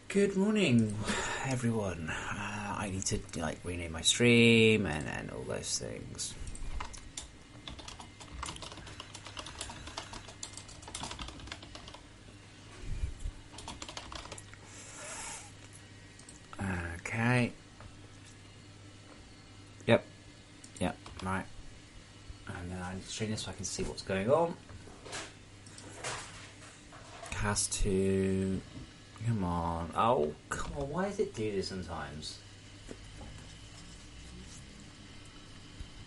Good morning, everyone. I need to rename my stream and all those things. Okay. Yep. Right. And then I need to stream this so I can see what's going on. Cast to. Come on. Oh, come on. Why does it do this sometimes?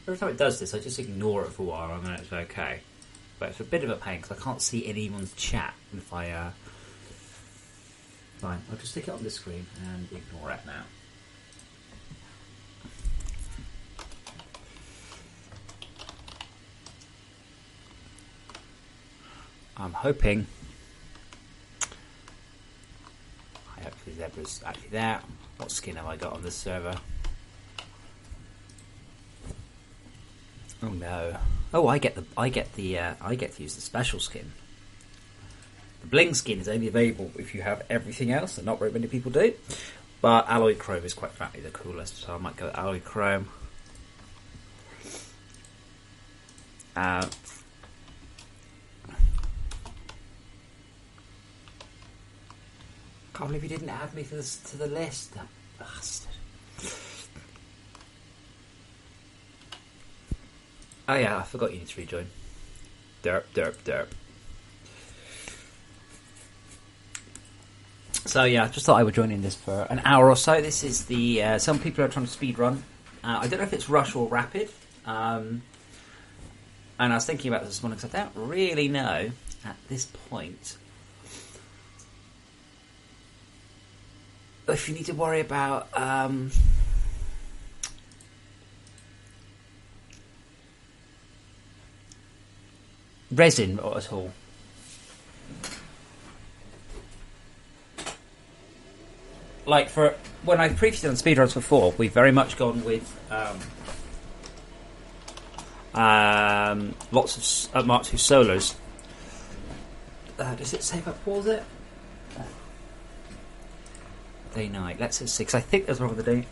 Every time it does this, I just ignore it for a while and then it's okay. But it's a bit of a pain because I can't see anyone's chat if I... Fine, I'll just stick it on the screen and ignore it now. I'm hoping... Hopefully Zebra's actually there. What skin have I got on this server? Oh no! Oh, I get to use the special skin. The bling skin is only available if you have everything else, and not very many people do. But alloy chrome is quite frankly the coolest, so I might go with alloy chrome. Can't believe you didn't add me to the list, that bastard. Oh yeah, I forgot you need to rejoin. Derp. So yeah, I just thought I would join in this for an hour or so. This is the some people are trying to speedrun. I don't know if it's rush or rapid. And I was thinking about this morning because I don't really know at this point if you need to worry about resin at all. Like for when I previously done speedruns before, we've very much gone with lots of Mark II solos. Does it say what pause it? Day-night. Let's hit 6. I think there's wrong with the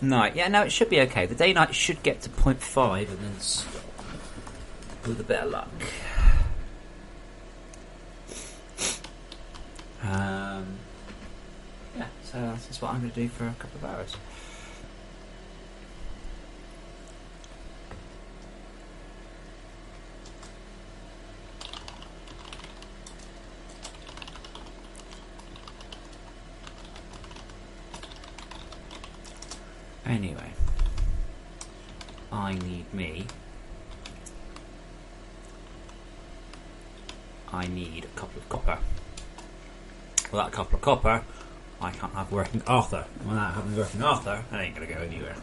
day-night. Yeah, no, it should be okay. The day-night should get to 0.5 and then stop. With a bit of luck. Yeah, so that's what I'm going to do for a couple of hours. Anyway, I need a couple of copper. Without a couple of copper, I can't have working Arthur. Without having working Arthur, I ain't gonna go anywhere.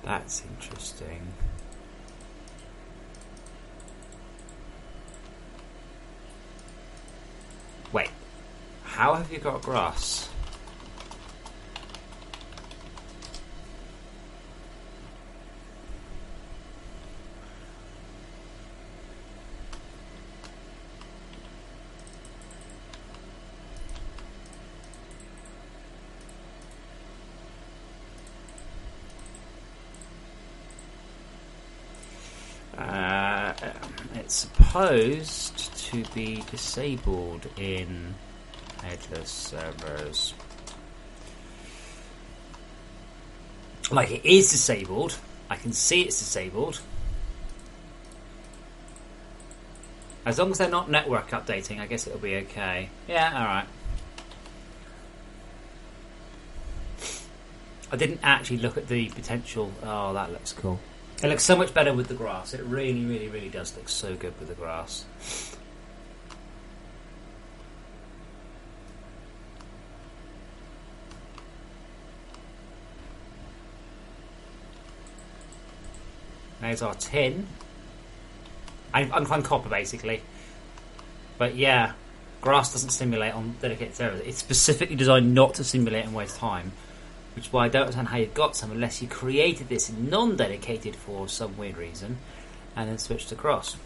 That's interesting. Wait, how have you got grass? It's supposed to be disabled in headless servers. Like, it is disabled. I can see it's disabled. As long as they're not network updating, I guess it'll be okay. Yeah, alright. I didn't actually look at the potential. Oh, that looks cool. It looks so much better with the grass. It really, really, really does look so good with the grass. There's our tin. I'm copper, basically. But yeah, grass doesn't simulate on dedicated servers. It's specifically designed not to simulate and waste time. Which is why I don't understand how you got some unless you created this non-dedicated for some weird reason and then switched across.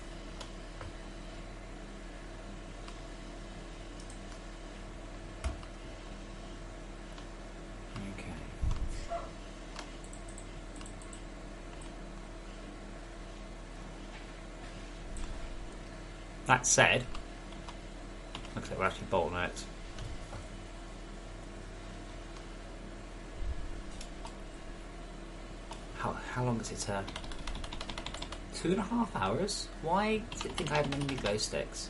That said, looks like we're actually bottlenecked. How long does it take? 2.5 hours? Why does it think I haven't any glow sticks?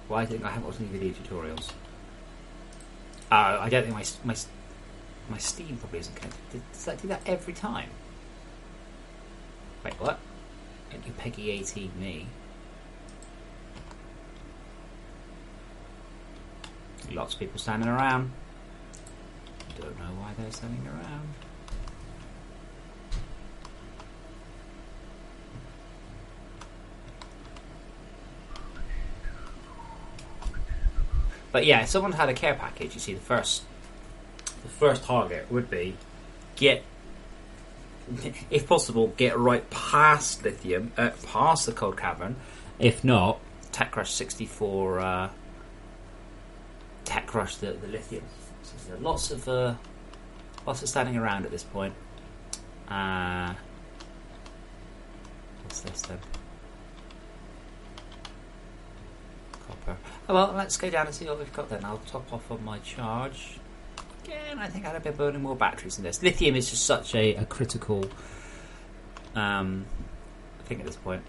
Why do you think I haven't watched any video tutorials? I don't think my Steam probably isn't connected. Does that do that every time? Wait, what? Don't you Peggy 18 me? Lots of people standing around. Don't know why they're standing around. But yeah, if someone had a care package, you see the first target would be get, if possible, get right past lithium, past the cold cavern. If not, Tech Crush 64, Tech Crush the lithium. So there's lots of standing around at this point. What's this then? Copper. Oh, well, let's go down and see what we've got then. I'll top off on my charge. Again, I think I'd have been burning more batteries than this. Lithium is just such a critical thing at this point.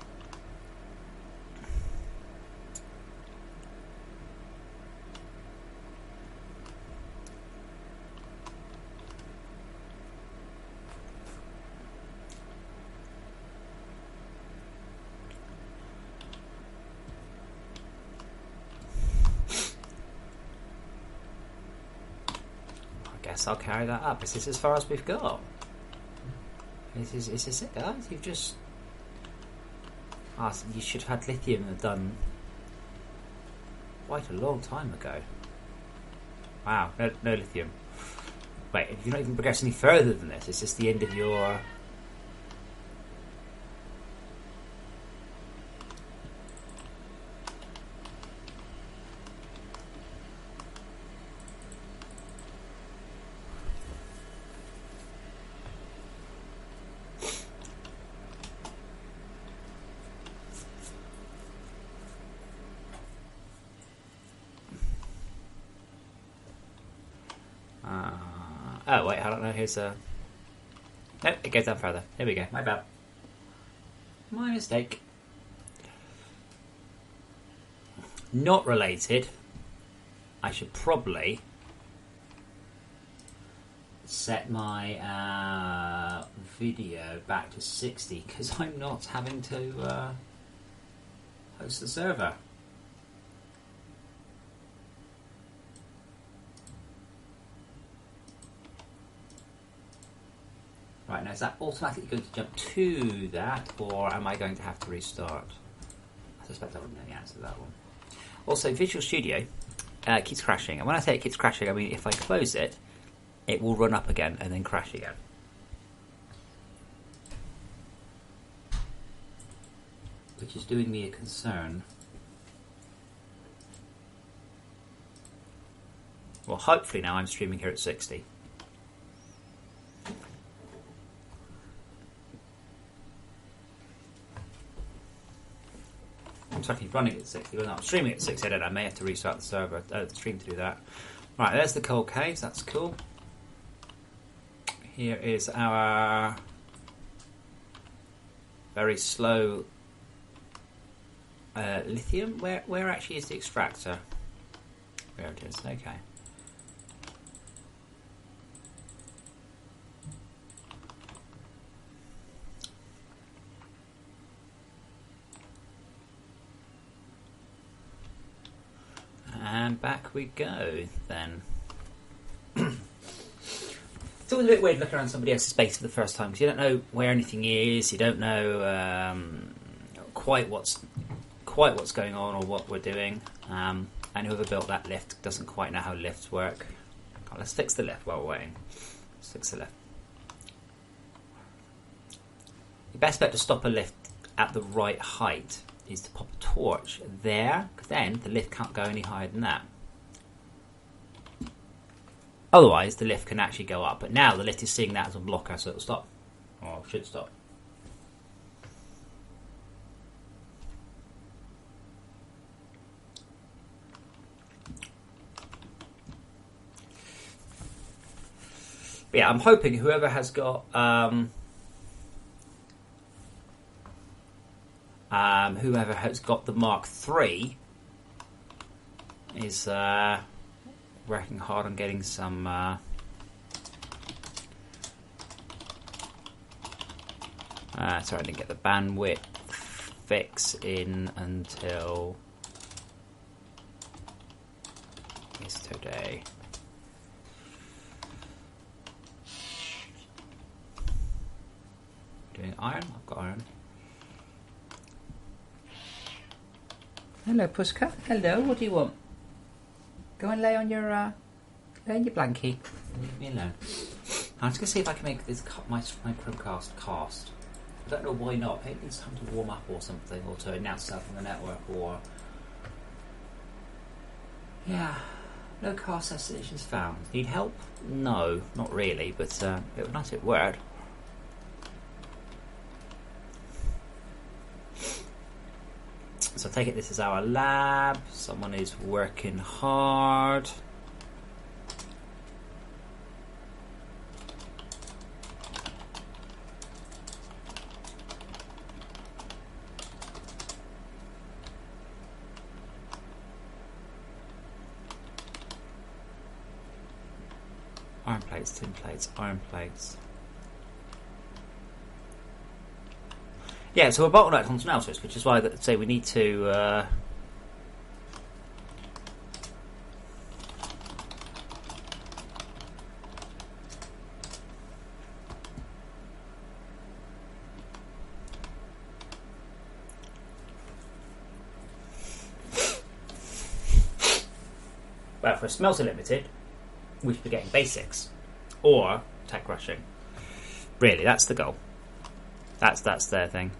I'll carry that up. Is this as far as we've got? Is this it, guys? You've just... you should have had lithium done quite a long time ago. Wow, no lithium. Wait, if you're not even progressed any further than this, is this the end of your... Oh wait, I don't know. Here's a. Nope, it goes down further. Here we go. My bad. My mistake. Not related. I should probably set my video back to 60 because I'm not having to host the server. Right, now is that automatically going to jump to that, or am I going to have to restart? I suspect I wouldn't know the answer to that one. Also, Visual Studio keeps crashing, and when I say it keeps crashing, I mean if I close it, it will run up again and then crash again. Which is doing me a concern. Well, hopefully now I'm streaming here at 60. I'm actually running at 60, but no, I'm streaming at 60. I don't know, I may have to restart the server, the stream to do that. Right, there's the coal caves, that's cool. Here is our very slow lithium. Where actually is the extractor? There it is, okay. And back we go, then. It's always a bit weird looking around somebody else's base for the first time, because you don't know where anything is, you don't know quite what's going on or what we're doing, and whoever built that lift doesn't quite know how lifts work. Let's fix the lift while we're waiting. Let's fix the lift. The best bet to stop a lift at the right height is to pop a torch there, because then the lift can't go any higher than that. Otherwise, the lift can actually go up, but now the lift is seeing that as a blocker, so it'll stop. Or should stop. But yeah, I'm hoping whoever has got the Mark III is working hard on getting some sorry, I didn't get the bandwidth fix in until yesterday. Doing iron? I've got iron. Hello, Puska. Hello, what do you want? Go and lay on your blankie. Leave me alone. I'm just going to see if I can make this my Chromecast cast. I don't know why not. Maybe it's time to warm up or something, or to announce stuff on the network, or... Yeah, no cast destinations found. Need help? No, not really, but it was nice if it worked. So I take it this is our lab. Someone is working hard. Iron plates, tin plates, iron plates. Yeah, so we're bottlenecked on smelters, which is why I say we need to well, for a smelter limited, we should be getting basics or tech rushing. Really, that's the goal. That's their thing.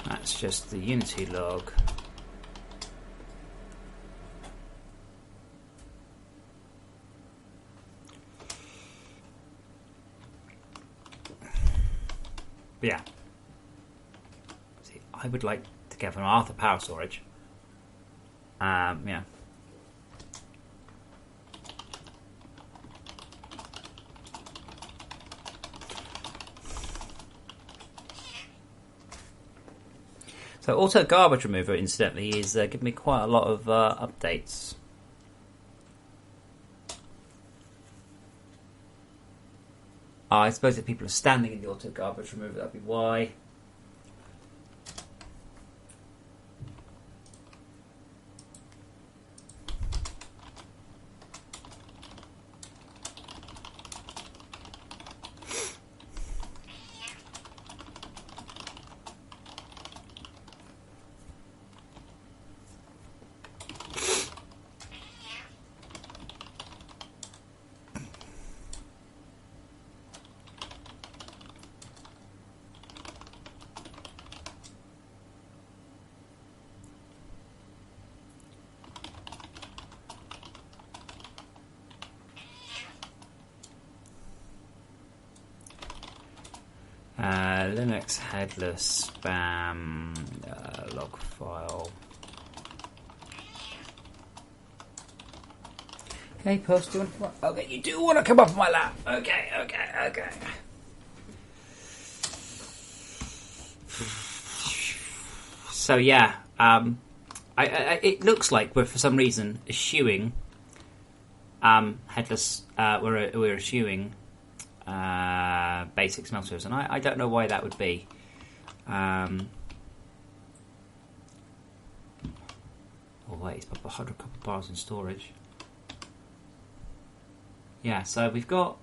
That's just the Unity log. But yeah. See, I would like to get an Arthur power storage. Yeah. So auto garbage remover, incidentally, is giving me quite a lot of updates. I suppose if people are standing in the auto garbage remover, that'd be why. Linux headless spam log file. Hey, Post, do you want to come up? Okay, you do want to come up on my lap. Okay. So yeah, it looks like we're for some reason eschewing headless. We're eschewing basic smelters, and I don't know why that would be. Oh wait, it's got 100 copper bars in storage. Yeah, so we've got.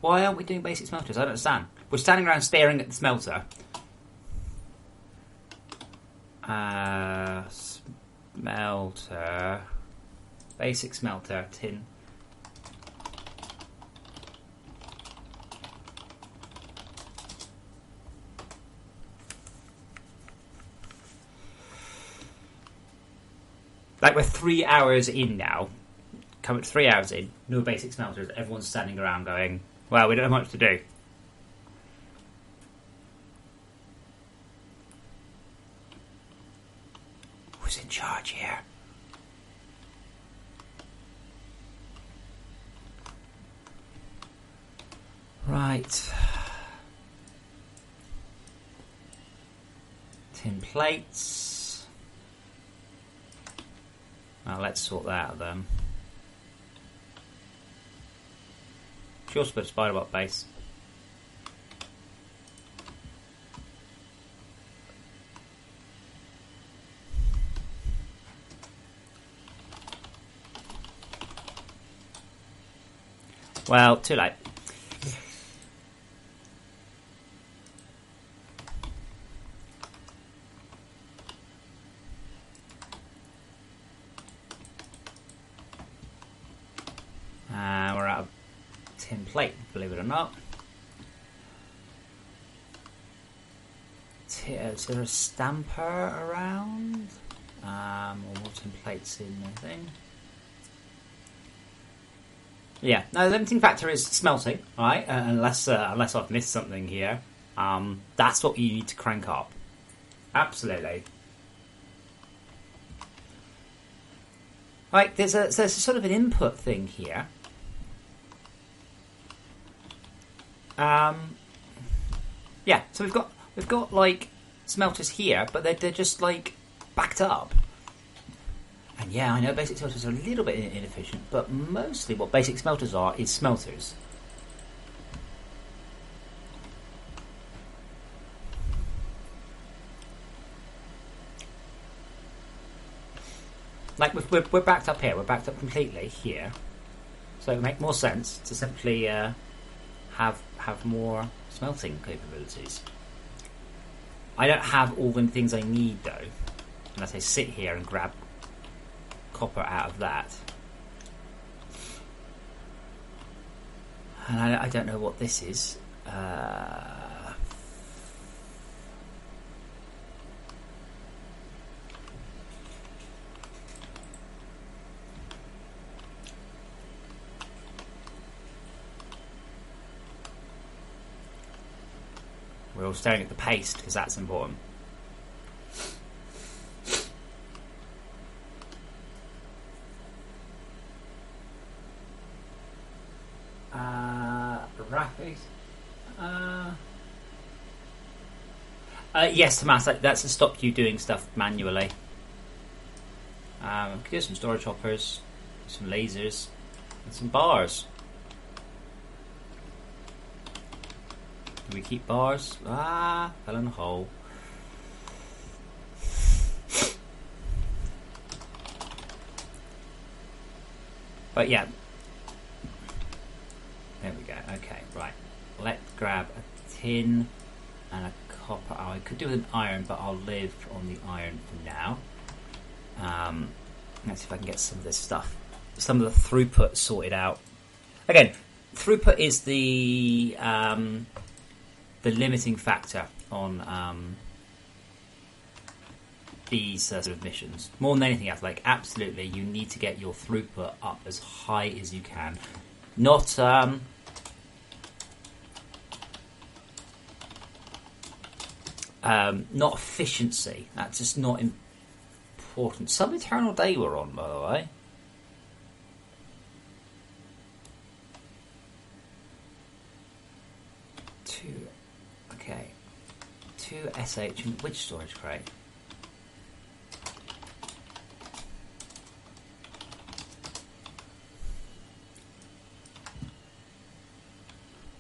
Why aren't we doing basic smelters? I don't understand. We're standing around staring at the smelter. Smelter. Basic smelter, tin. Like, we're 3 hours in now. Coming 3 hours in, no basic smelters. Everyone's standing around going, well, we don't have much to do. Who's in charge here? Right. Tin plates. Well, let's sort that out then. Sure, split spider-bot base. Well, too late. We're out of tin plate, believe it or not. Is there a stamper around? Or more tin plates in the thing? Yeah, no, the limiting factor is smelting, right? Unless I've missed something here. That's what you need to crank up. Absolutely. Right, there's a sort of an input thing here. Yeah, so we've got like smelters here, but they're just like backed up. And yeah, I know basic smelters are a little bit inefficient, but mostly what basic smelters are is smelters. Like we're backed up here, we're backed up completely here, so it would make more sense to simply have more smelting capabilities. I don't have all the things I need though, unless I sit here and grab copper out of that. And I don't know what this is. We're all staring at the paste because that's important. Rapid. Yes, Tomas, that's to stop you doing stuff manually. Could do some storage hoppers, some lasers, and some bars. Do we keep bars? Fell in a hole. But yeah. There we go. Okay, right. Let's grab a tin and a copper. Oh, I could do with an iron, but I'll live on the iron for now. Let's see if I can get some of this stuff, some of the throughput sorted out. Again, throughput is the limiting factor on these sort of missions. More than anything else, like absolutely, you need to get your throughput up as high as you can. Not not efficiency. That's just not important. Some Eternal Day we're on, by the way. Two SH. Which storage crate?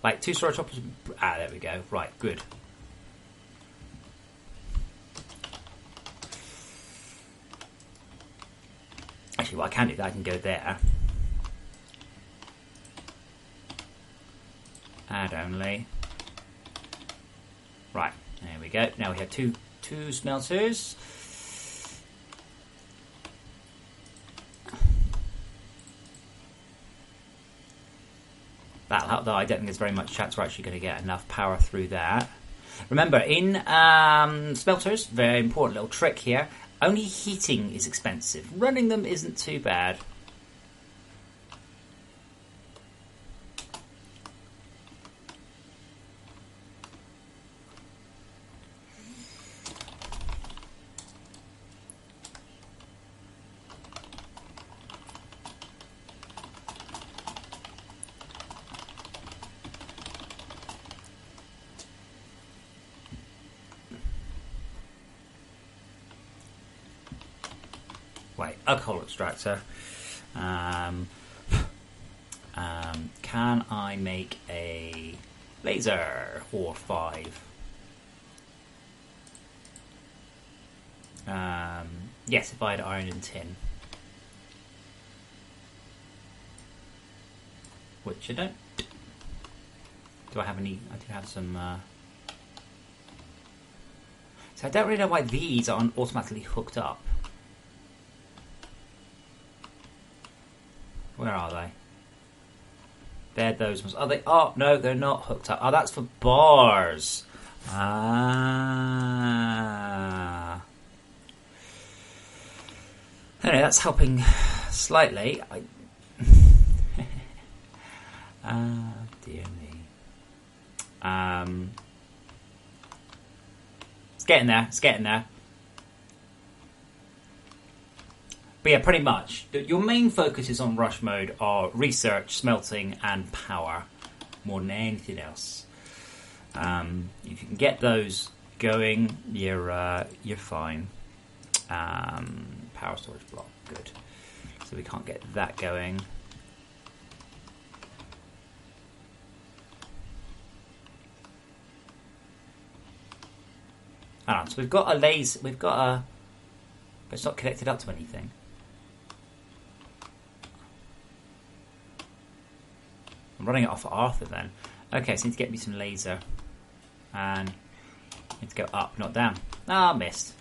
Like 2 storage hoppers. There we go. Right, good. Actually, what I can do is I can go there. Add only. Right, there we go. Now we have two smelters. That'll help, though I don't think there's very much chance we're actually going to get enough power through that. Remember, in smelters, very important little trick here, only heating is expensive. Running them isn't too bad. Wait, alcohol extractor. Can I make a laser or 5? Yes, if I had iron and tin. Which I don't. Do I have any? I do have some. So I don't really know why these aren't automatically hooked up. Where are they? They're those ones. Are they? Oh, no, they're not hooked up. Oh, that's for bars. Ah. Anyway, that's helping slightly. Ah, dear me. It's getting there. It's getting there. But yeah, pretty much. Your main focuses on rush mode are research, smelting, and power, more than anything else. If you can get those going, you're fine. Power storage block, good. So we can't get that going. So we've got a laser. We've got a, but it's not connected up to anything. I'm running it off of Arthur then. Okay, so I need to get me some laser. And I need to go up, not down. Ah, missed.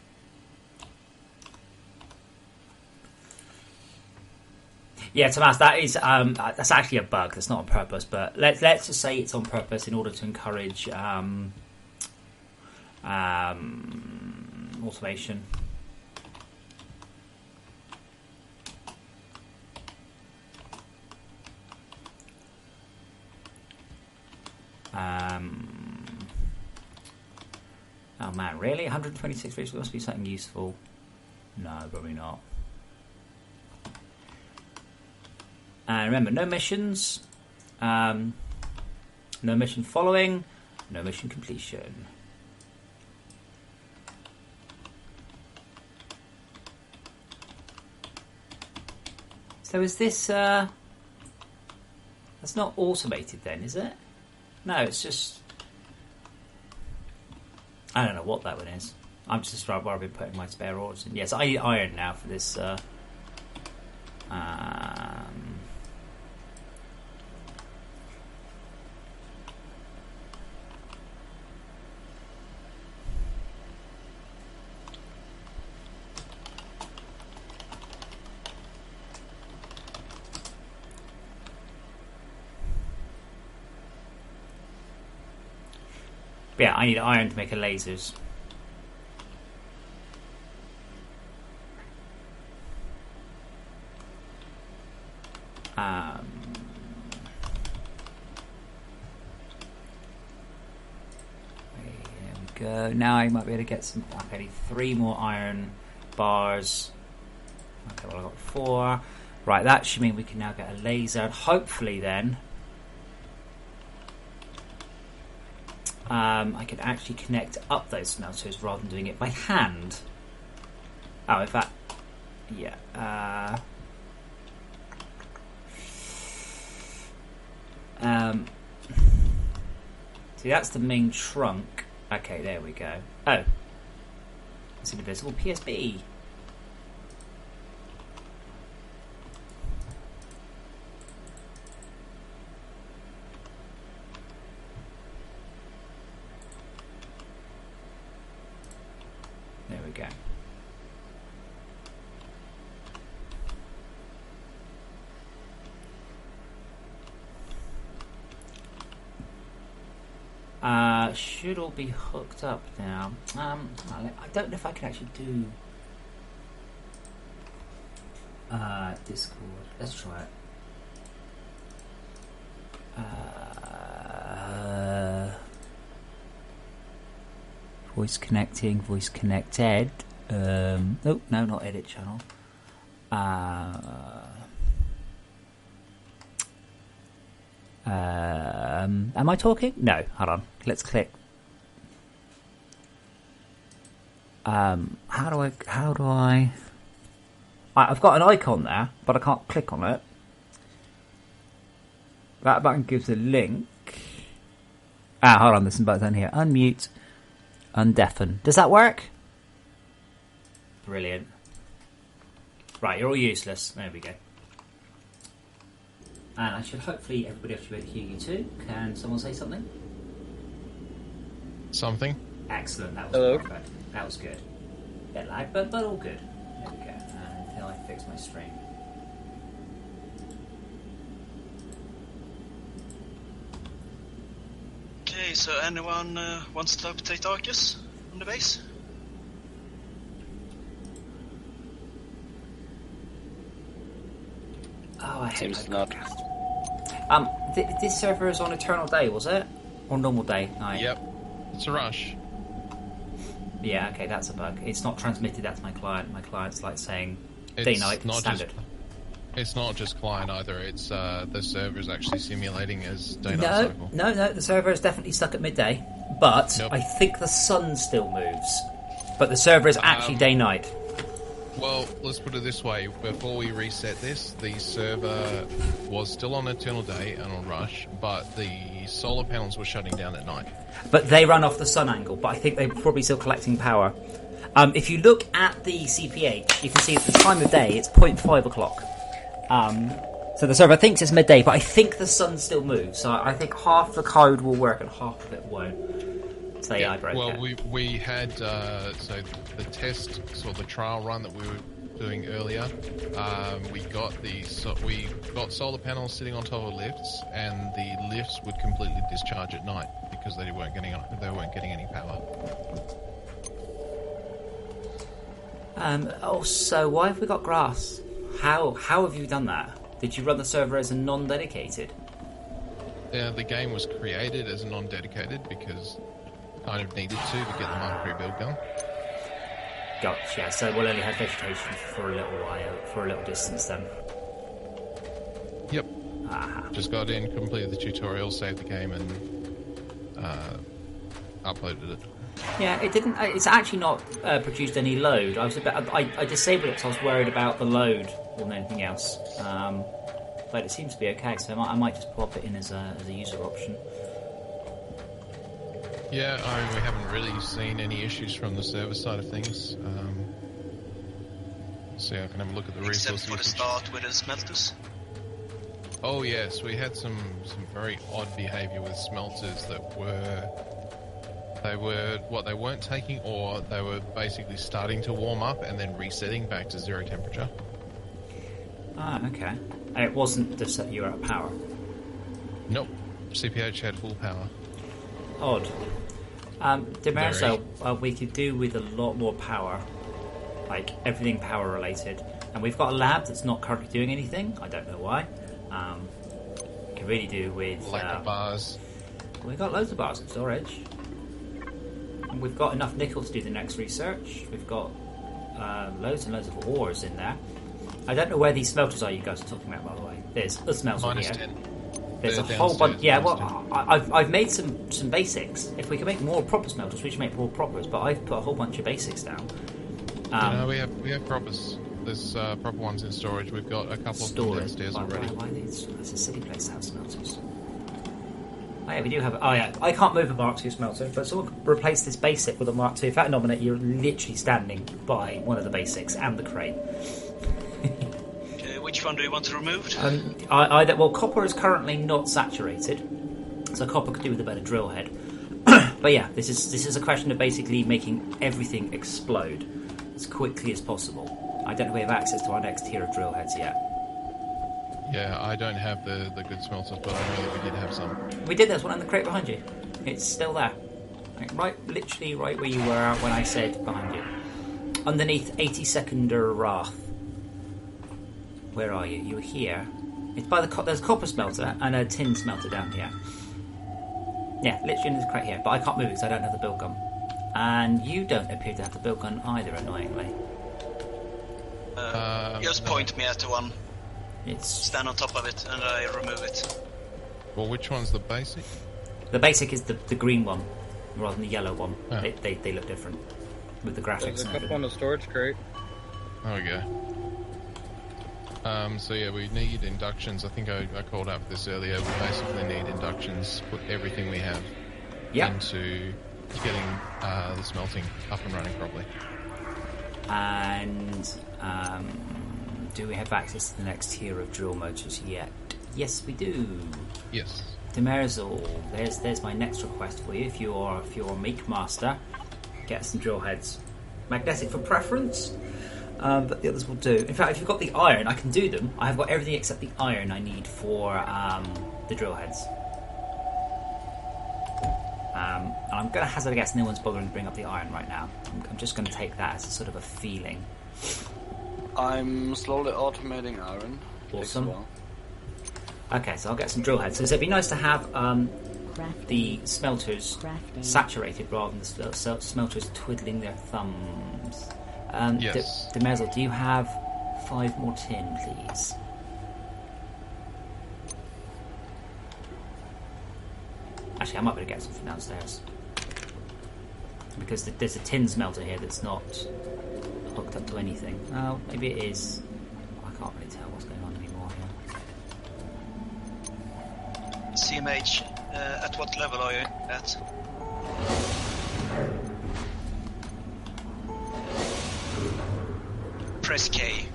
Yeah, Tomas, that is that's actually a bug. That's not on purpose, but let's just say it's on purpose in order to encourage automation. Oh man, really? 126 resources must be something useful. No, probably not. And remember, no missions, no mission following, no mission completion. So is this, that's not automated then, is it? No, it's just, I don't know what that one is. I'm just where I've been putting my spare ores in. Yes, I need iron now for this, yeah, I need iron to make a lasers. There we go. Now I might be able to get some. Okay, I need 3 more iron bars. Okay, well I got 4. Right, that should mean we can now get a laser. And hopefully then I can actually connect up those smelters rather than doing it by hand. Oh, in fact, yeah. See, that's the main trunk. Okay, there we go. Oh, it's an invisible PSB. There we go. Should all be hooked up now. I don't know if I can actually do Discord. Let's try it. Voice connecting, voice connected. Oh, no, not edit channel. Am I talking? No, hold on. Let's click. How do I? I've got an icon there, but I can't click on it. That button gives a link. Hold on, there's some buttons down here. Unmute, undeafen. Does that work? Brilliant. Right, you're all useless. There we go. And I should hopefully everybody else should be able to hear you too. Can someone say something? Something. Excellent. That was Hello. perfect. That was good. Bit lag, but all good. There we go. Until I fix my stream. Okay, so anyone wants to update Arcus on the base? Oh, I hate Seems my not. podcast. This server is on Eternal Day, was it? Or normal day? Night? Yep. It's a rush. Yeah, okay, that's a bug. It's not transmitted out to my client. My client's like saying It's day-night not standard. It's not just client either. It's the server is actually simulating as day-night No, cycle. no, the server is definitely stuck at midday. But Nope. I think the sun still moves. But the server is actually day-night. Well, let's put it this way. Before we reset this, the server was still on Eternal Day and on Rush, but the solar panels were shutting down at night. But they run off the sun angle, but I think they're probably still collecting power. If you look at the CPH, you can see at the time of day, it's 0.5 o'clock. So the server thinks it's midday, but I think the sun still moves. So I think half the code will work and half of it won't. So yeah, I broke well, it. we had so the test, so the trial run that we were doing earlier. We got solar panels sitting on top of lifts, and the lifts would completely discharge at night because they weren't getting any power. So why have we got grass? How have you done that? Did you run the server as a non-dedicated? The game was created as a non-dedicated because kind of needed to get the Mark III build going. Gotcha. So we'll only have vegetation for a little while, for a little distance then. Yep. Aha. Just got in, completed the tutorial, saved the game, and uploaded it. Yeah, it didn't. It's actually not produced any load. I disabled it because I was worried about the load more than anything else. But it seems to be okay, so I might just pop it in as a user option. Yeah, I mean, we haven't really seen any issues from the server side of things. So yeah, I can have a look at the Except resource for the usage. start with the smelters. Oh yes, we had some very odd behaviour with smelters that they weren't taking ore. They were basically starting to warm up and then resetting back to zero temperature. Ah, okay. And it wasn't just that you were at power. Nope, CPH had full power. Odd. Demerso, we could do with a lot more power, like everything power related. And we've got a lab that's not currently doing anything. I don't know why. Could really do with Lack of bars. We've got loads of bars in storage. And we've got enough nickel to do the next research. We've got loads and loads of ores in there. I don't know where these smelters are you guys are talking about, by the way. There's a smelter Minus here. 10. There's a They're whole bunch. downstairs, Yeah, minus well, I've made some basics. If we can make more proper smelters, we should make more propers. But I've put a whole bunch of basics down. We have propers. There's proper ones in storage. We've got a couple of them downstairs already. Why it's a silly place to have smelters. Oh yeah, we do have. Oh yeah, I can't move a Mark II smelter, but someone could replace this basic with a Mark II. If that nominate, you're literally standing by one of the basics and the crate. Okay, which one do you want to remove? Well, copper is currently not saturated, so copper could do with a better drill head. But yeah, this is a question of basically making everything explode as quickly as possible. I don't know if we have access to our next tier of drill heads yet. Yeah, I don't have the good smelters, but I know that we did have some. We did. There's one in the crate behind you. It's still there. Like, literally right where you were when I said behind you. Underneath 82nder Wrath. Where are you? You were here. It's by there's a copper smelter and a tin smelter down here. Yeah, literally in this crate here. But I can't move it because I don't have the build gun. And you don't appear to have the build gun either, annoyingly. Just point me at the one. It's Stand on top of it and I remove it. Well, which one's the basic? the basic is the green one rather than the yellow one. Oh. They look different with the graphics. There's a and couple everything. on the storage crate. There we go. So yeah, we need inductions. I think I called out for this earlier. We basically need inductions, put everything we have Yep. into getting the smelting up and running properly. And do we have access to the next tier of drill motors yet? Yes, we do. Yes. Demerzel, there's my next request for you. If you're a make master, get some drill heads. Magnetic for preference, but the others will do. In fact, if you've got the iron, I can do them. I have got everything except the iron I need for the drill heads. And I'm going to hazard a guess no one's bothering to bring up the iron right now. I'm just going to take that as a sort of a feeling. I'm slowly automating iron. Takes a Awesome. while. Okay, so I'll get some drill heads. So it'd be nice to have the smelters saturated rather than the smelters twiddling their thumbs. Yes. Demerzel, do you have 5 more tin, please? Actually, I might be able to get some from downstairs. Because there's a tin smelter here that's not hooked up to anything. Oh, maybe it is. I can't really tell what's going on anymore here. CMH, at what level are you at? Press K.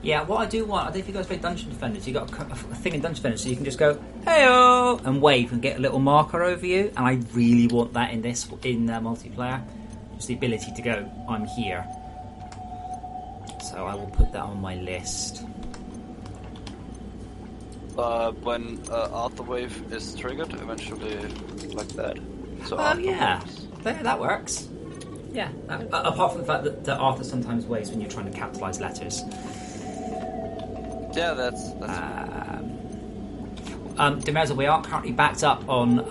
Yeah, what I do want, I don't know if you guys play Dungeon Defenders, you got a thing in Dungeon Defenders, so you can just go, hey-oh, and wave and get a little marker over you, and I really want that in multiplayer. Just the ability to go, I'm here. So I will put that on my list. When Arthur Wave is triggered, eventually like that. So Oh Arthur yeah, waves. that works. Yeah, apart from the fact that Arthur sometimes waves when you're trying to capitalise letters. Yeah, that's Demerzel, we are currently backed up on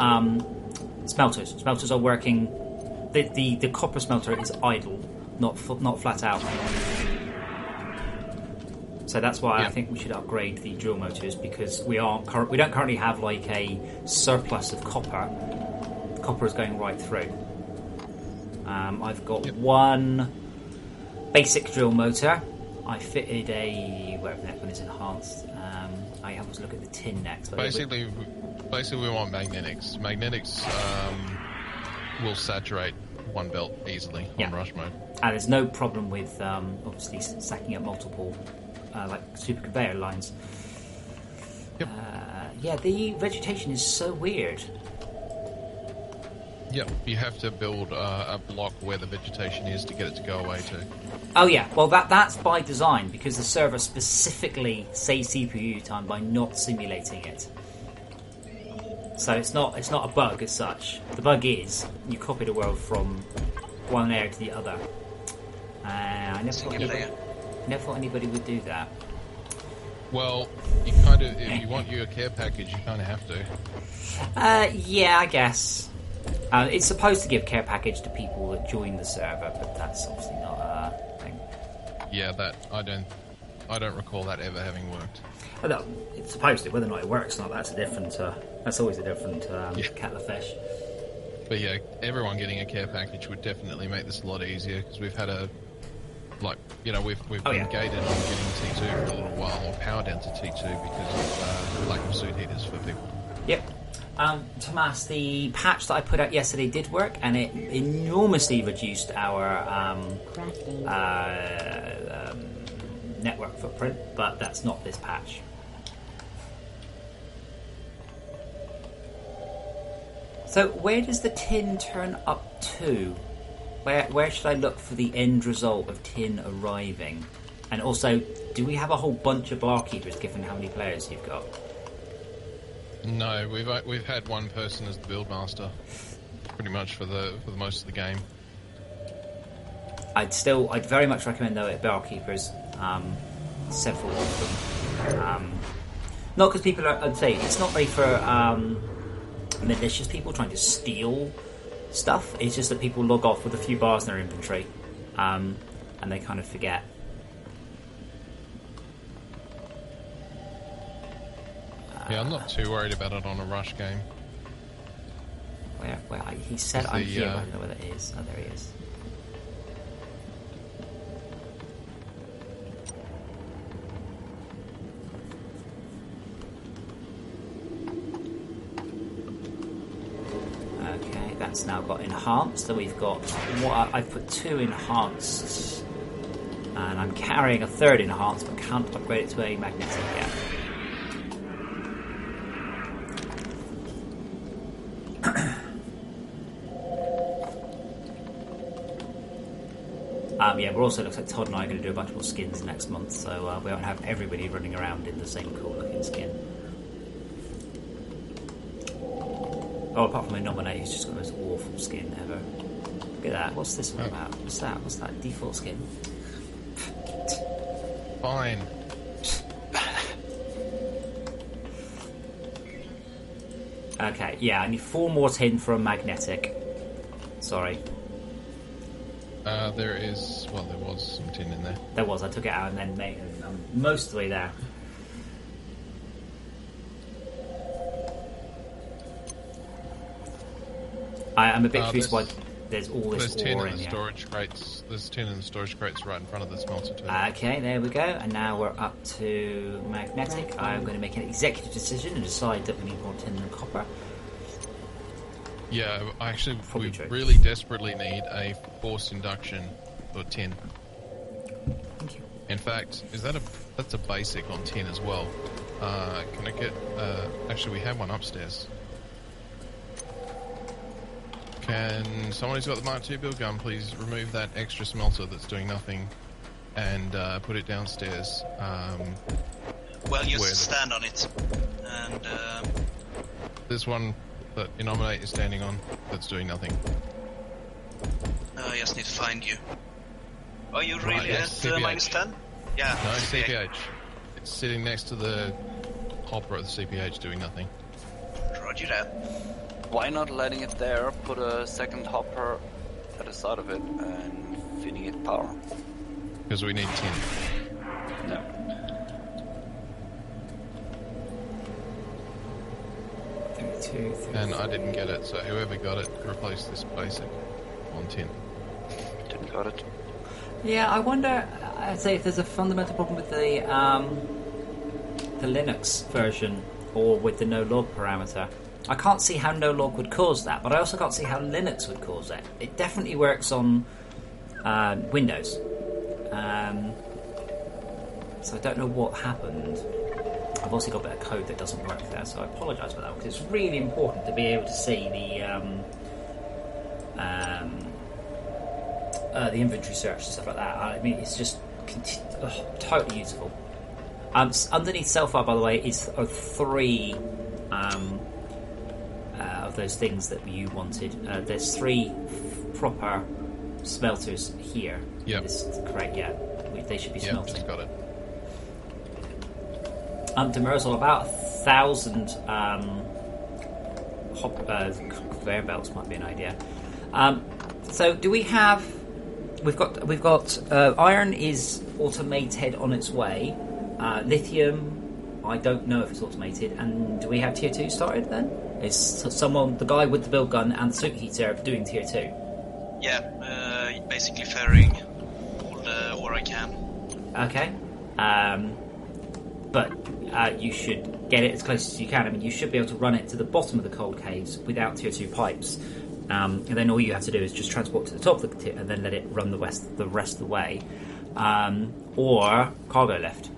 smelters. Smelters are working. The copper smelter is idle, not flat out. So that's why I think we should upgrade the drill motors because we don't currently have like a surplus of copper. The copper is going right through. I've got one basic drill motor. I fitted a whatever that one is enhanced. I have to look at the tin next. But Basically, we want magnetics. Magnetics will saturate one belt easily on rush mode. And there's no problem with obviously stacking up multiple like super conveyor lines. Yep. Yeah, the vegetation is so weird. Yep, you have to build a block where the vegetation is to get it to go away to. Oh yeah, well that's by design because the server specifically saves CPU time by not simulating it. So it's not a bug as such. The bug is you copy the world from one layer to the other. I never thought anybody would do that. Well, you kind of, if you want your care package, you kind of have to. Yeah, I guess. It's supposed to give care package to people that join the server, but that's obviously not a thing. Yeah, that I don't recall that ever having worked. No, it's supposed to. Whether or not it works or not, that's a different. That's always a different kettle of fish. But yeah, everyone getting a care package would definitely make this a lot easier because we've had we've been gated on getting T2 for a little while, or power down to T2 because of lack of suit heaters for people. Yep. Tomas, the patch that I put out yesterday did work, and it enormously reduced our network footprint, but that's not this patch. So where does the tin turn up to? Where should I look for the end result of tin arriving? And also, do we have a whole bunch of bar keepers given how many players you've got? No, we've had one person as the build master, pretty much for the most of the game. I'd very much recommend though at Barkeepers, several of them. Not because people are, I'd say it's not really for malicious people trying to steal stuff. It's just that people log off with a few bars in their inventory, and they kind of forget. Yeah, I'm not too worried about it on a rush game. Where he said I'm here, I don't know where that is. Oh, there he is. Okay, that's now got enhanced. So we've got I've put 2 enhanced, and I'm carrying a 3rd enhanced, but can't upgrade it to a magnetic yet. Yeah, we're also, looks like Todd and I are going to do a bunch more skins next month, so we won't have everybody running around in the same cool looking skin. Oh, apart from my nominee, who's just got the most awful skin ever. Look at that. What's this all about? What's that? What's that default skin? Fine. Okay, yeah, I need 4 more tin for a magnetic. Sorry. There was some tin in there. There was, I took it out and then made it. I'm most of the way there. I'm a bit confused why there's all this ore in here. There's tin in the storage crates right in front of the smelter too. Okay, there we go. And now we're up to magnetic. I'm going to make an executive decision and decide that we need more tin than copper. Yeah, actually, Probably we true. really desperately need a forced induction for tin. Thank you. In fact, that's a basic on tin as well. Can I get? Actually, we have one upstairs. Can someone who's got the Mark II build gun please remove that extra smelter that's doing nothing and put it downstairs? Well, just stand on it. And there's one that Innominate is standing on that's doing nothing. I just need to find you. Are you really Right, yes, at CPH. minus 10? Yeah. No, CPH. It's sitting next to the hopper at the CPH doing nothing. Roger that. Why not letting it there, put a second hopper at the side of it and feeding it power? Because we need tin. No. And I didn't get it, so whoever got it, replace this basic on tin. Didn't got it. Yeah, I wonder. I'd say if there's a fundamental problem with the Linux version or with the no log parameter. I can't see how no log would cause that, but I also can't see how Linux would cause that. It definitely works on Windows, so I don't know what happened. I've also got a bit of code that doesn't work there, so I apologise for that, because it's really important to be able to see the inventory search and stuff like that. I mean, it's just totally useful. Underneath Selfire, by the way, are 3 of those things that you wanted. There's 3 proper smelters here. Yep. Correct, yeah. They should be smelting. Just got it. Demerzel, about 1,000 conveyor belts might be an idea. So do we have? We've got iron is automated on its way. Lithium, I don't know if it's automated. And do we have tier 2 started then? Is someone, the guy with the build gun and the superheater, doing tier 2? Yeah, basically ferrying all the ore I can. Okay. But you should get it as close as you can. I mean, you should be able to run it to the bottom of the cold caves without tier 2 pipes. And then all you have to do is just transport to the top of the tier and then let it run the rest of the way. Or cargo lift.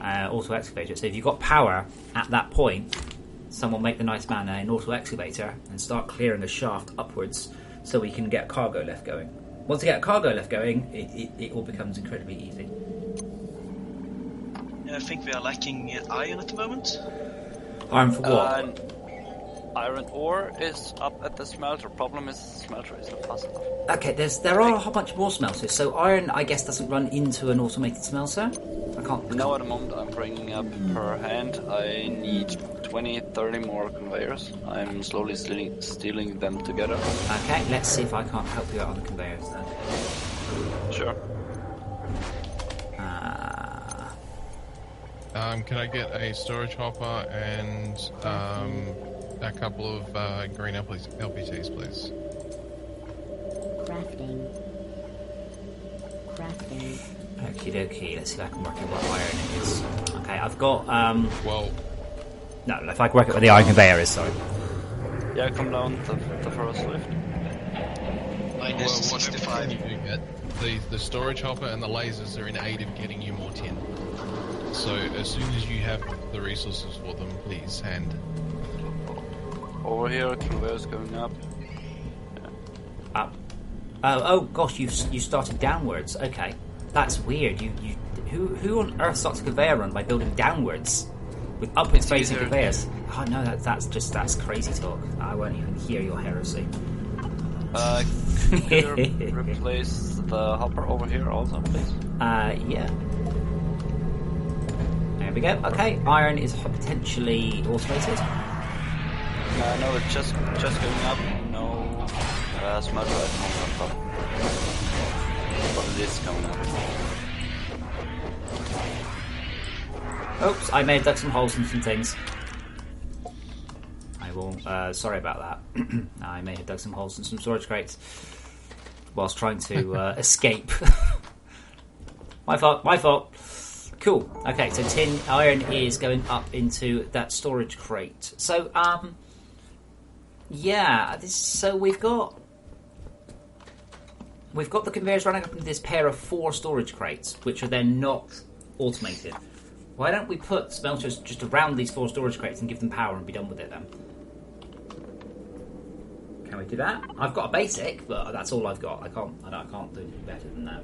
Auto excavator. So if you've got power at that point, someone make the nice man an auto excavator and start clearing the shaft upwards so we can get a cargo lift going. Once we get a cargo lift going, it all becomes incredibly easy. I think we are lacking iron at the moment. Iron for what? Iron ore is up at the smelter. Problem is the smelter isn't fast enough. Okay, there are a whole bunch more smelters. So iron, I guess, doesn't run into an automated smelter. I can't. No, at the moment I'm bringing up per hand. I need 20, 30 more conveyors. I'm slowly stealing them together. Okay, let's see if I can't help you out on the conveyors then. Sure. Can I get a storage hopper and a couple of green LPTs, please? Crafting. Okie dokie, let's see if I can work out what iron it is. Okay, I've got, Well... No, if I can work out what the iron conveyor is, sorry. Yeah, come down the first lift. Minus Well, 65. you do get, the storage hopper and the lasers are in aid of getting you more tin. So as soon as you have the resources for them, please hand. Over here, conveyors going up. Up. Oh gosh, you started downwards. Okay, that's weird. Who on earth starts a conveyor run by building downwards with upwards facing conveyors? Oh no, that's crazy talk. I won't even hear your heresy. Could you replace the hopper over here also, please? Yeah. There we go. Okay, iron is potentially automated. No, it's just going up. No smelter at the moment on top. But it is coming up. Oops, I may have dug some holes in some things. I will. Sorry about that. I may have dug some holes in some storage crates whilst trying to escape. My fault. Cool. Okay, so tin iron is going up into that storage crate. So, yeah. So we've got the conveyors running up into this pair of 4 storage crates, which are then not automated. Why don't we put smelters just around these 4 storage crates and give them power and be done with it then? Can we do that? I've got a basic, but that's all I've got. I can't do anything better than that.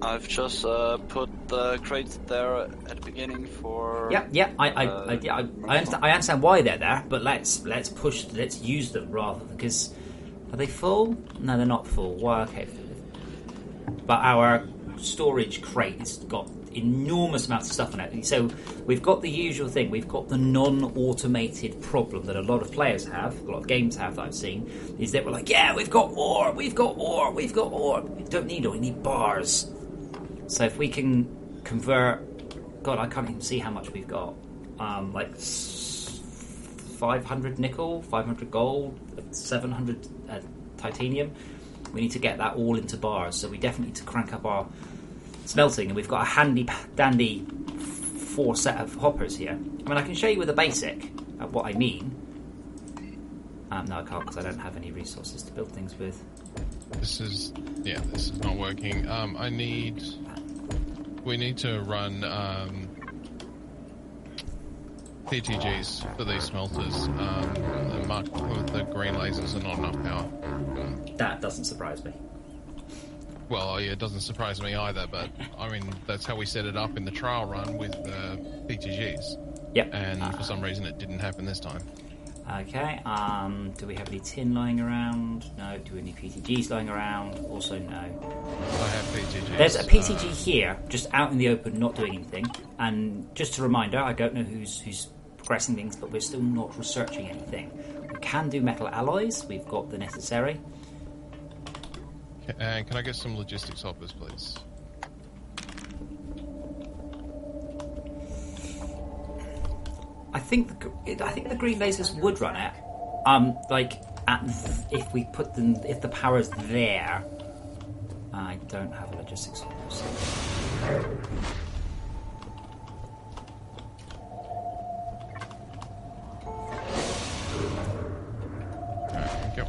I've just put the crates there at the beginning for. Yeah. I understand why they're there, but let's use them rather, because are they full? No, they're not full. Well, okay. But our storage crate has got enormous amounts of stuff in it. So we've got the usual thing. We've got the non-automated problem that a lot of players have, a lot of games have that I've seen, is that we're like, yeah, we've got ore. We don't need ore, we need bars. So if we can convert, God, I can't even see how much we've got. Like 500 nickel, 500 gold, 700 titanium. We need to get that all into bars. So we definitely need to crank up our smelting, and we've got a handy dandy 4 set of hoppers here. I mean, I can show you with a basic what I mean. No, I can't because I don't have any resources to build things with. This is not working. We need to run PTGs for these smelters. Marked with the green lasers are not enough power. That doesn't surprise me. Well, yeah, it doesn't surprise me either, but I mean, that's how we set it up in the trial run with PTGs. Yep. And for some reason it didn't happen this time. Okay, do we have any tin lying around? No. Do we have any PTGs lying around? Also no. I have PTGs. There's a PTG here, just out in the open, not doing anything. And just a reminder, I don't know who's progressing things, but we're still not researching anything. We can do metal alloys, we've got the necessary. And can I get some logistics hoppers, please? I think the green lasers would run it. If we put them, if the power's there. I don't have a logistics hoppers. Thank you.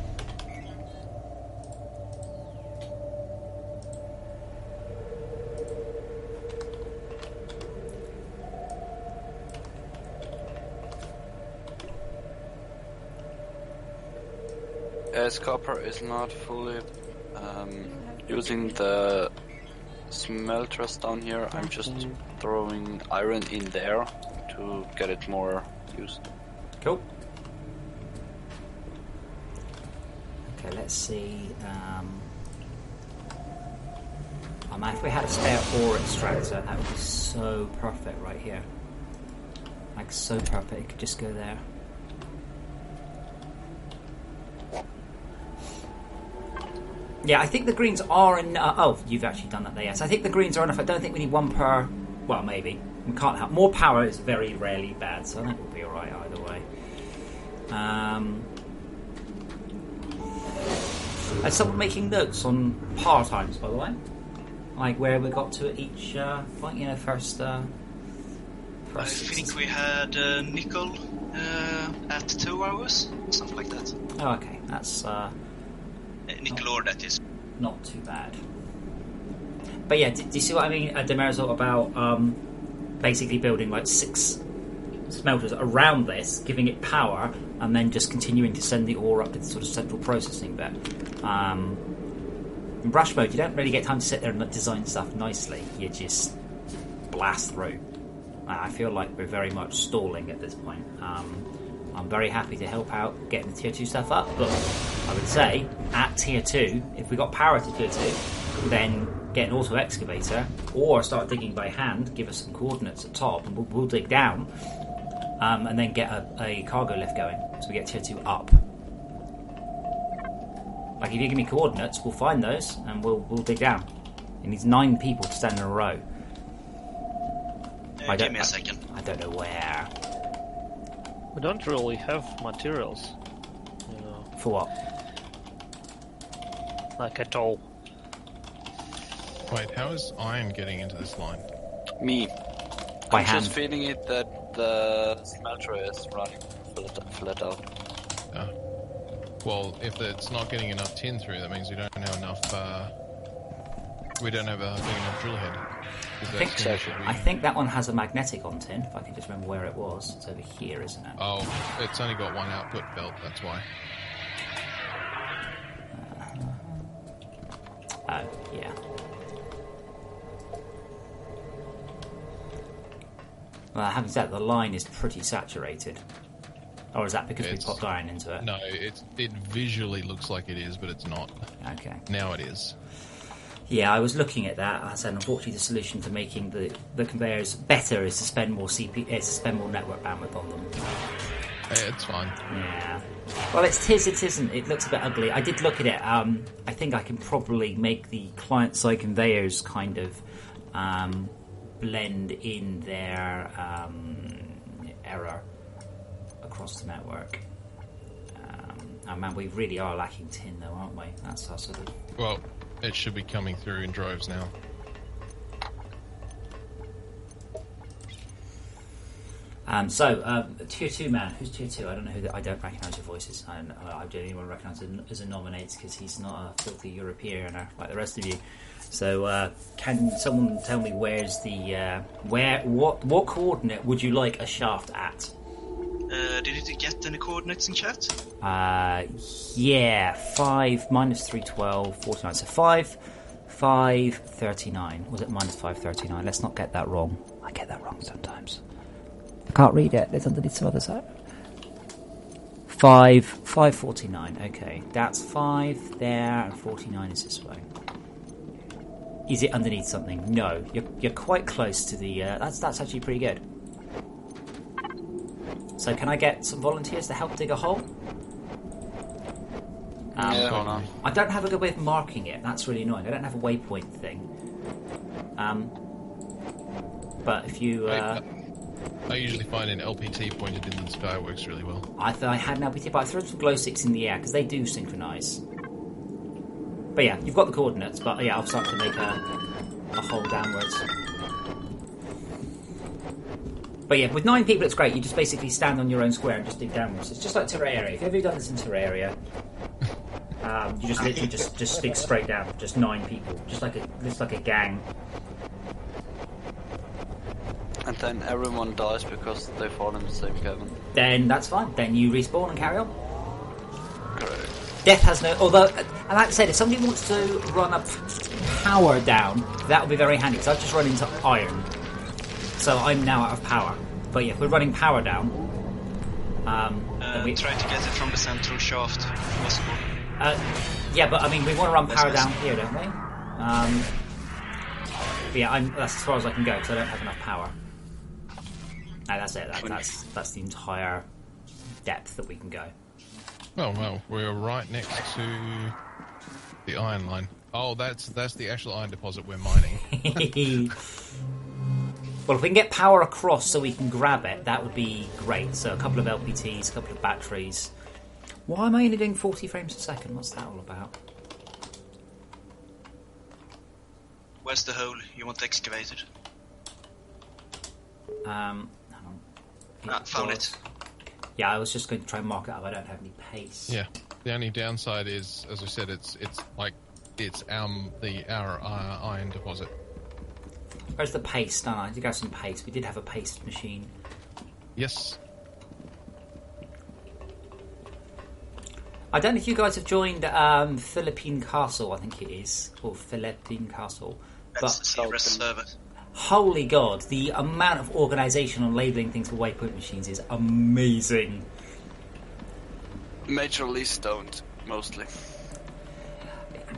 As copper is not fully using the smelters down here, I'm just throwing iron in there to to get it more used. Cool. Okay, let's see. Man, if we had a spare ore extractor, that would be so perfect right here. Like, so perfect. It could just go there. Yeah, I think the greens are enough. Oh, you've actually done that there, yes. I think the greens are enough. I don't think we need one per... Well, maybe. We can't have... More power is very rarely bad, so I think we'll be alright either way. I stopped making notes on power times, by the way. Like where we got to at each point, you know, first... I think we had nickel at 2 hours, something like that. Oh, okay. That's... nickel ore, that is. Not too bad. But yeah, do you see what I mean? Demerzel about basically building like 6 smelters around this, giving it power, and then just continuing to send the ore up to the sort of central processing bit. In Brush mode, you don't really get time to sit there and design stuff nicely. You just blast through. I feel like we're very much stalling at this point. I'm very happy to help out getting the tier 2 stuff up, but I would say at tier 2, if we got power to tier 2, then get an auto excavator or start digging by hand, give us some coordinates at top, and we'll dig down, and then get a cargo lift going so we get tier 2 up. Like, if you give me coordinates, we'll find those and we'll dig down. It needs 9 people to stand in a row. Give me a second. I don't know where. We don't really have materials, you know. For what? Like at all. Wait, how is iron getting into this line? Me. By I'm hand. just feeling it that the smelter is running flat out. Well, if it's not getting enough tin through, that means we don't have enough. We don't have a big enough drill head. I think that one has a magnetic on tin, if I can just remember where it was. It's over here, isn't it? Oh, it's only got one output belt, that's why. Oh, yeah. Well, having said that, the line is pretty saturated. Or is that because we put iron into it? No, it visually looks like it is, but it's not. Okay. Now it is. Yeah, I was looking at that. I said, unfortunately, the solution to making the conveyors better is to spend more spend more network bandwidth on them. It's fine. Yeah. Well, it isn't. It looks a bit ugly. I did look at it. I think I can probably make the client-side conveyors kind of blend in their error across the network. Oh man, we really are lacking tin, though, aren't we? That's our sort of... Well, it should be coming through in droves now. Tier 2 man. Who's Tier 2? I don't know who. I don't recognise your voices. I don't even recognise him as a nominate because he's not a filthy Europeaner like the rest of you. So, can someone tell me where's the what coordinate would you like a shaft at? Did you get any coordinates in chat? Yeah, 5 minus 312, 49. So 539. Was it minus 539? Let's not get that wrong. I get that wrong sometimes. I can't read it. It's underneath some other side. 549. Okay, that's 5 there, and 49 is this way. Is it underneath something? No, you're quite close to the. That's actually pretty good. So can I get some volunteers to help dig a hole? Yeah, I don't have a good way of marking it. That's really annoying. I don't have a waypoint thing. But if you... I usually find an LPT pointed in the sky works really well. I thought I had an LPT, but I threw some glow sticks in the air because they do synchronise. But yeah, you've got the coordinates, but yeah, I'll start to make a hole downwards. But yeah, with 9 people it's great. You just basically stand on your own square and just dig downwards. It's just like Terraria. If you've ever done this in Terraria, you just literally just dig straight down. Just 9 people, just like a gang. And then everyone dies because they fall in the same cavern. Then that's fine. Then you respawn and carry on. Correct. Death has no... Although, and like I said, if somebody wants to run a power down, that would be very handy, because I've just run into iron. So I'm now out of power. But yeah, if we're running power down, then we try to get it from the central shaft if possible. yeah, but I mean, we want to run power down here, don't we? But yeah, that's as far as I can go because I don't have enough power. No, that's it. That's the entire depth that we can go. Oh well, we're right next to the iron line. Oh, that's the actual iron deposit we're mining. Well, if we can get power across so we can grab it, that would be great. So a couple of LPTs, a couple of batteries. Why am I only doing 40 frames a second? What's that all about? Where's the hole you want excavated? Hang on. Found it. Yeah, I was just going to try and mark it up. I don't have any pace. Yeah. The only downside is, as I said, it's our iron deposit. Where's the paste? No, I did have some paste. We did have a paste machine. Yes. I don't know if you guys have joined Philippine Castle, I think it is, or Philippine Castle. That's the Cerberus server. Holy God, the amount of organisation on labelling things for waypoint machines is amazing. Major leagues don't, mostly.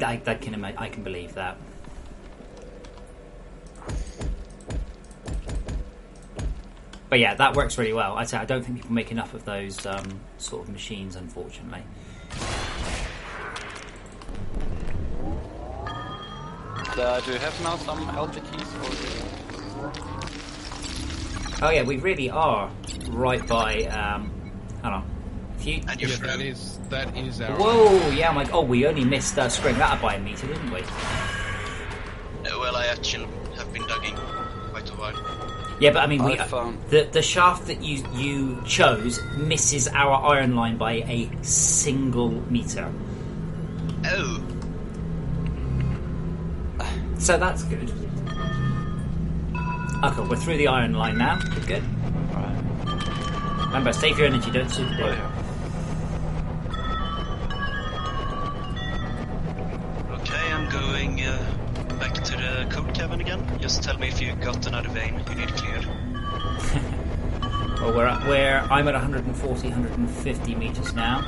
I can believe that. But yeah, that works really well. I'd say I don't think people make enough of those sort of machines, unfortunately. Do you have now some LPTs? Oh yeah, we really are right by. Hold on. And you're that is our. Whoa! Yeah, I'm like, oh, we only missed screwing that up by a meter, didn't we? Well, I actually have been digging quite a while. Yeah, but I mean, the shaft that you chose misses our iron line by a single meter. Oh. So that's good. Okay, we're through the iron line now. Good. Alright. Remember, save your energy, don't super do it. Okay, I'm going back to the code cabin again. Just tell me if you got another vein you need cleared. Well, I'm at 140, 150 meters now.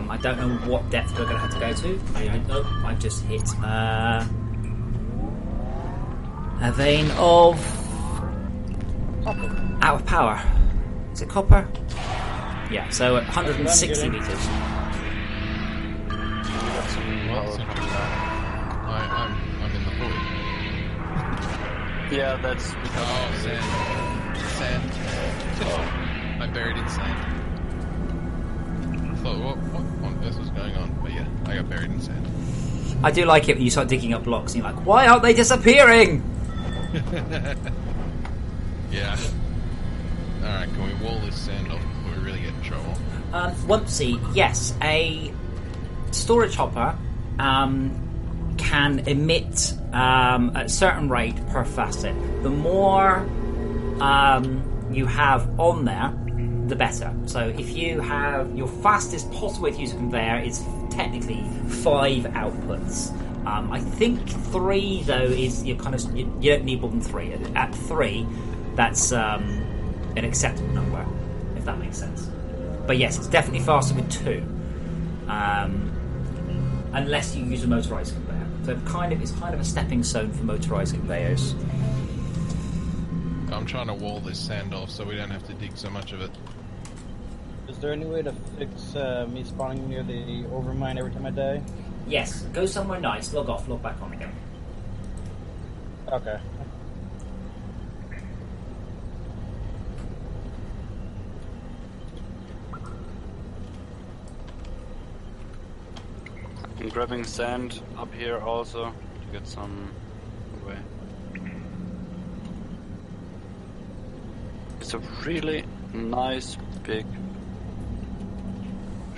I don't know what depth we're going to have to go to. I've just hit a vein of out of power. Is it copper? Yeah, so at 160 meters. Well, I'm in the void. Yeah, that's because Sand. I'm buried in sand. So what on earth was going on? But yeah, I got buried in sand. I do like it when you start digging up blocks and you're like, why aren't they disappearing? Yeah. Alright, can we wall this sand off before we really get in trouble? Wumpsy, yes. A storage hopper can emit at a certain rate per facet. The more you have on there, the better. So if you have your fastest possible way to use a conveyor is technically 5 outputs. I think 3 though is you don't need more than 3. At 3, that's an acceptable number, if that makes sense. But yes, it's definitely faster with 2, unless you use a motorised conveyor. So it's kind of a stepping stone for motorised conveyors. I'm trying to wall this sand off so we don't have to dig so much of it. Is there any way to fix me spawning near the overmine every time I die? Yes, go somewhere nice, log off, log back on again. Okay. I'm grabbing sand up here also to get some away. It's a really nice big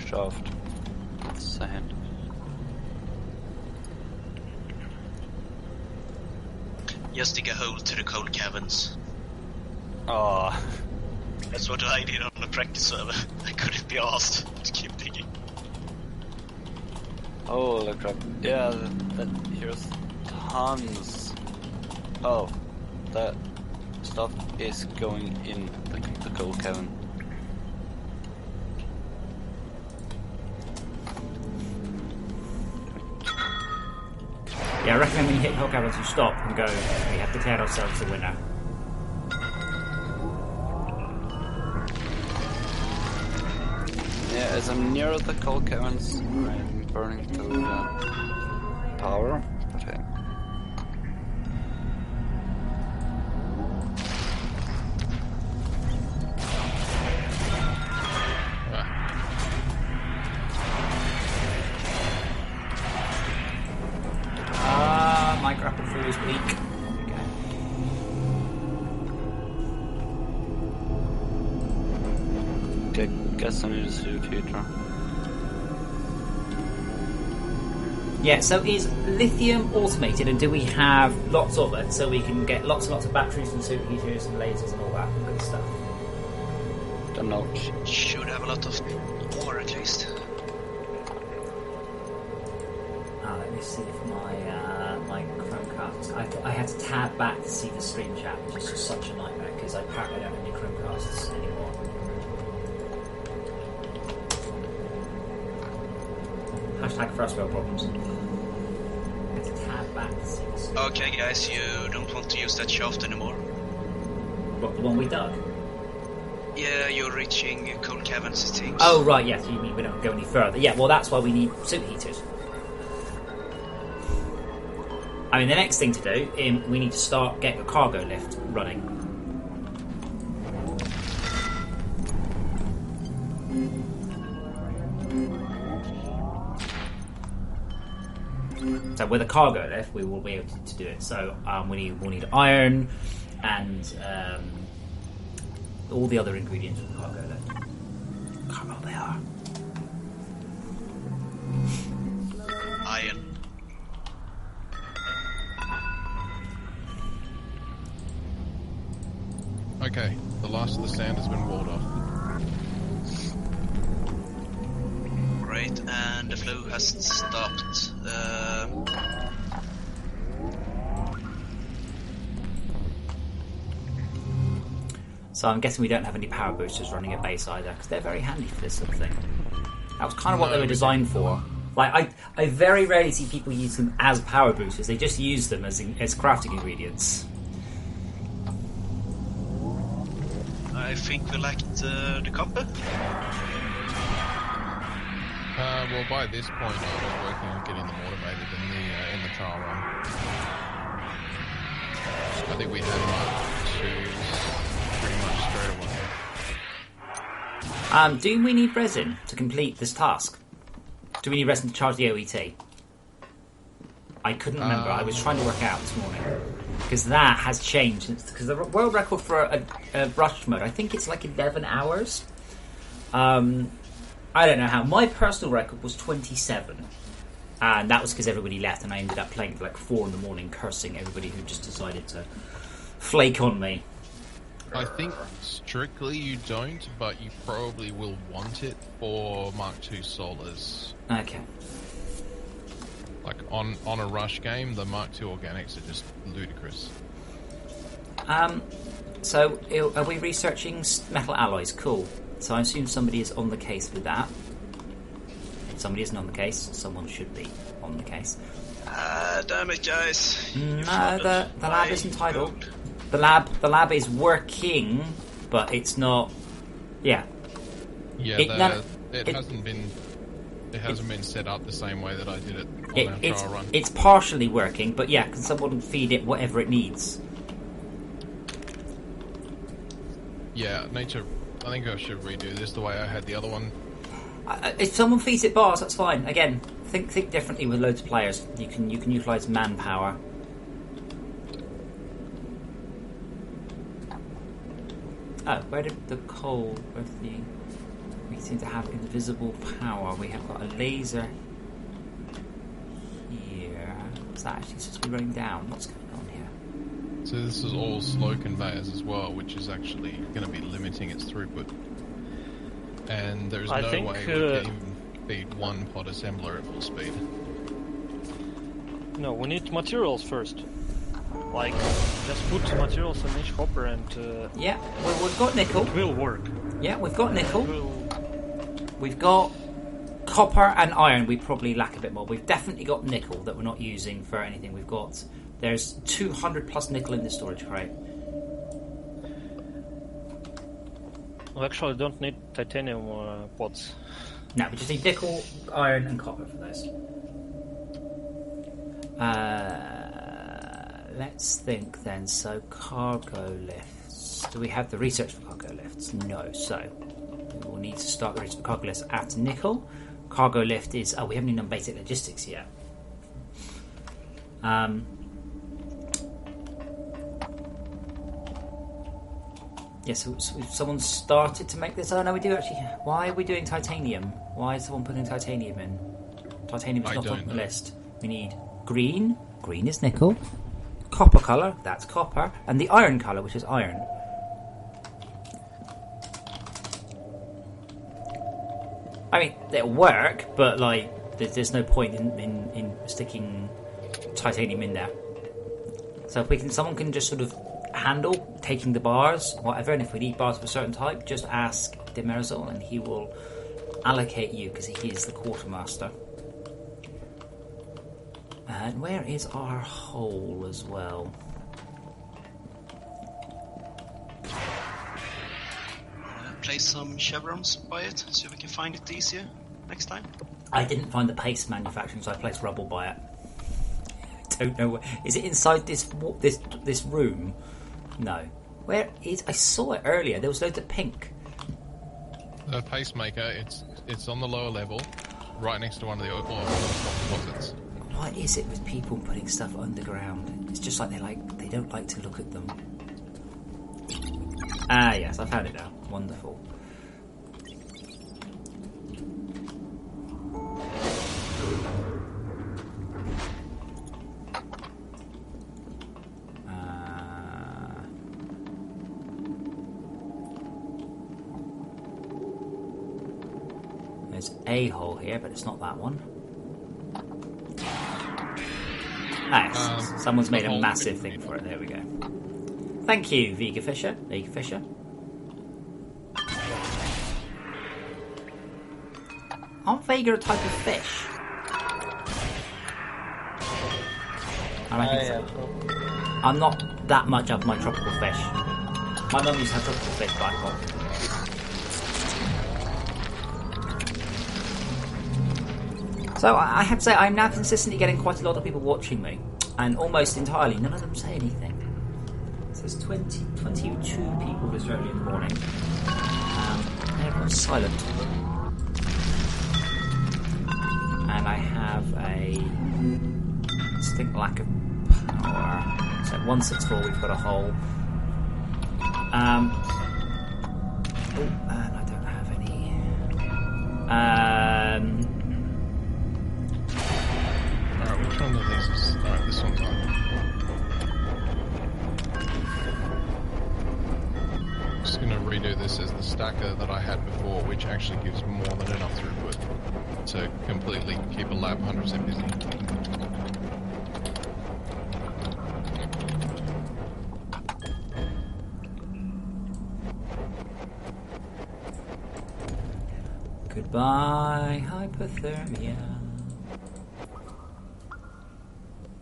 shaft with sand. Just dig a hole to the coal caverns. Oh, That's what I did on the practice server. I couldn't be asked to keep digging. holy crap. Yeah, here's tons. Oh, it's stuff is going in the coal cavern. Yeah, I recommend when you hit coal caverns, you stop and go, we have declared ourselves the winner. Yeah, as I'm near the coal caverns, I'm burning to power. Okay. My grapple through is weak. Okay, guess I need a suit heater. Yeah, so is lithium automated, and do we have lots of it so we can get lots and lots of batteries and suit heaters and lasers and all that good stuff? Don't know. Should have a lot of ore at least. Let me see if my Chromecast. I had to tab back to see the stream chat, which is just such a nightmare because I apparently don't have any Chromecasts anymore. Hashtag first world problems. I had to tab back to see the stream. Okay, guys, you don't want to use that shaft anymore. What, the one we dug? Yeah, you're reaching coal caverns, it seems. Oh, right, yes, you mean we don't go any further. Yeah, well, that's why we need suit heaters. I mean, the next thing to do, we need to start getting a cargo lift running. So with a cargo lift, we will be able to do it. So we'll need iron and all the other ingredients for the cargo lift. I can't remember what they are. Iron. Okay, the last of the sand has been walled off. Great, and the flow has stopped. So I'm guessing we don't have any power boosters running at base either, because they're very handy for this sort of thing. That was kind of what they were designed for. Like I very rarely see people use them as power boosters. They just use them as crafting ingredients. I think we lacked the copper. Well, by this point, I was working on getting them automated in the trial run. I think we had Mark 2s pretty much straight away. Do we need resin to complete this task? Do we need resin to charge the OET? I couldn't remember. I was trying to work out this morning. Because that has changed. Because the world record for a rush mode, I think it's like 11 hours. I don't know how. My personal record was 27. And that was because everybody left and I ended up playing at like 4 in the morning, cursing everybody who just decided to flake on me. I think strictly you don't, but you probably will want it for Mark II Solars. Okay. Like on a rush game, the Mark II organics are just ludicrous. So are we researching metal alloys? Cool. So I assume somebody is on the case with that. If somebody isn't on the case, someone should be on the case. Damn it, guys. No, the lab isn't idle. The lab is working, but it's not. Yeah. Yeah, it hasn't been set up the same way that I did it on our trial run. It's partially working, but yeah, can someone feed it whatever it needs? Yeah, I think I should redo this the way I had the other one. If someone feeds it bars, that's fine. Again, think differently with loads of players. You can utilise manpower. Oh, where did the coal? We seem to have invisible power. We have got a laser here. Is that actually supposed to be running down? What's going on here? So this is all slow conveyors as well, which is actually going to be limiting its throughput. And there's no way we can even feed one pod assembler at full speed. No, we need materials first. Like, just put materials in each hopper and Yeah, well, we've got nickel. it will work. Yeah, we've got nickel. It will... We've got copper and iron. We probably lack a bit more. We've definitely got nickel that we're not using for anything. There's 200 plus nickel in this storage crate. We actually don't need titanium pots. No, we just need nickel, iron, and copper for those. Let's think then. So, cargo lifts. Do we have the research for cargo lifts? No. So, we will need to start the research for cargo lifts at nickel. Cargo lift is... Oh, we haven't even done basic logistics yet. Yes, so someone started to make this. Oh no, we do actually. Why are we doing titanium? Why is someone putting titanium in? Titanium is not on the list. We need green. Green is nickel. Copper colour, that's copper. And the iron colour, which is iron. I mean, it'll work, but like, there's no point in sticking titanium in there. So if someone can just sort of handle taking the bars, whatever, and if we need bars of a certain type, just ask Demerzel and he will allocate you because he is the quartermaster. And where is our hole as well? Place some chevrons by it so we can find it easier next time. I didn't find the paste manufacturing, so I placed rubble by it. I don't know where. Is it inside this room? No. Where is? I saw it earlier. There was loads of pink. The pacemaker. It's on the lower level, right next to one of the closets. What is it with people putting stuff underground? It's just like they don't like to look at them. Ah, yes, I found it now. Wonderful. There's a hole here, but it's not that one. Ah, someone's made a massive thing for it. There we go. Thank you, Vega Fisher. Aren't Vega a type of fish? I reckon so. I'm not that much of my tropical fish. My mum used to have tropical fish, but I can't. So I have to say, I'm now consistently getting quite a lot of people watching me, and almost entirely, none of them say anything. So there's 22 people this early in the morning, and everyone's silent. And I have a distinct lack of power. So at 164 we've got a hole. And I don't have any. Alright, which one of these is... Alright, this one's on. I'm just going to redo this as the stacker that I had before, which actually gives more than enough throughput to completely keep a lab 100% busy. Goodbye, hypothermia.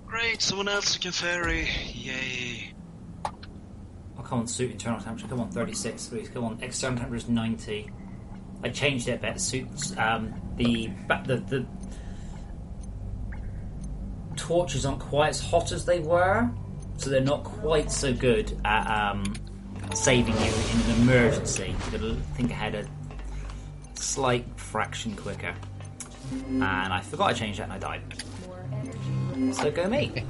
Great, someone else who can ferry. Yay. Oh, come on, suit internal temperature. Come on, 36 degrees. Come on, external temperature is 90. I changed it a bit. Suits. The torches aren't quite as hot as they were, so they're not quite so good at saving you in an emergency. You've got to think ahead a slight fraction quicker. And I forgot I changed that and I died. So go me.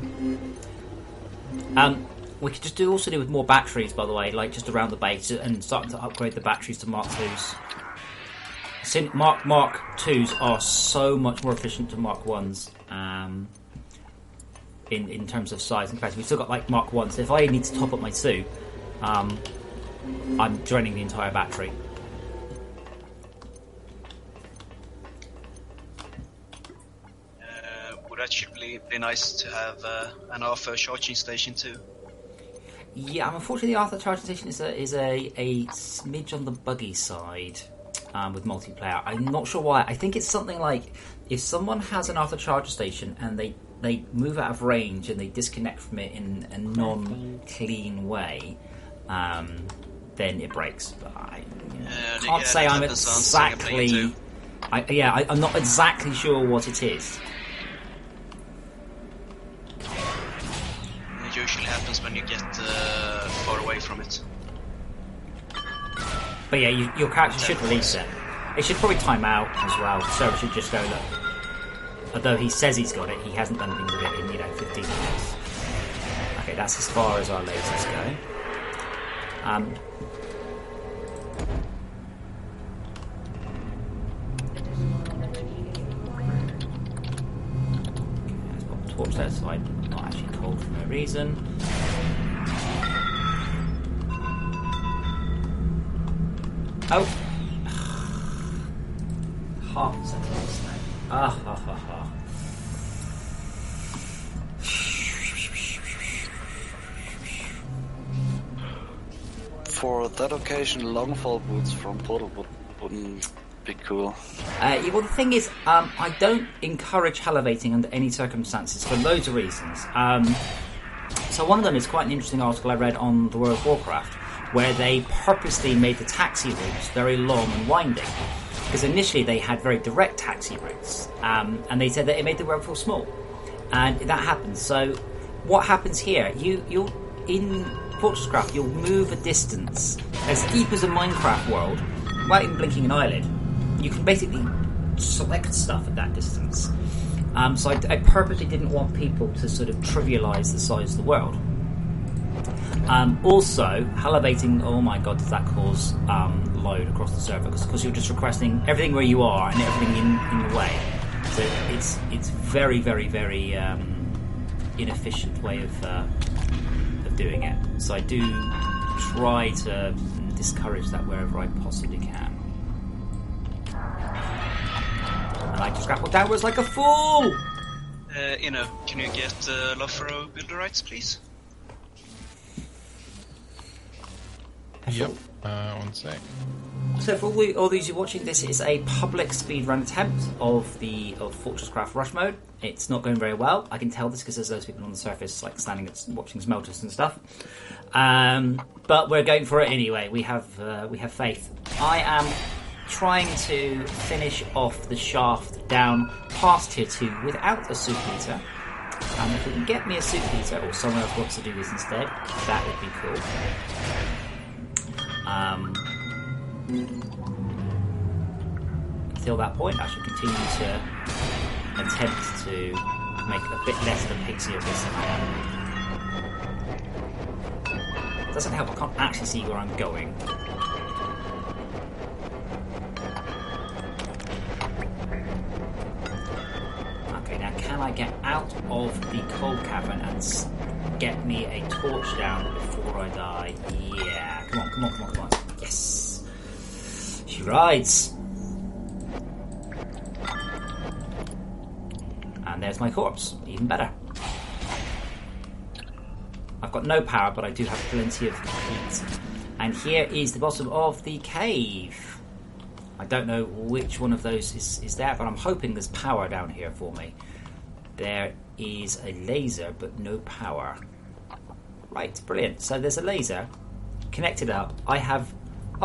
We could just also do with more batteries, by the way, like just around the base, and starting to upgrade the batteries to Mark 2s. Mark 2s are so much more efficient to Mark 1s in terms of size and capacity. We've still got like Mark 1s, so if I need to top up my suit, I'm draining the entire battery. Would I it should be nice to have an Arthur charging station too. Yeah, unfortunately, the Arthur charging station is a smidge on the buggy side with multiplayer. I'm not sure why. I think it's something like if someone has an Arthur charger station and they move out of range and they disconnect from it in a non-clean way, then it breaks. But I can't say I'm exactly. I'm not exactly sure what it is. It usually happens when you get far away from it. But yeah, your character should release it. It should probably time out as well. The server should just go, look. Although he says he's got it, he hasn't done anything with it in 15 minutes. Okay, that's as far as our lasers go. Let's put the torch there so I'm not actually cold for no reason. Oh! Half a second of snow. For that occasion, longfall boots from Portal wouldn't be cool. Well, the thing is, I don't encourage elevating under any circumstances for loads of reasons. So one of them is quite an interesting article I read on the World of Warcraft, where they purposely made the taxi routes very long and winding. Because initially they had very direct taxi routes, and they said that it made the world feel small. And that happens. So what happens here, you'll in FortressCraft, you'll move a distance as deep as a Minecraft world, without even blinking an eyelid. You can basically select stuff at that distance. So I purposely didn't want people to sort of trivialise the size of the world. Also, elevating, oh my god, does that cause load across the server? Because you're just requesting everything where you are and everything in the way. So it's very, very, very inefficient way of doing it. So I do try to discourage that wherever I possibly can. And I just grapple downwards like a fool! Can you get Lofro builder rights, please? Yep, one sec. So for all these who are watching, this is a public speedrun attempt of FortressCraft Rush Mode. It's not going very well. I can tell this because there's those people on the surface like standing and watching smelters and stuff. But we're going for it anyway. We have faith. I am trying to finish off the shaft down past tier 2 without a soup heater. If we can get me a soup heater, or someone else wants to do this instead, that would be cool. Until that point, I should continue to attempt to make a bit less of a pixie of this than I am. Doesn't help, I can't actually see where I'm going. Okay, now can I get out of the cold cavern and get me a torch down before I die? Yeah, come on. Yes! She rides! And there's my corpse, even better. I've got no power, but I do have plenty of heat. And here is the bottom of the cave. I don't know which one of those is there, but I'm hoping there's power down here for me. There is a laser, but no power. Right, brilliant. So there's a laser connected up. I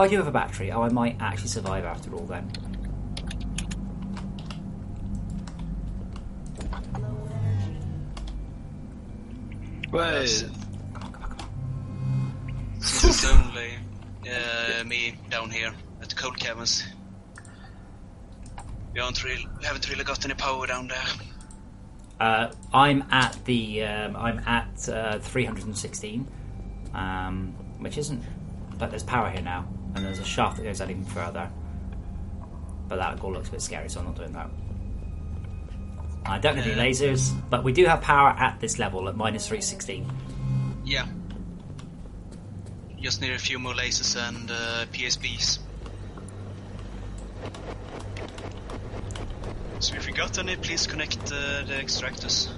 do have a battery. Oh, I might actually survive after all then. Wait. Come on. Since it's only me down here at the cold caverns, we haven't really got any power down there. I'm at 316, which isn't. But there's power here now, and there's a shaft that goes out even further. But that all looks a bit scary, so I'm not doing that. I don't have any lasers, but we do have power at this level at minus 316. Yeah. Just need a few more lasers and PSBs. So if you got any, please connect the extractors.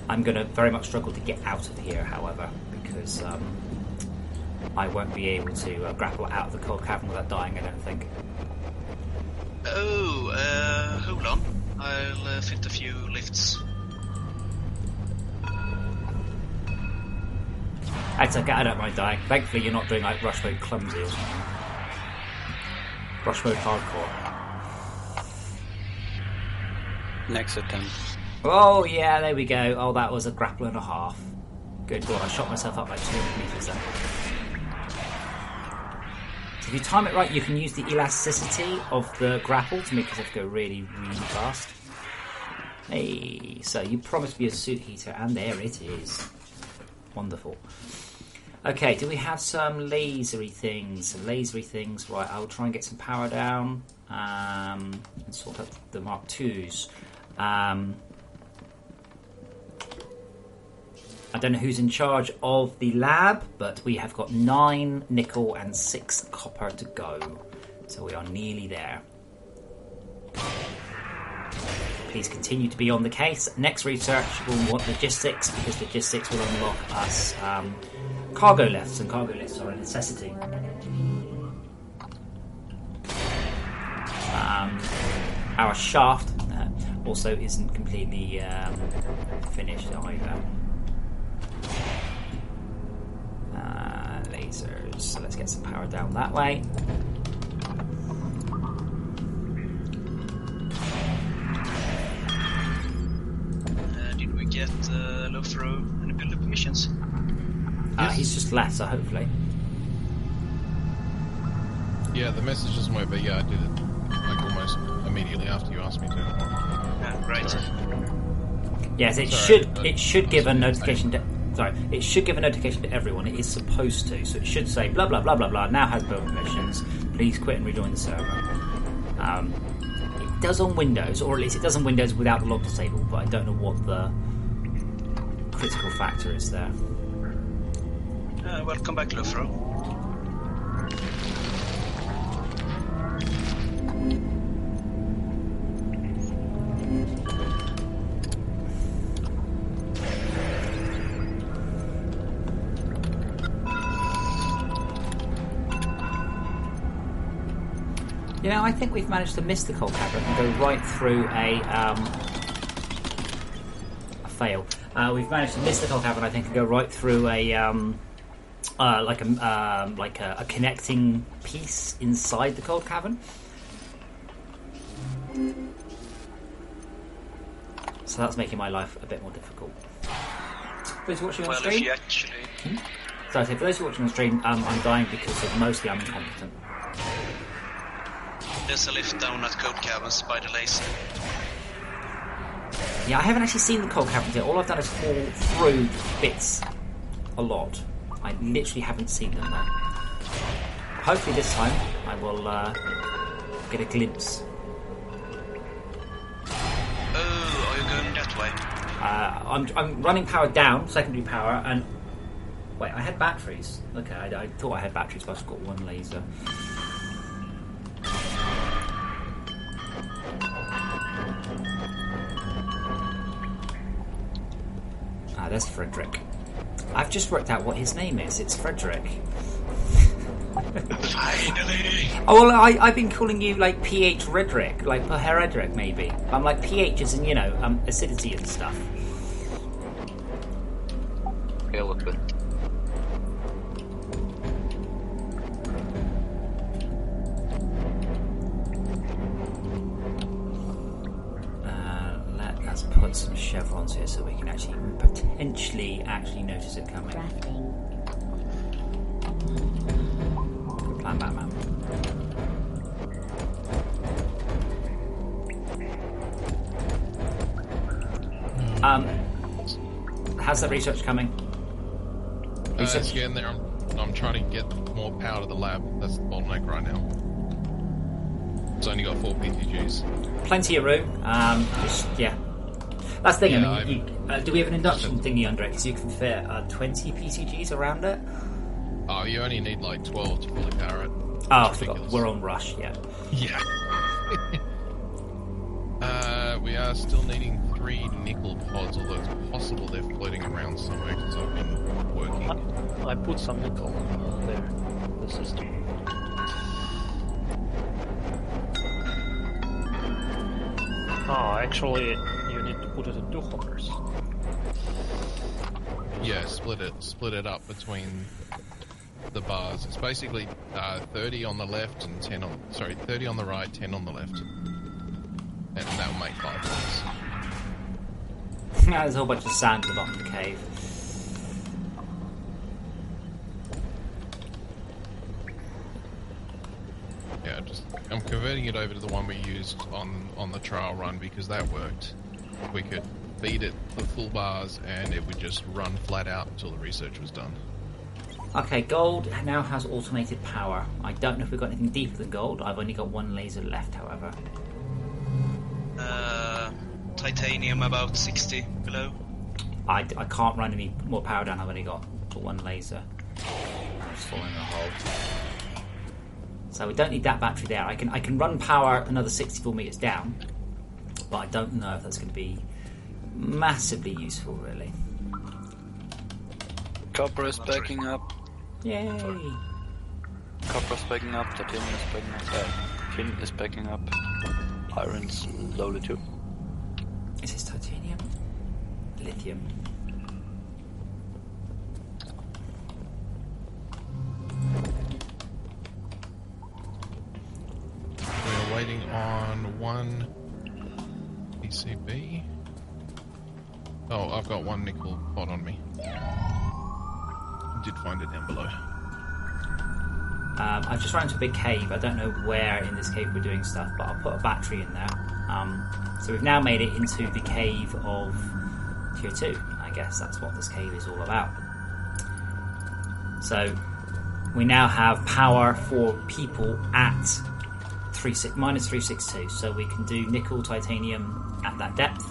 I'm going to very much struggle to get out of here, however, because I won't be able to grapple out of the cold cavern without dying, I don't think. Oh, hold on. I'll fit a few lifts. It's okay, I don't mind dying. Thankfully, you're not doing like rush mode clumsy or something. Rush mode hardcore. Next attempt. Oh, yeah, there we go. Oh, that was a grapple and a half. Good God, I shot myself up like 200 metres then. So if you time it right, you can use the elasticity of the grapple to make yourself go really, really fast. Hey, so you promised me a suit heater, and there it is. Wonderful. Okay, do we have some lasery things? Lasery things, right, I'll try and get some power down and sort out the Mark IIs. I don't know who's in charge of the lab, but we have got 9 nickel and 6 copper to go. So we are nearly there. Please continue to be on the case. Next research, we'll want logistics, because logistics will unlock us cargo lifts, and cargo lifts are a necessity. Our shaft also isn't completely finished either. Lasers, so let's get some power down that way. Did we get Lothro any building permissions? He's just left, so hopefully. Yeah, the message doesn't work, but yeah, I did it like almost immediately after you asked me to. Right. Sorry. Yes, it should give a notification to. Sorry, it should give a notification to everyone. It is supposed to, so it should say blah blah blah blah blah. Now has build permissions. Please quit and rejoin the server. It does on Windows, or at least it does on Windows without the log disable. But I don't know what the critical factor is there. Welcome back, Lothro. You know, I think we've managed to miss the cold cavern and go right through a fail. We've managed to miss the cold cavern, I think, and go right through a connecting piece inside the cold cavern. So that's making my life a bit more difficult. For those watching on stream, If you actually... so I say, for those who are watching on stream, I'm dying because of mostly I'm incompetent. There's a lift down at Cold Caverns by the laser. Yeah, I haven't actually seen the cold caverns yet. All I've done is fall through bits a lot. I literally haven't seen them though. Hopefully this time I will get a glimpse. Oh, are you going that way? I'm running power down, secondary power, and wait, I had batteries. Okay, I thought I had batteries, but I've got one laser. There's Frederick. I've just worked out what his name is. It's Frederick. Finally! Oh, well, I've been calling you, like, PH Redrick, like Redrick, maybe. I'm like, PH is in, you know, acidity and stuff. Yeah, look good. Let's put some chevrons here so we can actually potentially notice it coming. Good plan, Batman. How's that research coming? It's getting there. I'm trying to get more power to the lab. That's the bottleneck right now. It's only got 4 PTGs. Plenty of room. Yeah. That's the thing. Yeah, I mean, do we have an induction thingy under it? Because you can fit 20 PTGs around it. Oh, you only need like 12 to fully power it. Oh, I forgot. We're on rush, yeah. Yeah. we are still needing 3 nickel pods, although it's possible they're floating around somewhere because I've been working. I put some nickel there in the system. Actually, you need to put it in 2 hoppers. Yeah, split it up between the bars. It's basically 30 on the left and 30 on the right, 10 on the left. And that will make 5 pods. There's a whole bunch of sand at the bottom of the cave. Yeah, I'm converting it over to the one we used on the trial run because that worked. We could feed it the full bars and it would just run flat out until the research was done. Okay, gold now has automated power. I don't know if we've got anything deeper than gold. I've only got 1 laser left, however. Titanium about 60 below. I can't run any more power down. I've only got 1 laser. I'm just falling in a hole. So we don't need that battery there. I can run power another 64 meters down, but I don't know if that's going to be massively useful, really. Copper is backing up. Yay! Copper is backing up. Titanium is backing up. Tin is backing up. Iron's slowly too. Is this titanium? Lithium. We're waiting on 1 PCB. Oh, I've got 1 nickel pod on me. Did find it down below. I just ran into a big cave. I don't know where in this cave we're doing stuff, but I'll put a battery in there. So we've now made it into the cave of Tier 2. I guess that's what this cave is all about. So we now have power for people at minus 362. So we can do nickel, titanium at that depth.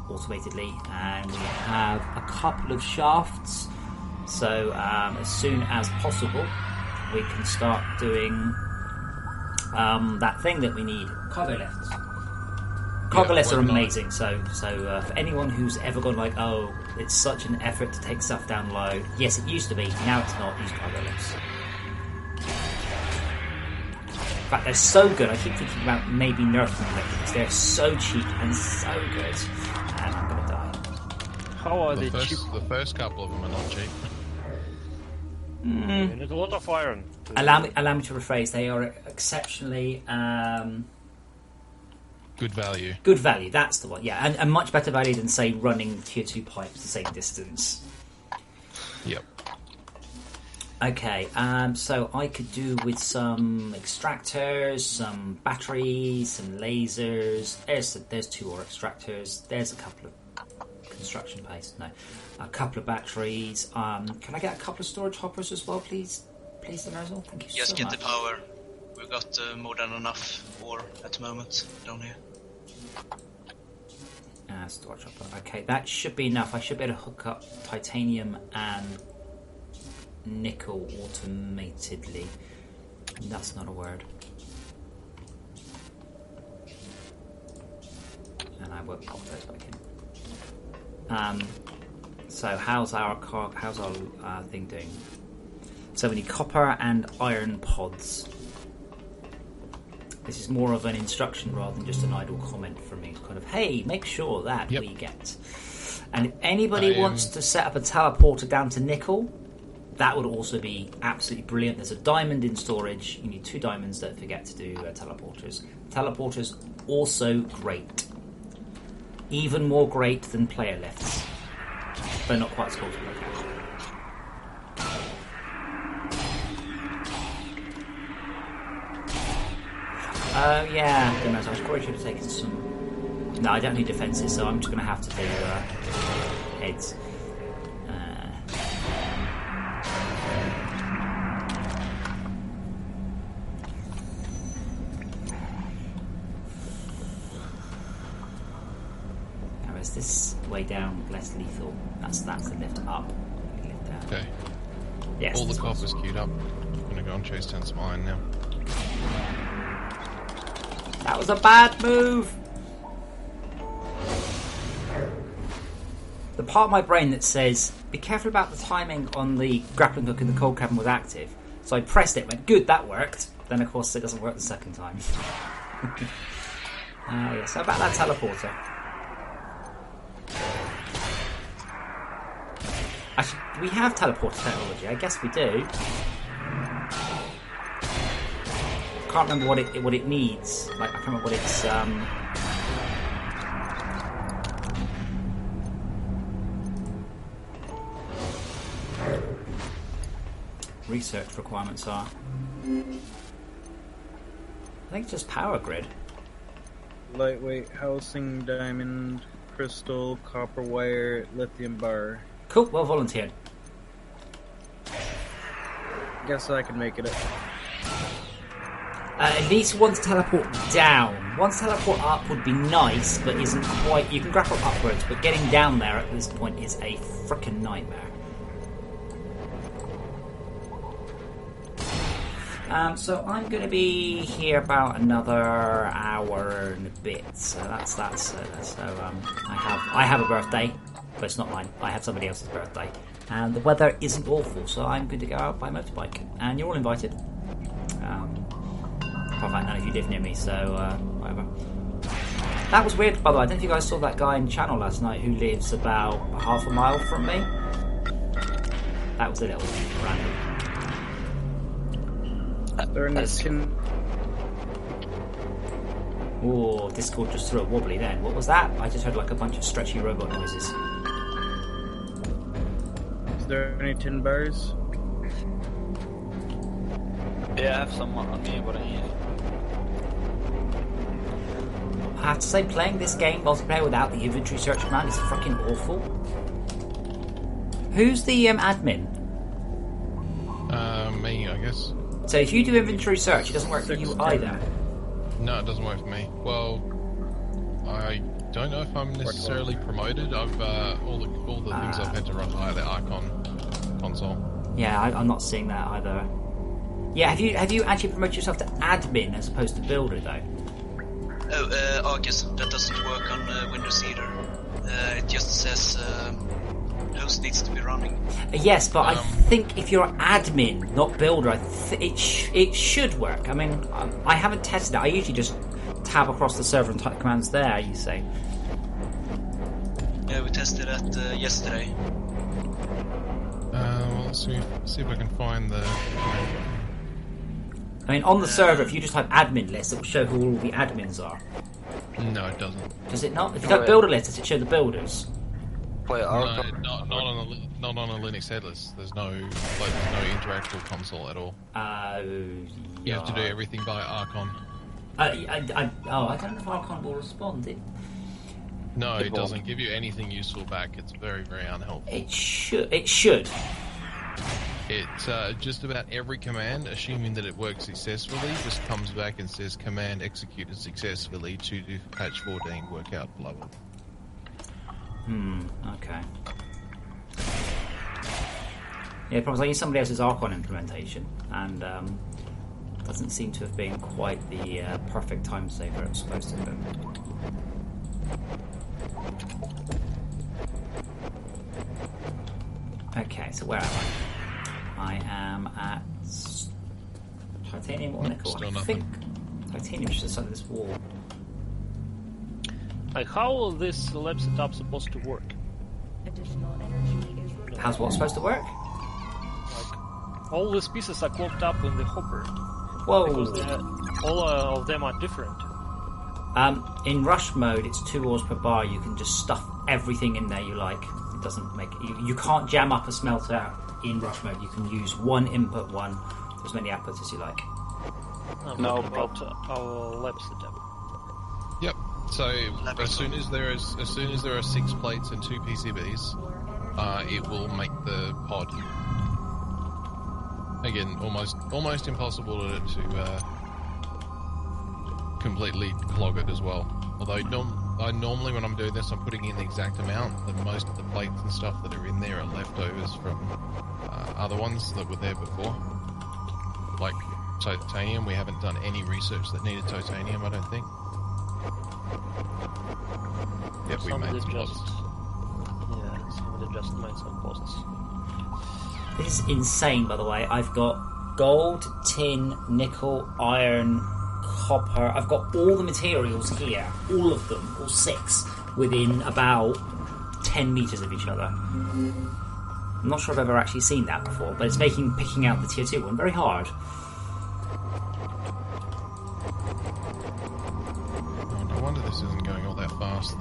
Automatedly, and we have a couple of shafts, so as soon as possible we can start doing that thing that we need, cargo lifts. Cargo lifts are amazing, so for anyone who's ever gone like, oh, it's such an effort to take stuff down low, yes, it used to be, now it's not. Use cargo lifts. In fact, they're so good, I keep thinking about maybe nerfing them because they're so cheap and so good. And I'm going to die. How are they cheap? The first couple of them are not cheap. You need a lot of iron. Allow me to rephrase. They are exceptionally good value. Good value. That's the one. Yeah, and much better value than say running tier 2 pipes the same distance. Yep. Okay. So I could do with some extractors, some batteries, some lasers. There's 2 ore extractors. There's a couple of construction paste. No, a couple of batteries. Can I get a couple of storage hoppers as well, please? Please, Demerzel. Thank you Just so get much. the power. We've got more than enough ore at the moment down here. Storage hopper. Okay, that should be enough. I should be able to hook up titanium and nickel automatedly. That's not a word. And I won't pop those back in. So how's our thing doing? So we need copper and iron pods. This is more of an instruction rather than just an idle comment from me. It's kind of, hey, make sure that we get. And if anybody wants to set up a teleporter down to nickel, that would also be absolutely brilliant. There's a diamond in storage. You need 2 diamonds. Don't forget to do teleporters. Teleporters also great. Even more great than player lifts. But not quite as cool as player lifts. Yeah, I was probably should have taken some. No, I don't need defences, so I'm just going to have to do heads. Now, is this way down less lethal? That's the lift up. Lift down. Okay. Yes. All the copper's queued up. I'm going to go and chase down some iron now. That was a bad move. The part of my brain that says, be careful about the timing on the grappling hook and the cold cabin was active. So I pressed it, went, good, that worked. Then, of course, it doesn't work the second time. Yeah, so about that teleporter. Actually, do we have teleporter technology? I guess we do. Can't remember what it needs. Like, I can't remember what it's research requirements are. I think it's just power grid. Lightweight housing, diamond, crystal, copper wire, lithium bar. Cool, well volunteered. Guess I can make it. At least one to teleport down. One to teleport up would be nice, but isn't quite... You can grapple upwards, but getting down there at this point is a frickin' nightmare. So I'm going to be here about another hour and a bit. So that's I have a birthday, but it's not mine. I have somebody else's birthday, and the weather isn't awful, so I'm going to go out by motorbike, and you're all invited. Apart from none of you live near me, so whatever. That was weird, by the way. I don't know if you guys saw that guy in channel last night who lives about half a mile from me. That was a little random. Oh, Discord just threw a wobbly then. What was that? I just heard like a bunch of stretchy robot noises. Is there any tin bars? Yeah, I have some on me, what I need. I have to say, playing this game multiplayer without the inventory search command is fucking awful. Who's the admin? Me, I guess. So if you do inventory search, it doesn't work for you either. No, it doesn't work for me. Well, I don't know if I'm necessarily promoted. I've all the things I've had to run via the Archon console. Yeah, I'm not seeing that either. Yeah, have you actually promoted yourself to admin as opposed to builder though? Oh, Argus, that doesn't work on Windows either. It just says host needs to be running. Yes, but I think if you're admin, not builder, it should work. I mean, I haven't tested it. I usually just tab across the server and type commands there, you say. Yeah, we tested that yesterday. Well, let's see if I can find the... I mean, on the server, if you just type admin list, it will show who all the admins are. No, it doesn't. Does it not? If you type builder list, does it show the builders? Wait, No, not on a Linux headless. There's no interactable console at all. You have to do everything by Archon. I don't know if Archon will respond. No, it doesn't give you anything useful back. It's very, very unhelpful. It should. It's just about every command, assuming that it works successfully, just comes back and says command executed successfully to do patch 14 workout blah blah. Okay. Yeah, probably I use somebody else's Archon implementation, and doesn't seem to have been quite the perfect time saver it was supposed to be. Okay, so where am I? I am at titanium or nickel. I think titanium is just inside this wall. Like, how is this lab setup supposed to work? How's what supposed to work? Like, all these pieces are clogged up in the hopper. Whoa! Because all of them are different. In rush mode, it's 2 ores per bar. You can just stuff everything in there you like. It doesn't make you can't jam up a smelter in rush mode. You can use one input, as many outputs as you like. I'm talking about our lab setup. Yep. So as soon as there are 6 plates and 2 PCBs, it will make the pod. Again, almost impossible to completely clog it as well. Although normally when I'm doing this, I'm putting in the exact amount. That most of the plates and stuff that are in there are leftovers from other ones that were there before. Like titanium. We haven't done any research that needed titanium, I don't think. Yep, we made some posts. Yeah, somebody just made some posts. This is insane, by the way. I've got gold, tin, nickel, iron, copper. I've got all the materials here, all of them, all 6, within about 10 meters of each other. I'm not sure if I've ever actually seen that before, but it's making picking out the tier 2 one very hard. No wonder this isn't going all that fast.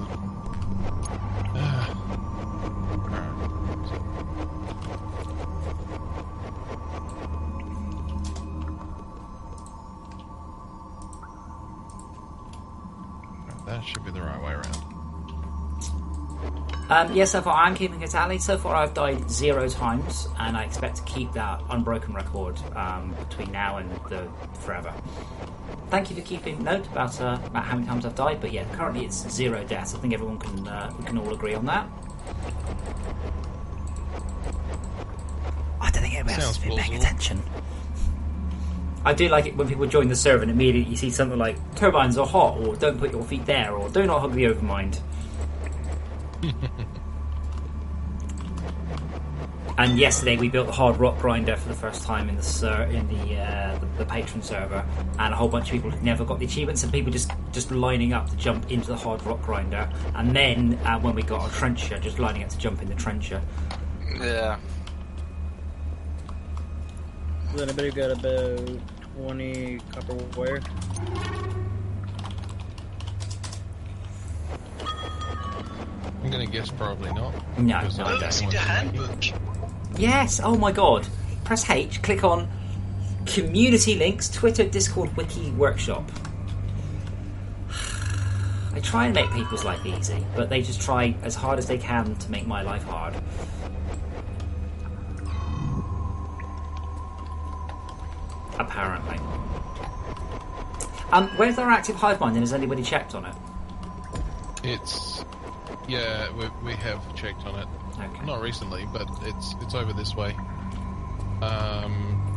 That should be the right way around. Yeah, so far I'm keeping a tally. So far I've died 0 times, and I expect to keep that unbroken record between now and forever. Thank you for keeping note about how many times I've died, but yeah, currently it's 0 deaths. I think everyone can all agree on that. I don't think anybody else has been paying attention. I do like it when people join the server and immediately you see something like turbines are hot, or don't put your feet there, or do not hug the overmind. And yesterday we built the hard rock grinder for the first time in the patron server, and a whole bunch of people had never got the achievements, and people just lining up to jump into the hard rock grinder, and then when we got our trencher, just lining up to jump in the trencher. Yeah. Has anybody got about 20 copper wire? I'm gonna guess probably not. No, because no, I I don't don't. See want the to make it. handbook. Yes, oh my god. Press H, click on Community Links, Twitter, Discord, Wiki, Workshop. I try and make people's life easy, but they just try as hard as they can to make my life hard. Apparently. Where's our active hive mind, and has anybody checked on it? It's yeah, we have checked on it. Okay. Not recently, but it's over this way.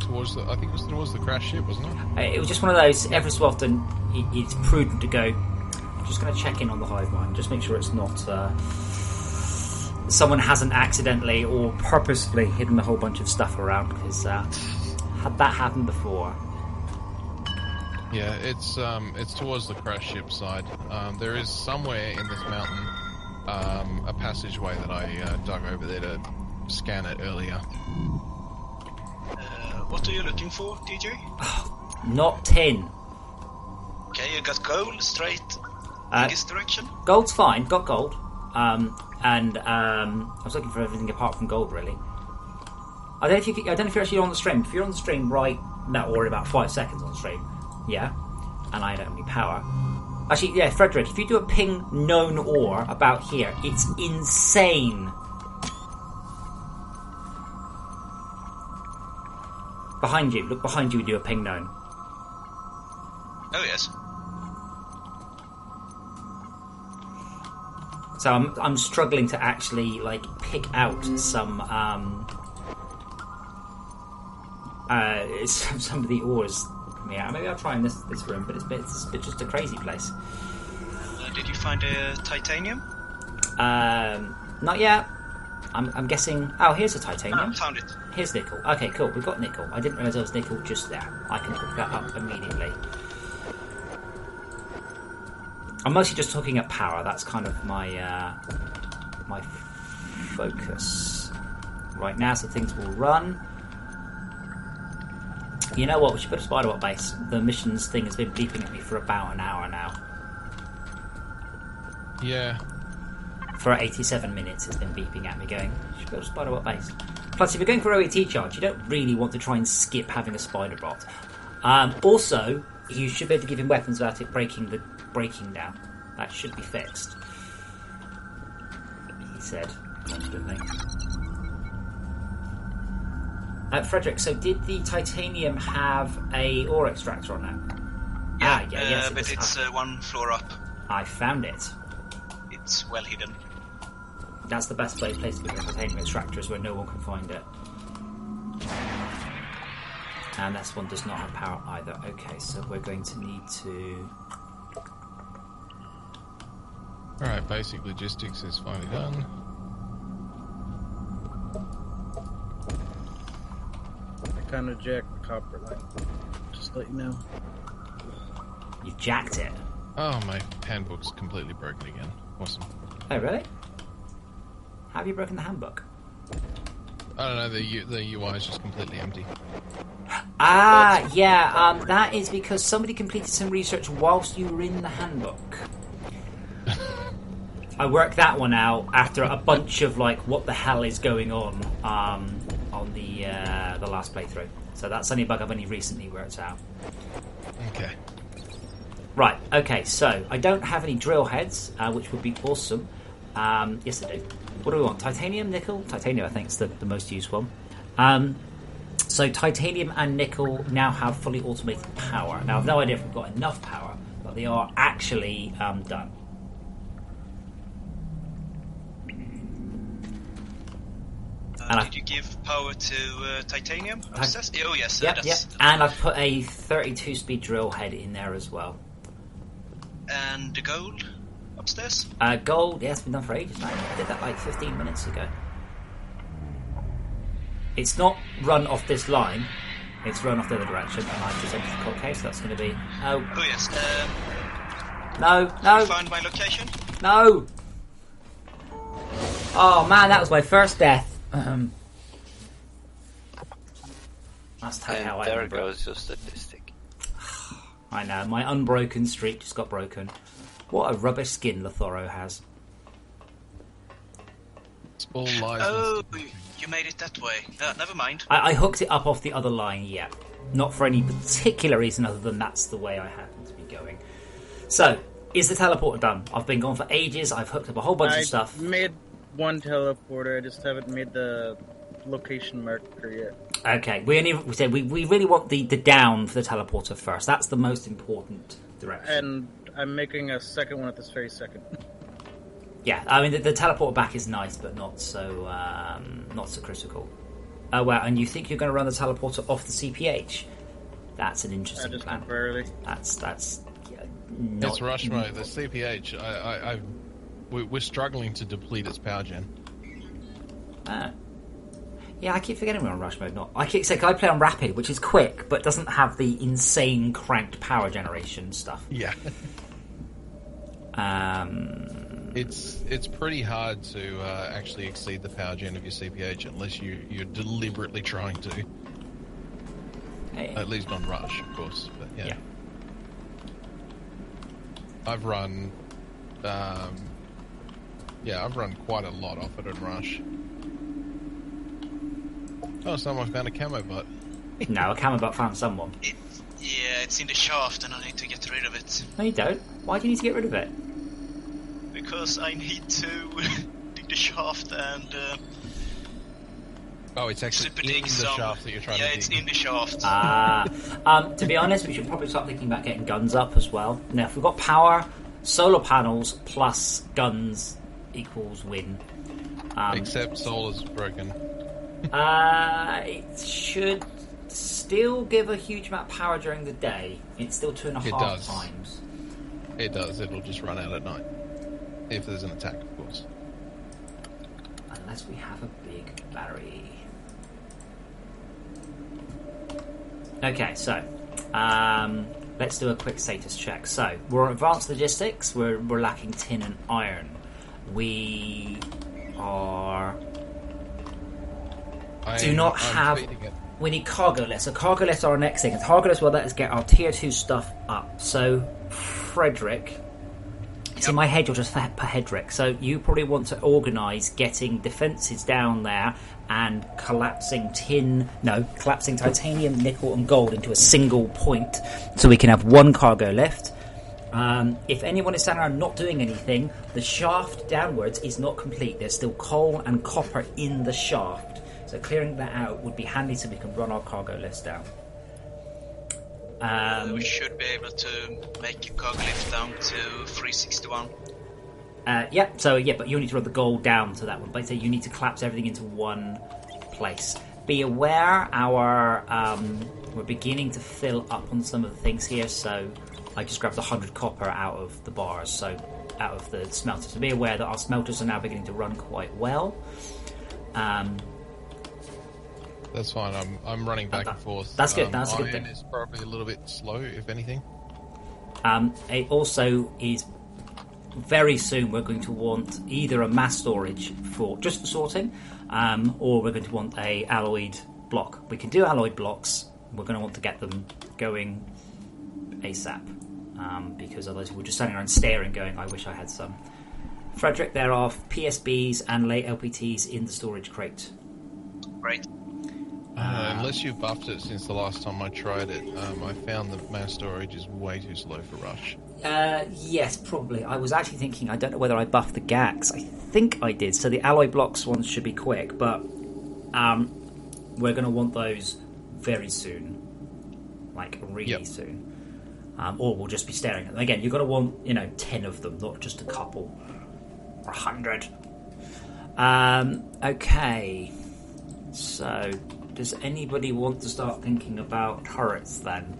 Towards I think it was towards the crash ship, wasn't it? It was just one of those. Every so often, it's prudent to go. Just going to check in on the hive mind, just make sure it's not someone hasn't accidentally or purposefully hidden a whole bunch of stuff around, because had that happened before. Yeah, it's towards the crash ship side. There is somewhere in this mountain a passageway that I dug over there to scan it earlier. What are you looking for, DJ? Not tin. Okay, you got gold straight in this direction. Gold's fine. Got gold. I was looking for everything apart from gold, really. I don't know if you're actually on the stream. If you're on the stream right now, or in about 5 seconds on the stream, yeah, and I don't have any power. Actually, yeah, Frederick, if you do a ping known ore about here, it's insane. Behind you, look behind you and do a ping known. Oh yes. So I'm struggling to actually pick out some of the ores. Yeah, maybe I'll try in this room, but it's just a crazy place. Did you find a titanium? Not yet. I'm guessing. Oh, here's a titanium. I found it. Here's nickel. Okay, cool. We've got nickel. I didn't realise there was nickel just there. I can pick that up immediately. I'm mostly just talking at power. That's kind of my my focus right now. So things will run. You know what? We should put a spider-bot base. The missions thing has been beeping at me for about an hour now. Yeah. For 87 minutes it's been beeping at me going, you should build a spider-bot base. Plus, if you're going for OET charge, you don't really want to try and skip having a spider-bot. Also, you should be able to give him weapons without it breaking down. That should be fixed. He said, confidently. Frederick, so did the titanium have a ore extractor on it? Yeah, yes, but it's one floor up. I found it. It's well hidden. That's the best place to put the titanium extractor, is where no one can find it. And this one does not have power either. Okay, so we're going to need to... Alright, basic logistics is finally done. I kind of jacked the copper line. Just to let you know. You've jacked it. Oh, my handbook's completely broken again. Awesome. Oh, really? How have you broken the handbook? I don't know, the UI is just completely empty. Ah, yeah, that is because somebody completed some research whilst you were in the handbook. I worked that one out after a bunch of, like, what the hell is going on the last playthrough. So that's only a bug I've only recently worked out. Okay. Right, okay, so I don't have any drill heads, which would be awesome. Yes, I do. What do we want? Titanium, nickel? Titanium, I think, is the most used one. So titanium and nickel now have fully automated power. Now, I've no idea if we've got enough power, but they are actually done. Did you give power to titanium? Oh, yes. Yep. And I've put a 32-speed drill head in there as well. And the gold upstairs? Gold, yeah, it's been done for ages now. I did that like 15 minutes ago. It's not run off this line, it's run off the other direction, and I've just entered the court case, so that's going to be... Oh, yes. No. Did you find my location? No! Oh man, that was my first death. That's how I there remember. goes your statistic. I know, my unbroken streak just got broken. What a rubbish skin Lothoro has. It's all lies. Oh, you made it that way. Never mind. I hooked it up off the other line, yeah. Not for any particular reason other than that's the way I happen to be going. So, is the teleporter done? I've been gone for ages, I've hooked up a whole bunch of stuff. I made one teleporter, I just haven't made the location marker yet. Okay, we really want the down for the teleporter first. That's the most important direction. And I'm making a second one at this very second. Yeah, I mean the teleporter back is nice, but not so critical. Oh wow! And you think you're going to run the teleporter off the CPH? That's an interesting plan. Temporarily. That's. It's rush mode. The CPH, we're struggling to deplete its power gen. Ah. Yeah, I keep forgetting we're on rush mode. I keep saying I play on rapid, which is quick, but doesn't have the insane cranked power generation stuff. Yeah. It's pretty hard to actually exceed the power gen of your CPH unless you're deliberately trying to. Hey. At least on rush, of course. But yeah. I've run quite a lot off it in rush. Oh, someone found a camo butt. No, a camo butt found someone. It's in the shaft and I need to get rid of it. No, you don't. Why do you need to get rid of it? Because I need to dig the shaft and... Oh, it's actually in the shaft that you're trying to dig. Yeah, it's in the shaft. To be honest, we should probably start thinking about getting guns up as well. Now, if we've got power, solar panels plus guns equals win. Except solar's broken. It should still give a huge amount of power during the day. It's still 2.5 times. It does. It'll just run out at night. If there's an attack, of course. Unless we have a big battery. Okay, so let's do a quick status check. So we're on advanced logistics. We're lacking tin and iron. We are. We need cargo lifts. So cargo lifts are our next thing. And cargo lifts will let us get our tier 2 stuff up. So Frederick, it's in my head. You'll just put Hedrick. So you probably want to organise getting defences down there and collapsing titanium, nickel, and gold into a single point, so we can have one cargo lift. If anyone is standing around not doing anything, the shaft downwards is not complete. There's still coal and copper in the shaft. So clearing that out would be handy so we can run our cargo list down. We should be able to make a cargo lift down to 361. But you need to run the gold down to that one. But you need to collapse everything into one place. Be aware, we're beginning to fill up on some of the things here, so I just grabbed 100 copper out of the bars, so out of the smelter. So be aware that our smelters are now beginning to run quite well. That's fine. I'm running back and forth. That's good. That's a good iron thing. is probably a little bit slow, if anything. It also is very soon we're going to want either a mass storage for just for sorting, or we're going to want a alloyed block. We can do alloyed blocks. We're going to want to get them going ASAP, because otherwise we're just standing around staring, going, "I wish I had some." Frederick, there are PSBs and late LPTs in the storage crate. Right. Unless you've buffed it since the last time I tried it, I found the mass storage is way too slow for rush. Yes, probably. I was actually thinking, I don't know whether I buffed the GACs. I think I did. So the alloy blocks ones should be quick, but we're going to want those very soon. Like, really soon. Or we'll just be staring at them. Again, you've got to want, 10 of them, not just a couple. Or 100. Okay. So, does anybody want to start thinking about turrets then?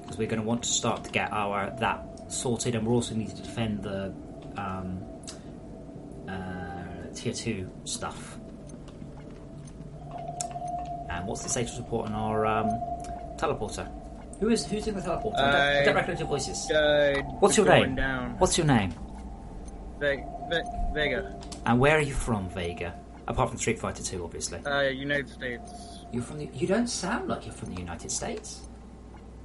Because we're going to want to start to get that sorted, and we're also need to defend the tier 2 stuff. And what's the status report on our teleporter? Who's in the teleporter? I don't recognize your voices. What's your name? Down. What's your name? Vega. And where are you from, Vega? Apart from Street Fighter 2, obviously. United States. You're from You don't sound like you're from the United States.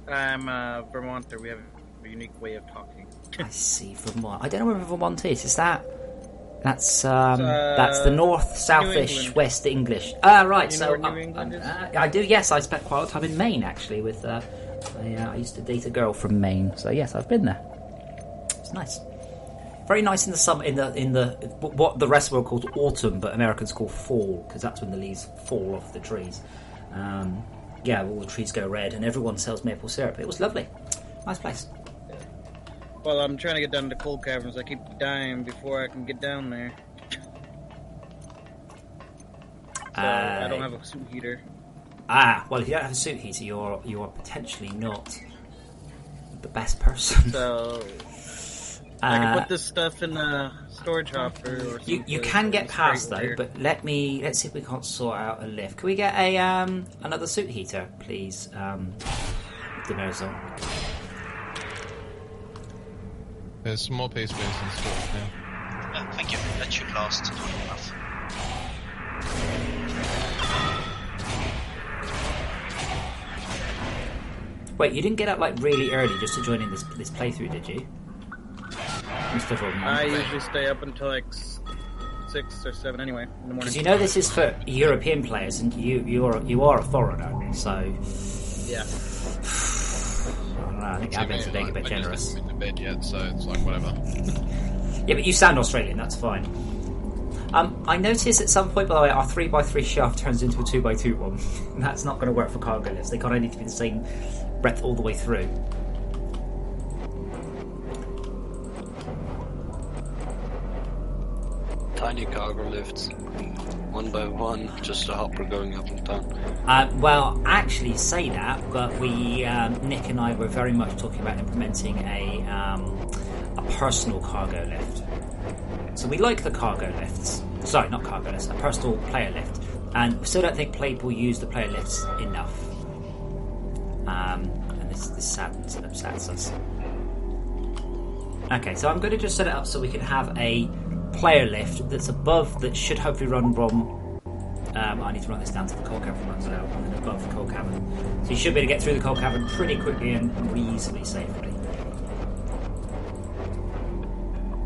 I'm a Vermonter. We have a unique way of talking. I see, Vermont. I don't know where Vermont is. Is that... That's the north, south-ish, west English. Right, you so... know where New England is? I do, yes. I spent quite a lot of time in Maine, actually, with... I used to date a girl from Maine, so yes, I've been there. It's nice. Very nice in the summer, in the what the rest of the world calls autumn, but Americans call fall, because that's when the leaves fall off the trees. All the trees go red, and everyone sells maple syrup. It was lovely, nice place. Well, I'm trying to get down to the coal caverns. I keep dying before I can get down there. So I don't have a suit heater. Well, if you don't have a suit heater, you are potentially not the best person. So I can put this stuff in the storage hopper. Or you can get past though, but let's see if we can't sort out a lift. Can we get a another suit heater, please, Demerzel? There's some more PSBs in storage now. Thank you. That should last long enough. Wait, you didn't get up like really early just to join in this playthrough, did you? I usually stay up until like 6 or 7 anyway in the morning. Because this is for European players, and you are a foreigner, so yeah. I don't know. I think Abby's being a bit generous. I haven't been to bed yet, so it's like whatever. Yeah, but you sound Australian. That's fine. I noticed at some point, by the way, our 3x3 shaft turns into a 2x2 one. That's not going to work for cargo lifts. They kind of need to be the same breadth all the way through. Tiny cargo lifts, one by one, just a hopper going up and down. Well, actually, say that, but we, Nick and I, were very much talking about implementing a personal cargo lift. So we like the cargo lifts. Sorry, not cargo lifts, a personal player lift. And we still don't think people use the player lifts enough. And this upsets us. Okay, so I'm going to just set it up so we can have a player lift that's above, that should hopefully run from... I need to run this down to the coal cavern runs out, and then above the coal cavern. So you should be able to get through the coal cavern pretty quickly and reasonably safely.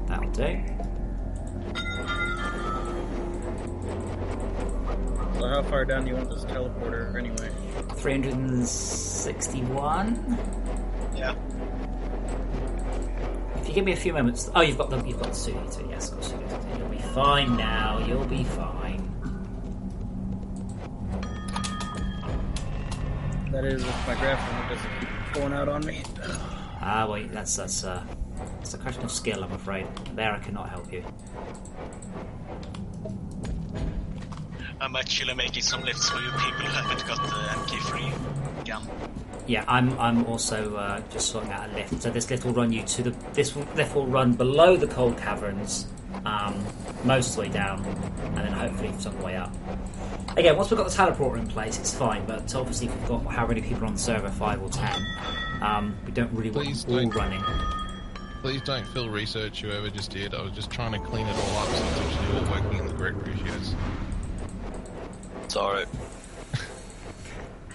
That'll do. So how far down do you want this teleporter anyway? 361. Yeah. If you give me a few moments. Oh, you've got the suit heater. Yes, of course. You'll be fine now. You'll be fine. That is if my graphic doesn't keep going out on me. Well, that's a question of skill, I'm afraid. There, I cannot help you. I'm actually making some lifts for you people who haven't got the MK3 gun. Yeah, I'm also just sorting out a lift. So this lift will run you to the. This lift will run below the cold caverns, most of the way down, and then hopefully some way up. Again, once we've got the teleporter in place, it's fine. But obviously, if we've got how many people on the server, 5 or 10, we don't really want them all running. Please don't fill research, whoever just did. I was just trying to clean it all up so it's actually all working in the correct ratios. It's alright.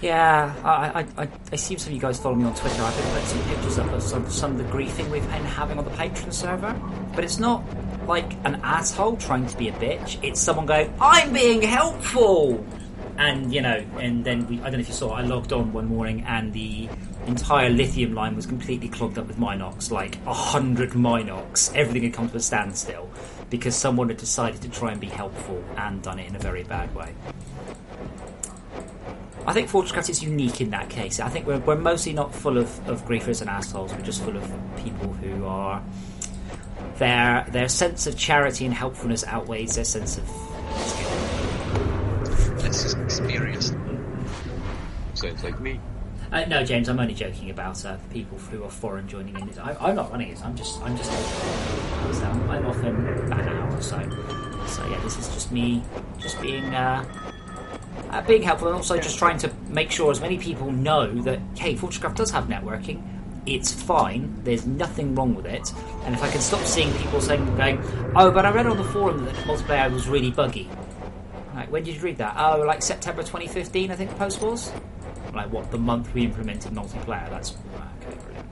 Yeah, I see some of you guys follow me on Twitter. I've been putting some pictures up of some of the griefing we've been having on the Patreon server. But it's not like an asshole trying to be a bitch. It's someone going, I'm being helpful! And, you know, and then I don't know if you saw, I logged on one morning and the entire lithium line was completely clogged up with Minox, like 100 Minox. Everything had come to a standstill because someone had decided to try and be helpful and done it in a very bad way. I think FortressCraft is unique in that case. I think we're mostly not full of griefers and assholes. We're just full of people who are... Their sense of charity and helpfulness outweighs their sense of skill. That's experience. Sounds like me. No, James, I'm only joking about people who are foreign joining in. I'm not running it. I'm just I'm off in about an hour or so. So yeah, this is just me, just being helpful, and also just trying to make sure as many people know that hey, FortressCraft does have networking. It's fine. There's nothing wrong with it. And if I can stop seeing people going, oh, but I read on the forum that multiplayer was really buggy. Like, when did you read that? Oh, like September 2015, I think the post was. Like, what, the month we implemented multiplayer? That's okay, brilliant.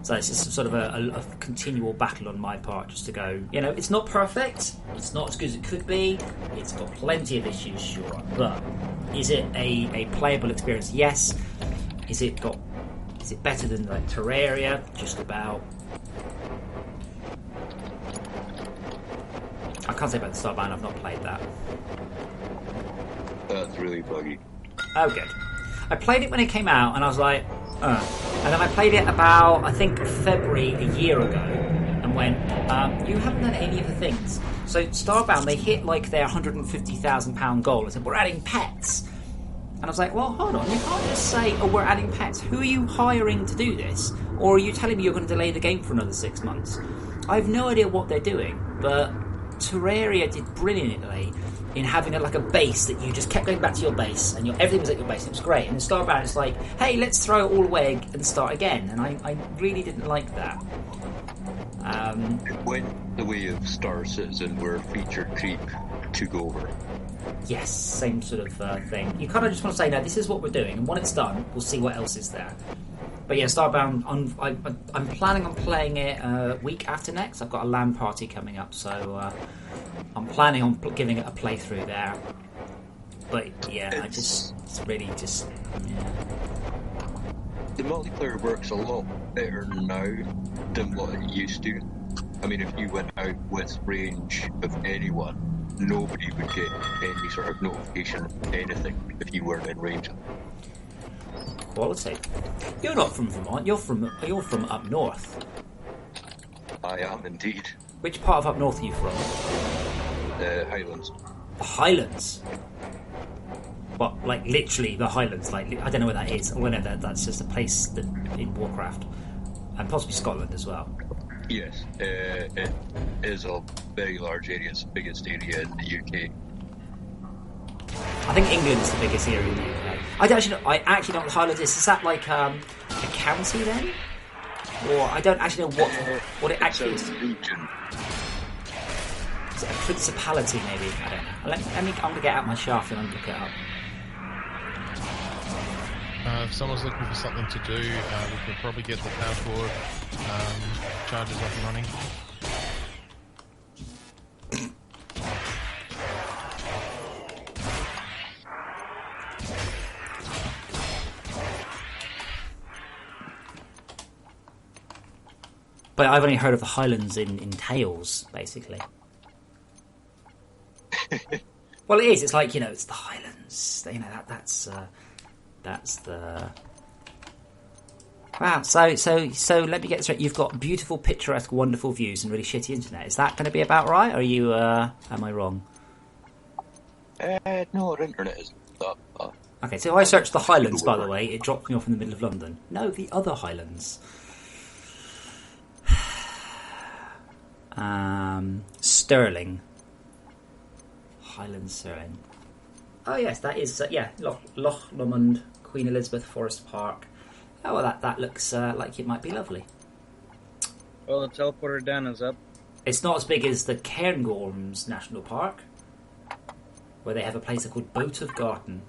So it's just sort of a continual battle on my part, just to go, you know, it's not perfect. It's not as good as it could be. It's got plenty of issues, sure. But is it a playable experience? Yes. Is it better than like Terraria? Just about. I can't say about the Starbound, I've not played that. That's really buggy. Oh, good. I played it when it came out, and I was like, And then I played it about, I think, February a year ago, and went, you haven't done any of the things. So Starbound, they hit like their £150,000 goal. I said, we're adding pets. And I was like, well, hold on, you can't just say, oh, we're adding pets. Who are you hiring to do this? Or are you telling me you're going to delay the game for another 6 months? I have no idea what they're doing, but Terraria did brilliantly in having like a base that you just kept going back to your base, and everything was at your base, and it was great. And in Starbound, it's like, hey, let's throw it all away and start again. And I really didn't like that. It went the way of Star Citizen, where feature creep took over. Yes, same sort of thing. You kind of just want to say, no, this is what we're doing, and when it's done, we'll see what else is there. But yeah, Starbound, I'm planning on playing it week after next. I've got a LAN party coming up, so I'm planning on giving it a playthrough there. But yeah, it's really just... Yeah. The multiplayer works a lot better now than what it used to. I mean, if you went out with range of anyone, nobody would get any sort of notification of anything if you weren't in range. Quality. You're not from Vermont. You're from up north. I am indeed. Which part of up north are you from? The Highlands. The Highlands. What, like literally the Highlands? Like I don't know where that is. I know that's just a place that in Warcraft, and possibly Scotland as well. Yes, it is a very large area. It's the biggest area in the UK. I think England's the biggest area in the UK. I actually know what the Highlands is. Is that like a county then? Or I don't actually know what it actually is. Region. Is it a principality maybe? I don't know. I'm going to get out my shaft and look it up. If someone's looking for something to do, we can probably get the power core charges up and running. But I've only heard of the Highlands in Tales, basically. Well, it is. It's like, it's the Highlands. That's the... Wow. So let me get this right. You've got beautiful, picturesque, wonderful views and really shitty internet. Is that going to be about right? Or are you? Am I wrong? No, our internet isn't that bad. Okay, so I searched the Highlands, by the way. It dropped me off in the middle of London. No, the other Highlands. Sterling. Highlands, Sterling. Oh yes, that is Loch Lomond, Queen Elizabeth Forest Park. Oh, well, that looks like it might be lovely. Well, the teleporter down is up. It's not as big as the Cairngorms National Park, where they have a place called Boat of Garten.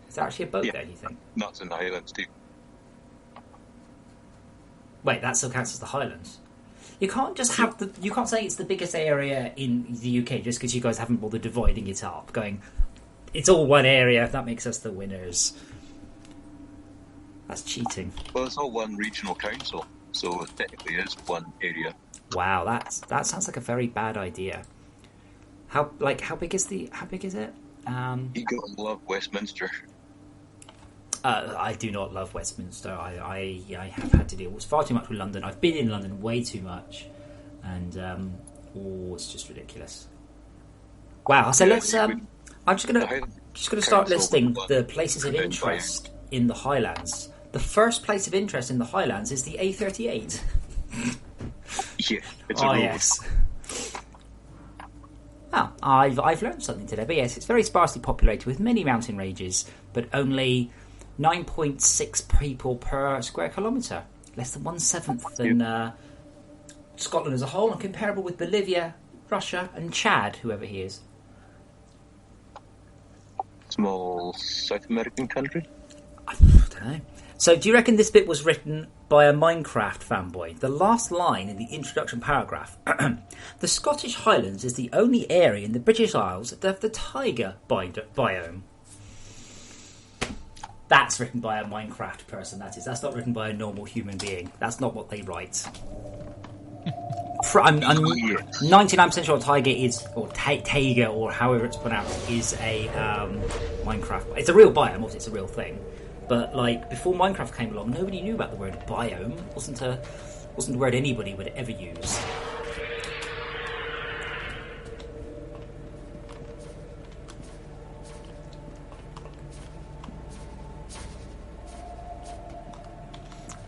Is there actually a boat there, do you think? That's in the Highlands too. Wait, that still counts as the Highlands. You can't just have the. You can't say it's the biggest area in the UK just because you guys haven't bothered dividing it up. Going, it's all one area. If that makes us the winners, that's cheating. Well, it's all one regional council, so it technically is one area. Wow, that sounds like a very bad idea. How big is it? You gotta love Westminster. I do not love Westminster. I have had to deal with far too much with London. I've been in London way too much, and it's just ridiculous. Wow. So let's. I'm just gonna start listing the places of interest in the Highlands. The first place of interest in the Highlands is the A38. Yeah, it's a road. Yes. Oh, I've learned something today. But yes, it's very sparsely populated with many mountain ranges, but only 9.6 people per square kilometre. Less than 1/7 than Scotland as a whole, and comparable with Bolivia, Russia, and Chad, whoever he is. Small South American country? I don't know. So, do you reckon this bit was written by a Minecraft fanboy? The last line in the introduction paragraph. The Scottish Highlands is the only area in the British Isles that have the taiga biome. That's written by a Minecraft person, that is. That's not written by a normal human being. That's not what they write. I'm 99% sure taiga is, or taiga, or however it's pronounced, is a Minecraft. It's a real biome, obviously it's a real thing. But like before Minecraft came along, nobody knew about the word biome. It wasn't a word anybody would ever use.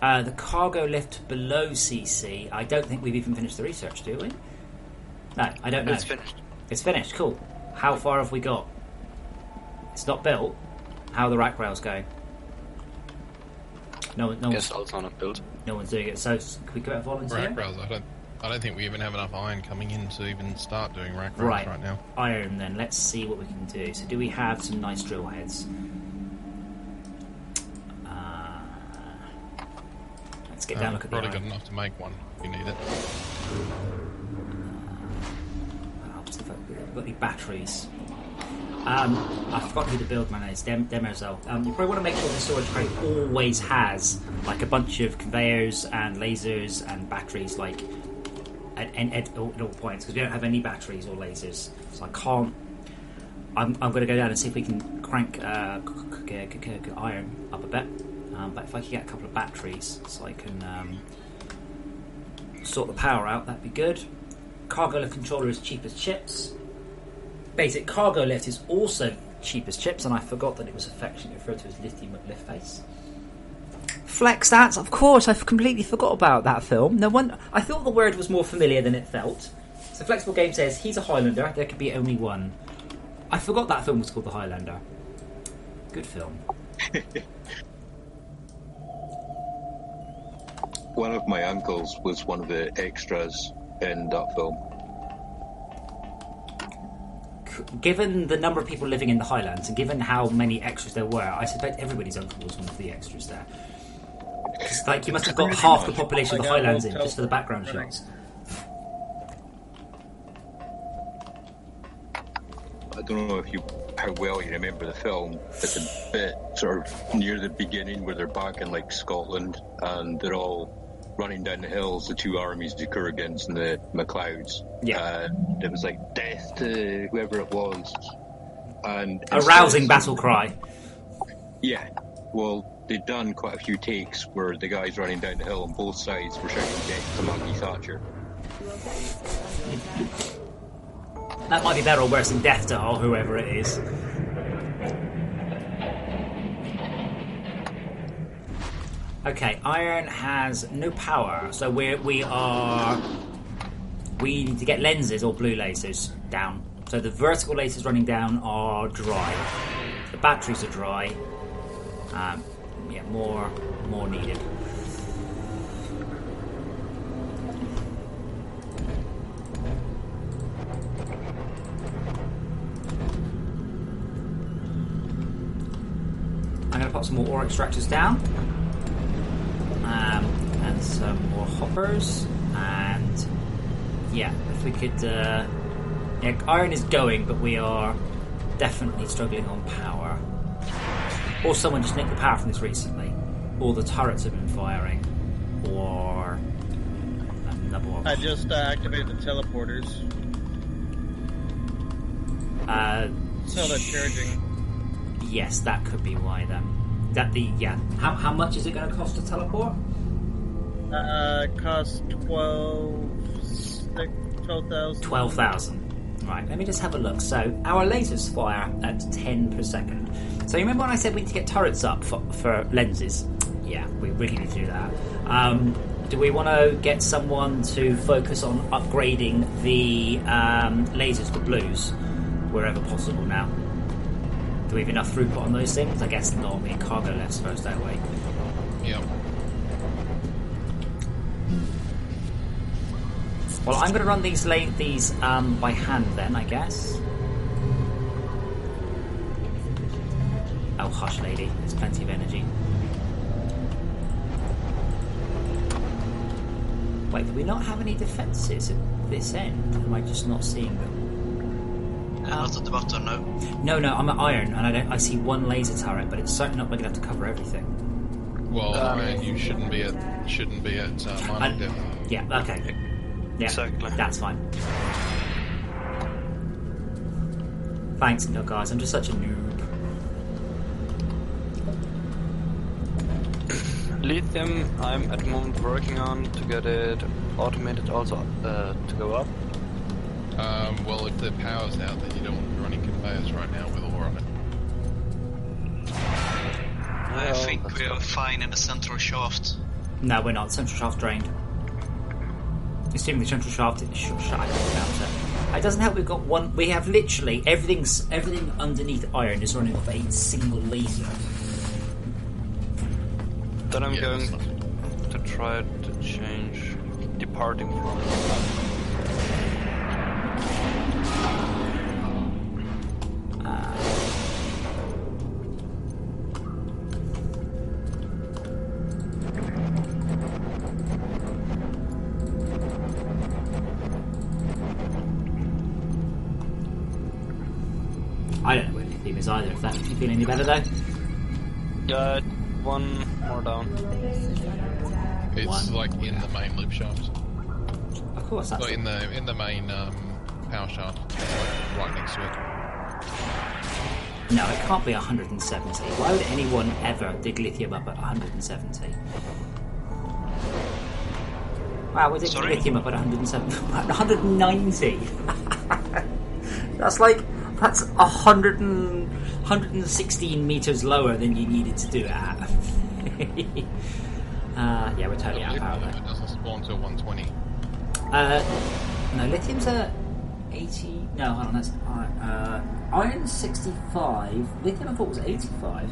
The cargo lift below CC. I don't think we've even finished the research, do we? No, I don't know. It's finished. It's finished. Cool. How far have we got? It's not built. How are the rack rails going? No one. Guess it's not built. No one's doing it. So can we go out volunteer? Rack rails. I don't think we even have enough iron coming in to even start doing rack rails right now. Iron. Then let's see what we can do. So do we have some nice drill heads? Let's get down. Look at probably the got enough to make one if you need it. We've got the batteries. I forgot who the build man is. Demerzel. You probably want to make sure the storage crate always has like a bunch of conveyors and lasers and batteries, like at all points, because we don't have any batteries or lasers. So I can't. I'm going to go down and see if we can crank iron up a bit. But if I could get a couple of batteries, so I can sort the power out, that'd be good. Cargo lift controller is cheap as chips. Basic cargo lift is also cheap as chips, and I forgot that it was affectionately referred to as lithium lift face. Flex stats, of course, I completely forgot about that film. No one, I thought the word was more familiar than it felt. So Flexible Game says he's a Highlander. There could be only one. I forgot that film was called The Highlander. Good film. One of my uncles was one of the extras in that film. Given the number of people living in the Highlands and given how many extras there were, I suspect everybody's uncle was one of the extras there. Like, you must have got half the population of the Highlands in just for the background shots. I don't know how well you remember the film. It's a bit sort of near the beginning where they're back in like Scotland and they're all running down the hills, the two armies, the Kurgans and the MacLeods. Yeah. And it was like death to whoever it was. And a rousing battle cry. Yeah. Well, they'd done quite a few takes where the guys running down the hill on both sides were shouting death to Maggie Thatcher. That might be better or worse than Death Doll, whoever it is. Okay, iron has no power, so we need to get lenses or blue lasers down. So the vertical lasers running down are dry. The batteries are dry. Yeah, more needed. I'm going to put some more ore extractors down, and some more hoppers, and yeah, if we could. Yeah, iron is going, but we are definitely struggling on power. Or someone just nicked the power from this recently, or the turrets have been firing, or another one. I just activated the teleporters. So they're charging. Yes, that could be why then. How much is it going to cost to teleport? Cost 12,000. 12,000. Right, let me just have a look. So our lasers fire at 10 per second. So you remember when I said we need to get turrets up for lenses? Yeah, we really need to do that. Do we want to get someone to focus on upgrading the lasers to blues wherever possible now? Do we have enough throughput on those things? I guess not. We need cargo less first, don't we? Yep. Well, I'm going to run these by hand then, I guess. Oh, hush, lady. There's plenty of energy. Wait, do we not have any defences at this end? Am I just not seeing them? Not at the bottom, no. No, I'm at iron, and I see one laser turret, but it's certainly not big enough to cover everything. Well, iron, you shouldn't be at mining depth. Yeah, okay. Yeah, Exactly. that's fine. Thanks, no, guys. I'm just such a noob. Lithium, I'm at the moment working on to get it automated also to go up. Well, if the power's out, then you don't want to be running conveyors right now with ore on it. I think we are fine in the central shaft. No, we're not. Central shaft's drained. Assuming the central shaft is shut. I don't count it. It doesn't help. We've got one. We have literally everything underneath iron is running off a single laser. Then I'm Yeah, going that's not- to try to change departing from. I don't know where lithium is either. If that makes you feel any better, though. Yeah, one more down. It's One. like in the main loop shaft. Of course, that's Like in the main power shaft, like right next to it. No, it can't be 170. Why would anyone ever dig lithium up at 170? Wow, we're digging Sorry? lithium up at 170. 190. That's 116 meters lower than you needed to do it at. Yeah, we're totally out of power Lithium, there. it doesn't spawn until 120. No, lithium's at 80. No, hold on, that's iron's 65. Lithium I thought was 85.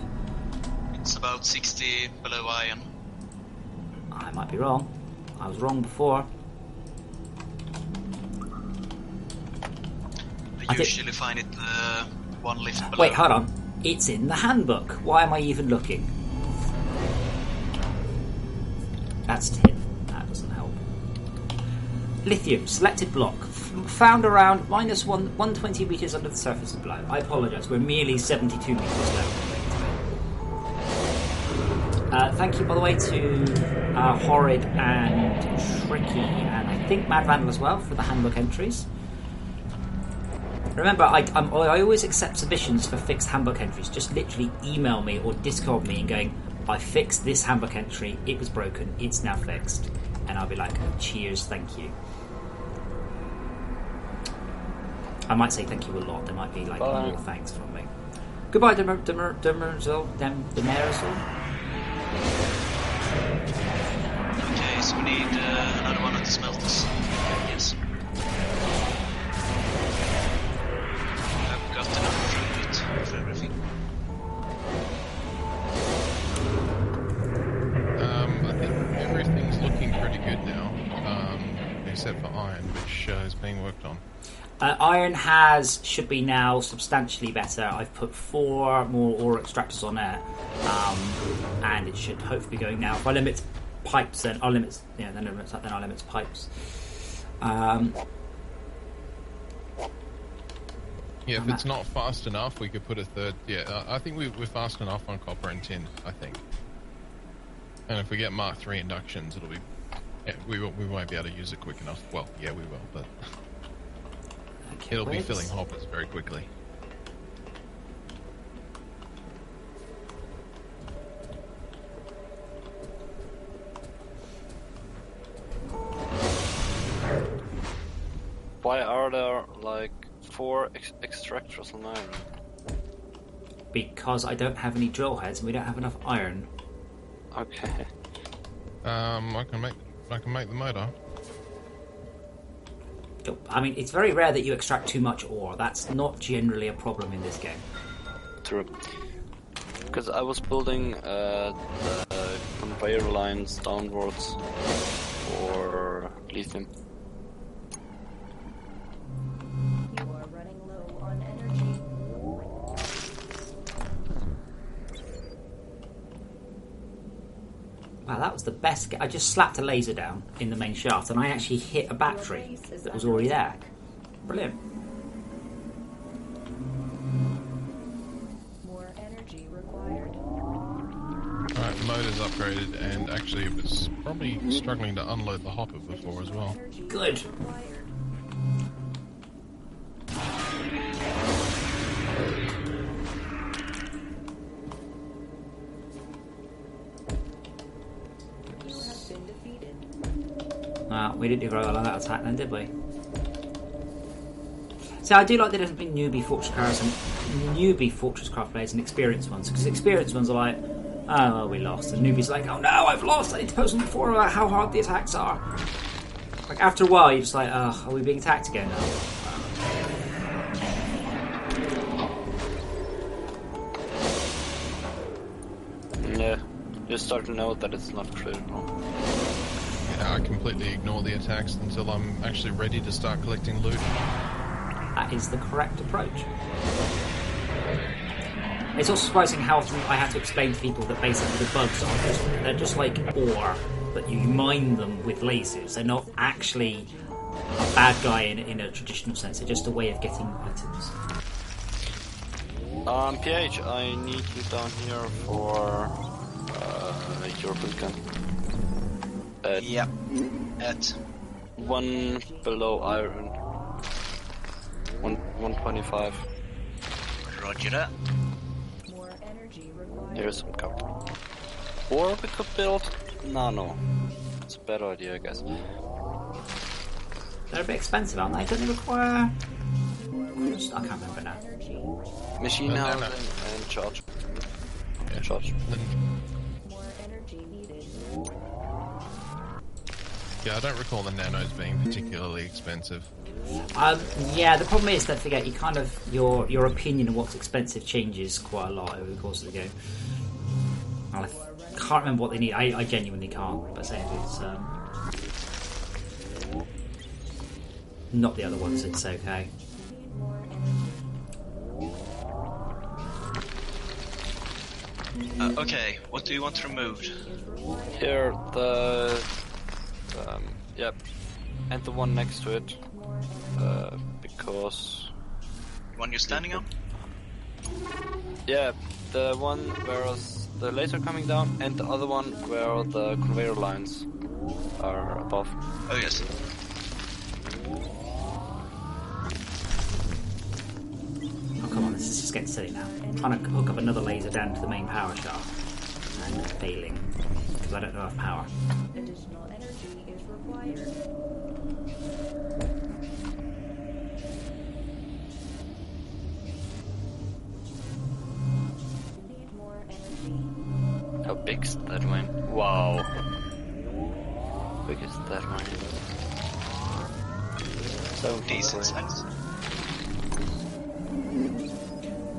It's about 60 below iron. I might be wrong. I was wrong before. I I did- usually find it one lift below. Wait, hold on. It's in the handbook. Why am I even looking? That's tin. That doesn't help. Lithium, selected block. Found around minus 120 meters under the surface of below. I apologise. We're merely 72 meters low. Thank you, by the way, to Horrid and Tricky, and I think Mad Vandal as well, for the handbook entries. Remember, I always accept submissions for fixed handbook entries. Just literally email me or Discord me and going, I fixed this handbook entry, it was broken, it's now fixed. And I'll be like, cheers, thank you. I might say thank you a lot. There might be like Bye. more thanks from me. Goodbye, Demerzel. Okay, so we need another one of the smelters. Yes. I've got enough fruit for everything. I think everything's looking pretty good now, except for iron, which is being worked on. Iron should be now substantially better. I've put 4 more ore extractors on there, and it should hopefully be going now. If I limit pipes, then I'll limit. Yeah, then I'll limit pipes. Yeah, if it's not fast enough, we could put a third. Yeah, I think we're fast enough on copper and tin. I think, and if we get Mark III inductions, it'll be. Yeah, we won't be able to use it quick enough. Well, yeah, we will, but. Okay, It'll be filling hoppers very quickly. Why are there like 4 extractors on iron? Because I don't have any drill heads and we don't have enough iron. Okay. I can make the motor. I mean, it's very rare that you extract too much ore. That's not generally a problem in this game. True. Because I was building the conveyor lines downwards for lithium. You are running low on energy. Wow, that was the best. I just slapped a laser down in the main shaft and I actually hit a battery that was already there. Brilliant. More energy required. Alright, the motor's upgraded, and actually it was probably struggling to unload the hopper before as well. Good. We didn't do very well on that attack then, did we? So I do like the difference between newbie FortressCraft players and experienced ones, because experienced ones are like, oh, well, we lost, and newbies are like, oh no, I've lost, I need to post something before about how hard the attacks are. Like, after a while, you're just like, oh, are we being attacked again now? Yeah, you start to know that it's not critical. I completely ignore the attacks until I'm actually ready to start collecting loot. That is the correct approach. It's also surprising how often I have to explain to people that basically the bugs they're just like ore, but you mine them with lasers. They're not actually a bad guy in a traditional sense. They're just a way of getting items. PH, I need you down here for your bootcamp. Yeah. At 1 below iron. 125. Roger that. More energy required. Here's some copper. Or we could build nano. It's a better idea, I guess. They're a bit expensive, aren't they? Don't they require... I can't remember now. Machine No, housing no. and charge. Yeah. Charge. More energy needed. Yeah, I don't recall the nanos being particularly expensive. Yeah, the problem is, don't forget, you kind of your opinion of what's expensive changes quite a lot over the course of the game. I can't remember what they need. I genuinely can't. But say it's not the other ones. It's okay. Okay, what do you want removed? Here, yep. And the one next to it. Because... The one you're standing on? Yeah, the one where the laser coming down, and the other one where the conveyor lines are above. Oh yes. Oh come on, this is just getting silly now. I'm trying to hook up another laser down to the main power shaft and failing because I don't know enough power. Additional energy is required. big that mine. Wow. Biggest that mine. So Decent size.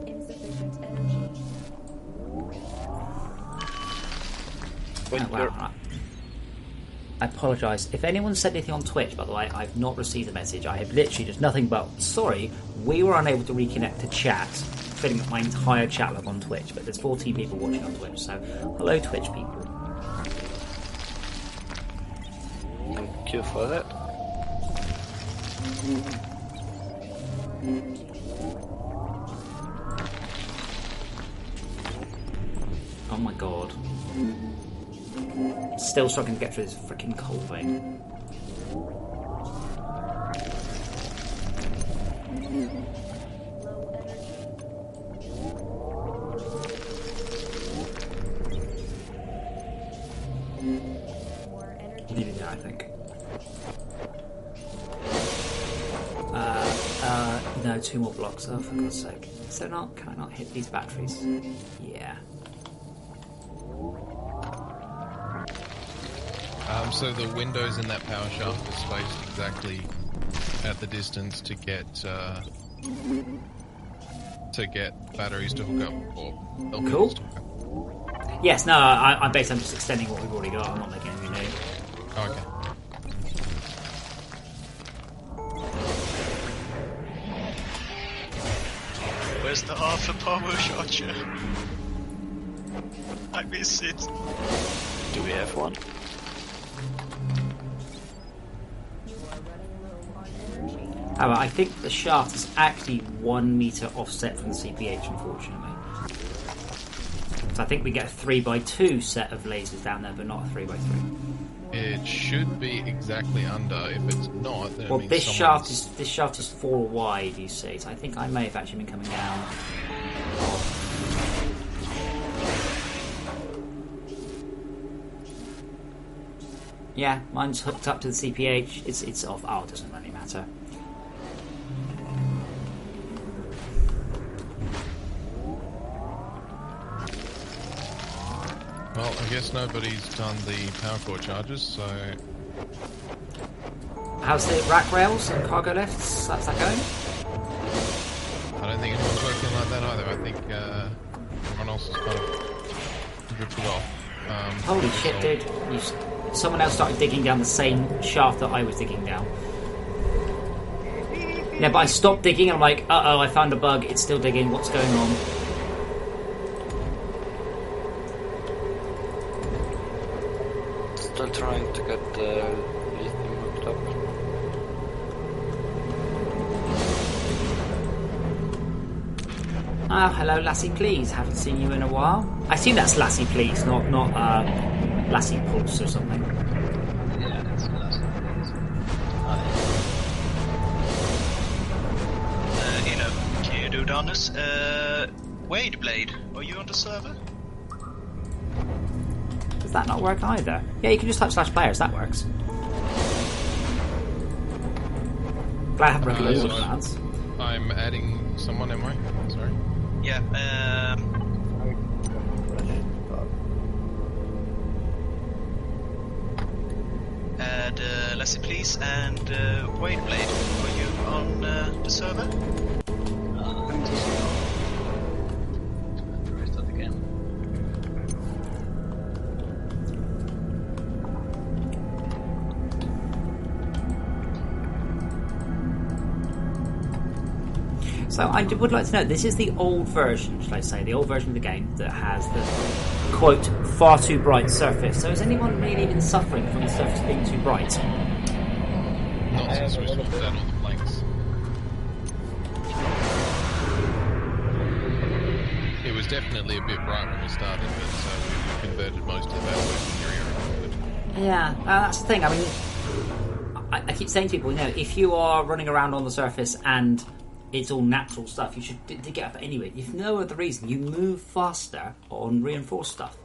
Insufficient energy. when you're Wow. I apologise. If anyone said anything on Twitch, by the way, I've not received a message. I have literally just nothing but, sorry, we were unable to reconnect to chat, filling up my entire chat log on Twitch, but there's 14 people watching on Twitch, so hello Twitch people. thank you for that. Oh my god. Still struggling to get through this freaking coal vein. Low energy. More energy. Needed that, I think. No, 2 more blocks. Oh, for God's sake. Is there not? Can I not hit these batteries? Yeah. So the windows in that power shaft are spaced exactly at the distance to get batteries to hook up. Or Cool. to hook up. Yes, no, I'm basically just extending what we've already got. I'm not making anything new. Okay. Where's the Arthur power charger? I miss it. Do we have one? You are running low on energy. However, I think the shaft is actually 1 meter offset from the CPH, unfortunately. So I think we get a 3x2 set of lasers down there, but not a 3x3. It should be exactly under. If it's not, then it Well, means this someone's- shaft is 4 wide, you see. So I think I may have actually been coming down. Yeah, mine's hooked up to the CPH. It's off. Oh, it doesn't really matter. Well, I guess nobody's done the power core charges, so How's the rack rails and cargo lifts? How's that going? I don't think anyone's working like that either. I think everyone else has kind of drifted off. Holy shit, dude! Someone else started digging down the same shaft that I was digging down. Yeah, but I stopped digging and I'm like, uh-oh, I found a bug. It's still digging. What's going on? Still trying to get the lithium hooked up. Ah, hello, Lassie, please. Haven't seen you in a while. I assume that's Lassie, please, not Lassie Pulse or something. Yeah, that's the last one. Can you do Donus? Wade Blade, are you on the server? Does that not work either? Yeah, you can just type /players. That works. Glad I haven't read loads of so commands. I'm adding someone, am I? Sorry. Yeah, add Lassie please and Wade Blade, are you on the server? Restart again. So I would like to know, this is the old version, should I say, the old version of the game that has the, quote, far too bright surface. So is anyone really even suffering from the surface being too bright? Not since we swapped out all the planks. It was definitely a bit bright when we started, but we've converted most of that working area around it. Yeah, that's the thing. I mean, I keep saying to people, you know, if you are running around on the surface and it's all natural stuff, you should dig it up anyway. If no other reason, you move faster on reinforced stuff.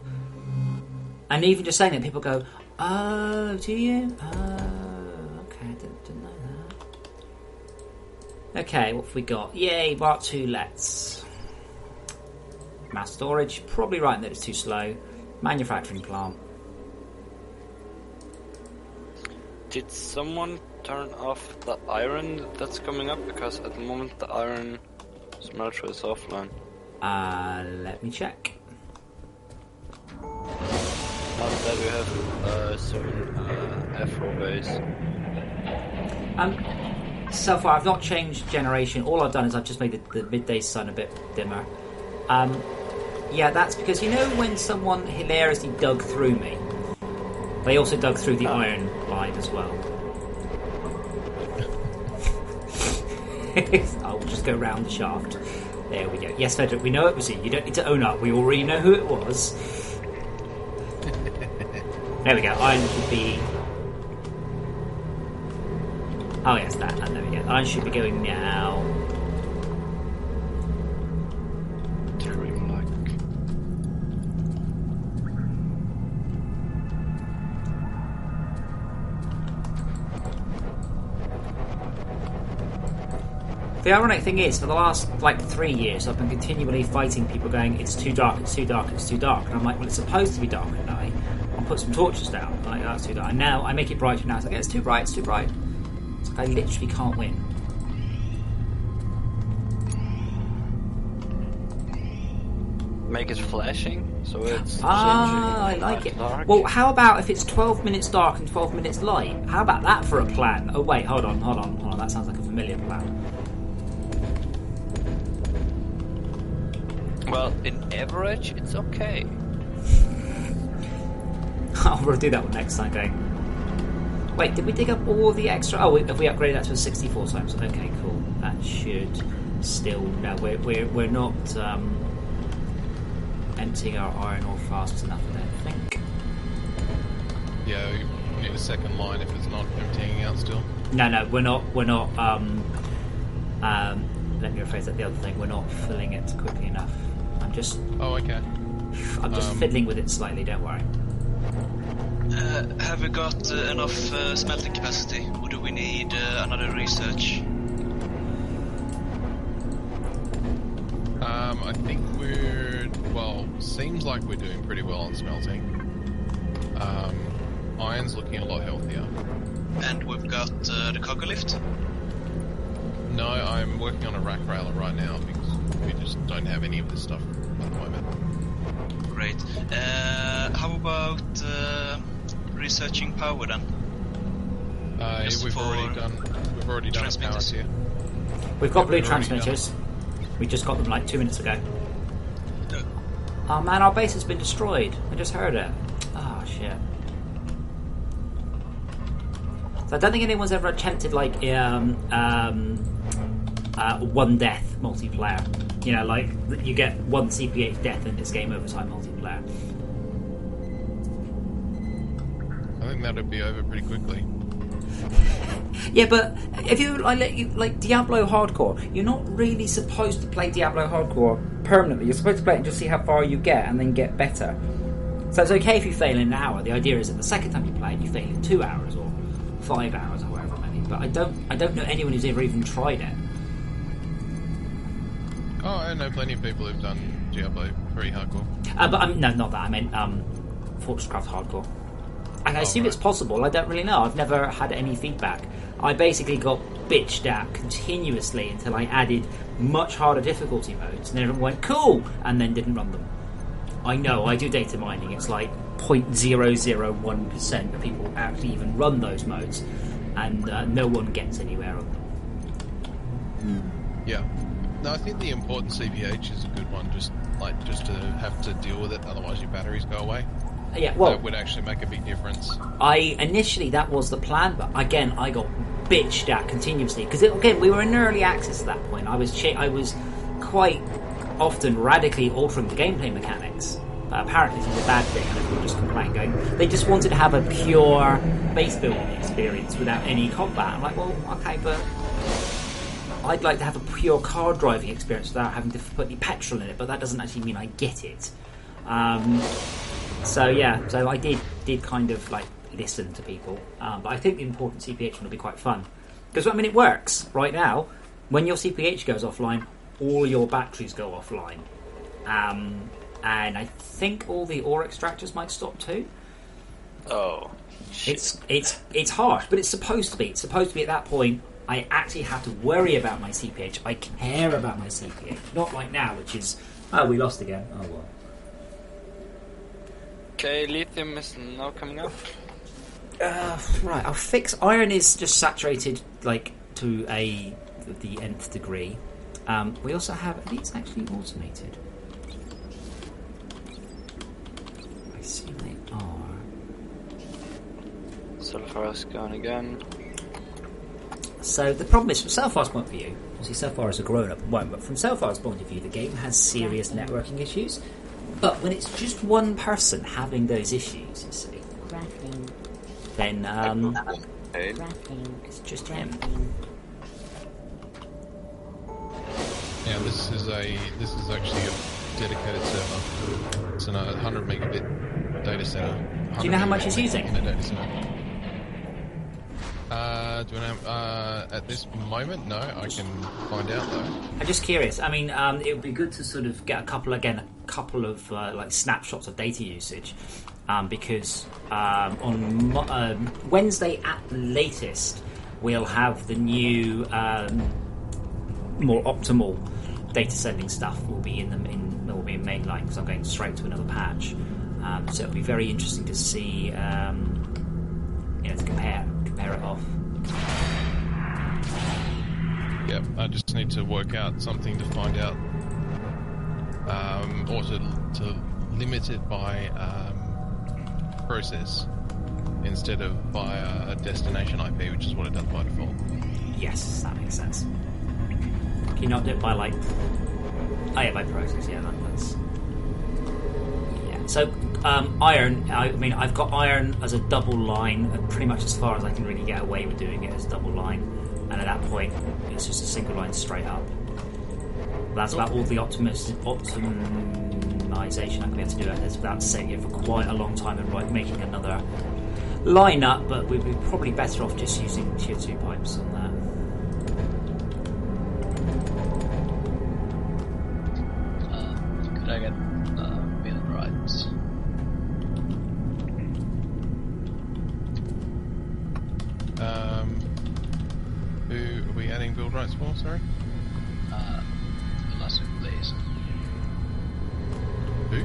And even just saying that, people go, oh, do you? Oh, okay, I didn't know that. Okay, what have we got? Yay, Mark II, let's. Mass storage, probably right that it's too slow. Manufacturing plant. Did someone turn off the iron that's coming up? Because at the moment the iron smelter is offline. Let me check. Now that we have soon Afro base. So far, I've not changed generation. All I've done is I've just made the midday sun a bit dimmer. Yeah, that's because, you know, when someone hilariously dug through me, they also dug through the iron line as well. I'll just go round the shaft. There we go. Yes, Frederick, we know it was you. You don't need to own up. We already know who it was. There we go. Iron should be... Oh yes, that. And there we go. Iron should be going now. The ironic thing is, for the last, 3 years, I've been continually fighting people going, it's too dark, it's too dark, it's too dark. And I'm like, well, it's supposed to be dark at night. I'll put some torches down. I'm like, that's too dark. And now I make it brighter now. It's like, it's too bright, it's too bright. It's like, I literally can't win. Make it flashing, so it's I like it. dark. Well, how about if it's 12 minutes dark and 12 minutes light? How about that for a plan? Oh, wait, hold on. That sounds like a familiar plan. Well, in average, it's okay. We'll do that one next time, going. Wait, did we dig up all the extra... Oh, have we upgraded that to a 64 times? Okay, cool. That should still... No, we're not emptying our iron ore fast enough, I don't think. Yeah, we need a second line if it's not emptying out still. No, we're not... let me rephrase that, the other thing. We're not filling it quickly enough. I'm just fiddling with it slightly, don't worry. Have we got enough smelting capacity, or do we need another research? I think seems like we're doing pretty well on smelting. Iron's looking a lot healthier. And we've got the cargo lift? No, I'm working on a rack railer right now because we just don't have any of this stuff at the moment. Great. How about researching power then? We've already done power here. We've got blue transmitters. We just got them 2 minutes ago. Oh man, our base has been destroyed. I just heard it. Oh shit. So I don't think anyone's ever attempted one death multiplayer. You know, you get one CPH death and it's game over time multiplayer. I think that'd be over pretty quickly. Yeah, but if you like Diablo Hardcore, you're not really supposed to play Diablo Hardcore permanently. You're supposed to play it and just see how far you get and then get better. So it's okay if you fail in an hour. The idea is that the second time you play it, you fail in 2 hours or 5 hours or however many. But I don't know anyone who's ever even tried it. Oh, I know plenty of people who've done Diablo 3 Hardcore. But no, not that. I meant FortressCraft Hardcore. I assume it's possible. I don't really know. I've never had any feedback. I basically got bitched at continuously until I added much harder difficulty modes, and everyone went cool, and then didn't run them. I know. I do data mining. It's 0.001% of people actually even run those modes, and no one gets anywhere on them. Yeah. No, I think the important CPH is a good one. Just to have to deal with it, otherwise your batteries go away. Yeah, well, that would actually make a big difference. Initially that was the plan, but again I got bitched at continuously because again we were in early access at that point. I was quite often radically altering the gameplay mechanics. Apparently this is a bad thing, and everyone just complained, going they just wanted to have a pure base building experience without any combat. I'm like, well, okay, but I'd like to have a pure car driving experience without having to put any petrol in it, but that doesn't actually mean I get it. So I did kind of listen to people, but I think the important CPH one will be quite fun because it works right now. When your CPH goes offline, all your batteries go offline. and I think all the ore extractors might stop too. Oh. Shit. It's harsh, but it's supposed to be. It's supposed to be at that point. I actually have to worry about my CPH. I care about my CPH, not like now, which is we lost again. Oh well. Okay, lithium is now coming up. Right, I'll fix. Iron is just saturated like to the nth degree. We also have these actually automated. I see they are. Sulfur is gone again. So the problem is, from Cellfire's point of view, obviously Cellfire is a grown-up at the moment, but from Cellfire's point of view, the game has serious networking issues. But when it's just one person having those issues, you see, then it's just him. Yeah, this is actually a dedicated server. It's a 100 megabit data center. Do you know how much he's using? In a data center. Do you know? At this moment, no. I can find out though. I'm just curious. I mean, it would be good to sort of get a couple of like snapshots of data usage, because on Wednesday at the latest, we'll have the new more optimal data sending stuff. Will be in mainline because I'm going straight to another patch. So it'll be very interesting to see, to compare it off. Yep, I just need to work out something to find out, or to limit it by process instead of by a destination IP, which is what it does by default. Yes, that makes sense. Can you not do it by by process? Yeah, that's. Yeah. So iron. I mean, I've got iron as a double line, pretty much as far as I can really get away with doing it as a double line. And at that point, it's just a single line straight up. That's about all the optimization I'm going to do. It's about setting it for quite a long time and making another line up, but we'd be probably better off just using tier 2 pipes on that. Could I get build rights? Who are we adding build rights for? Sorry. Lassie, please. Who?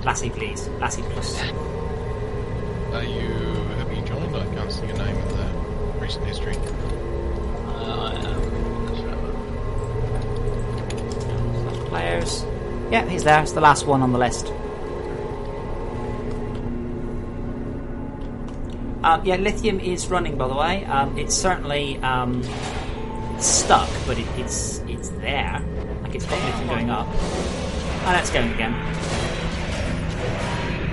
Lassie, please. Lassie, plus. Have you joined? I can't see your name in the recent history. I am. Players. Yeah, he's there. It's the last one on the list. Yeah, lithium is running, by the way. It's certainly stuck, but it's there. Like it's got lithium going up. Oh, that's going again.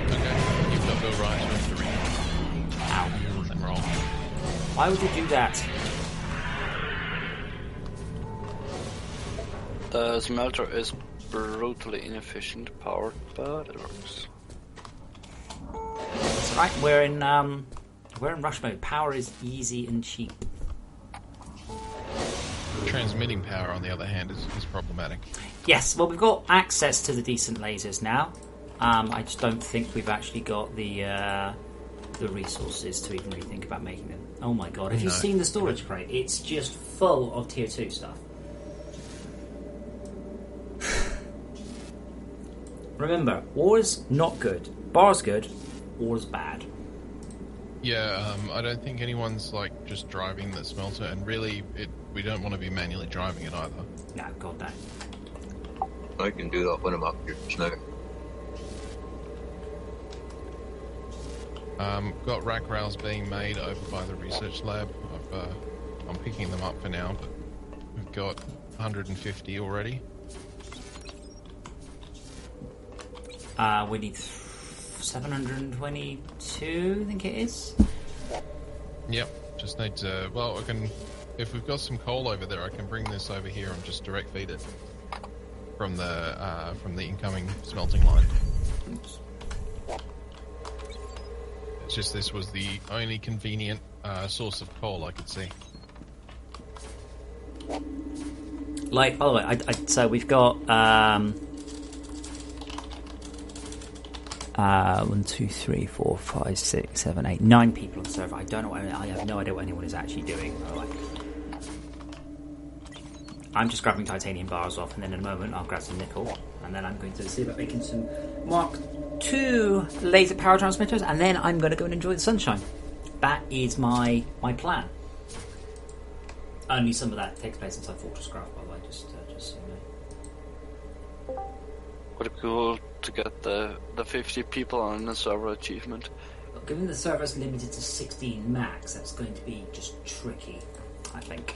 Okay, you've got Bill Rice ready to read. Ow. And roll. Why would you do that? The smelter is brutally inefficient powered, but it works. That's right. We're in rush mode. Power is easy and cheap. Transmitting power, on the other hand, is problematic. Yes, well, we've got access to the decent lasers now. I just don't think we've actually got the resources to even really think about making them. Oh my god, have you seen the storage crate? It's just full of tier 2 stuff. Remember, war's not good. Bar's good, war's bad. Yeah, I don't think anyone's like just driving the smelter, and really, we don't want to be manually driving it either. No, god no. I can do that when I'm up here just now. Got rack rails being made over by the research lab. I'm picking them up for now, but we've got 150 already. We need 722, I think it is. Yep, just need to. Well, I can. If we've got some coal over there, I can bring this over here and just direct feed it from the incoming smelting line. Oops. It's just this was the only convenient source of coal I could see. Like, by the way, so we've got 1, 2, 3, 4, 5, 6, 7, 8, 9 people on the server. I don't know. I have no idea what anyone is actually doing. By the way. I'm just grabbing titanium bars off, and then in a moment I'll grab some nickel, and then I'm going to see about making some Mark II laser power transmitters, and then I'm going to go and enjoy the sunshine. That is my plan. Only some of that takes place inside FortressCraft, by the way, just so you know. Would it be cool to get the 50 people on the server achievement? But given the server's limited to 16 max, that's going to be just tricky, I think.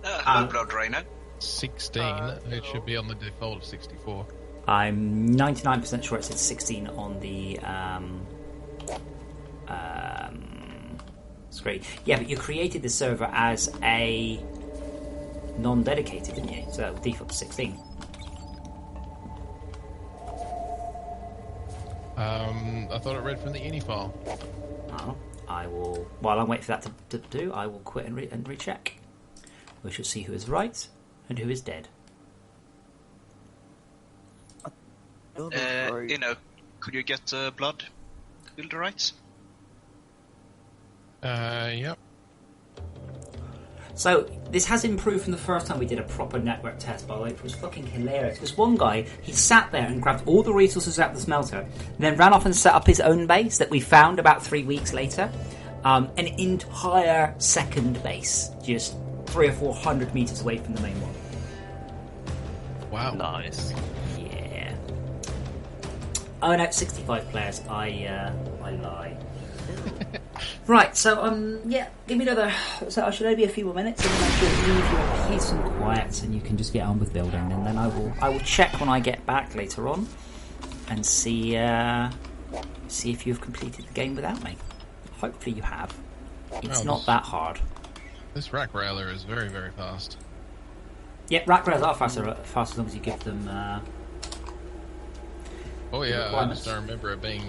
Hello, Blood Rainer. 16. It should be on the default of 64. I'm 99% sure it said 16 on the screen. Yeah, but you created the server as a non-dedicated, didn't you? So that would default to 16. I thought it read from the ini file. Oh, I will. While I'm waiting for that to do, I will quit and recheck. We shall see who is right and who is dead. Could you get blood builder rights? Yep. So, this has improved from the first time we did a proper network test, by the way. It was fucking hilarious. Because one guy, he sat there and grabbed all the resources out of the smelter, then ran off and set up his own base that we found about 3 weeks later. An entire second base, just 300 or 400 meters away from the main one. Wow. Nice. Yeah. Oh no, 65 players. I lie. Right, so yeah, give me another. So I should only be a few more minutes, and then I should leave you in peace and quiet, and you can just get on with building. And then I will check when I get back later on, and see if you've completed the game without me. Hopefully you have. It's not that hard. This rack railer is very, very fast. Yeah, rack rails are faster as long as you give them. Oh yeah, I just don't remember it being.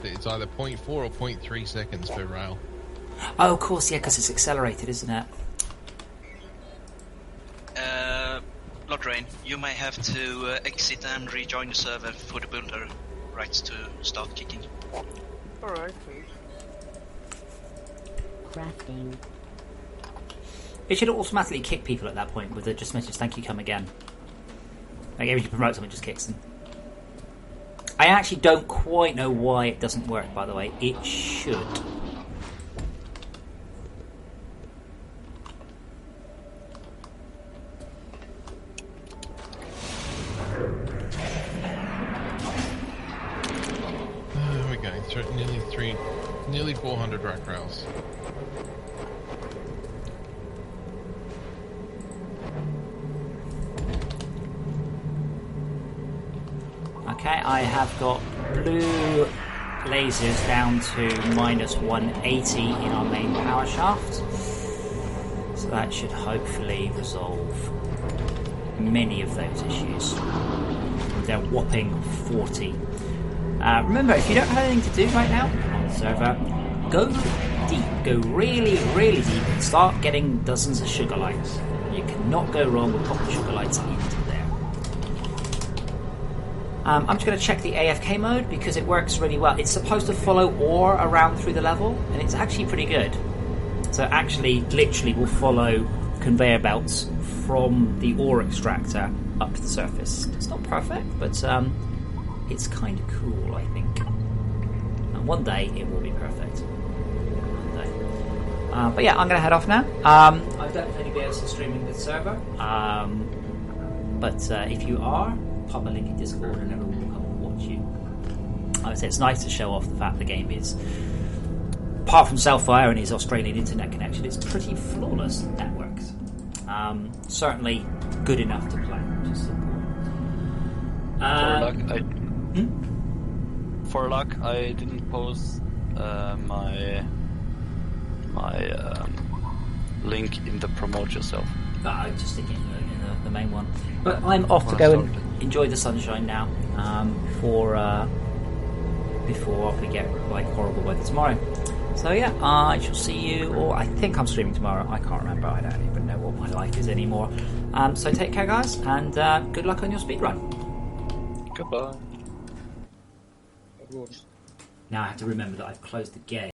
It's either 0.4 or 0.3 seconds per rail. Oh, of course, yeah, because it's accelerated, isn't it? Blood Rain, you may have to exit and rejoin the server for the builder rights to start kicking. Alright, please. Crafting. It should automatically kick people at that point with just message, thank you, come again. Like every time you promote someone, it just kicks them. I actually don't quite know why it doesn't work, by the way. It should. We're going through nearly 400 rack rails. Okay, I have got blue lasers down to minus 180 in our main power shaft. So that should hopefully resolve many of those issues. They're whopping 40. Remember, if you don't have anything to do right now on the server, go deep. Go really, really deep and start getting dozens of sugar lights. You cannot go wrong with popping sugar lights into there. I'm just going to check the AFK mode because it works really well. It's supposed to follow ore around through the level, and it's actually pretty good. So it actually, literally will follow conveyor belts from the ore extractor up to the surface. It's not perfect, but it's kind of cool, I think. And one day it will be perfect. One day. But yeah, I'm going to head off now. I don't know if anybody else is streaming this server, but if you are, pop a link in Discord and everyone will come and watch you. I would say it's nice to show off the fact the game is, apart from Selfire and his Australian internet connection, it's pretty flawless networks. Certainly good enough to play, which is important. For luck, I didn't post my link in the promote yourself. I just stick it in the main one. But I'm off to go and enjoy the sunshine now before we get like horrible weather tomorrow. So yeah, I shall see you, or I think I'm streaming tomorrow. I can't remember. I don't even know what my life is anymore. So take care, guys, and good luck on your speedrun. Goodbye. Good. Now I have to remember that I've closed the gate.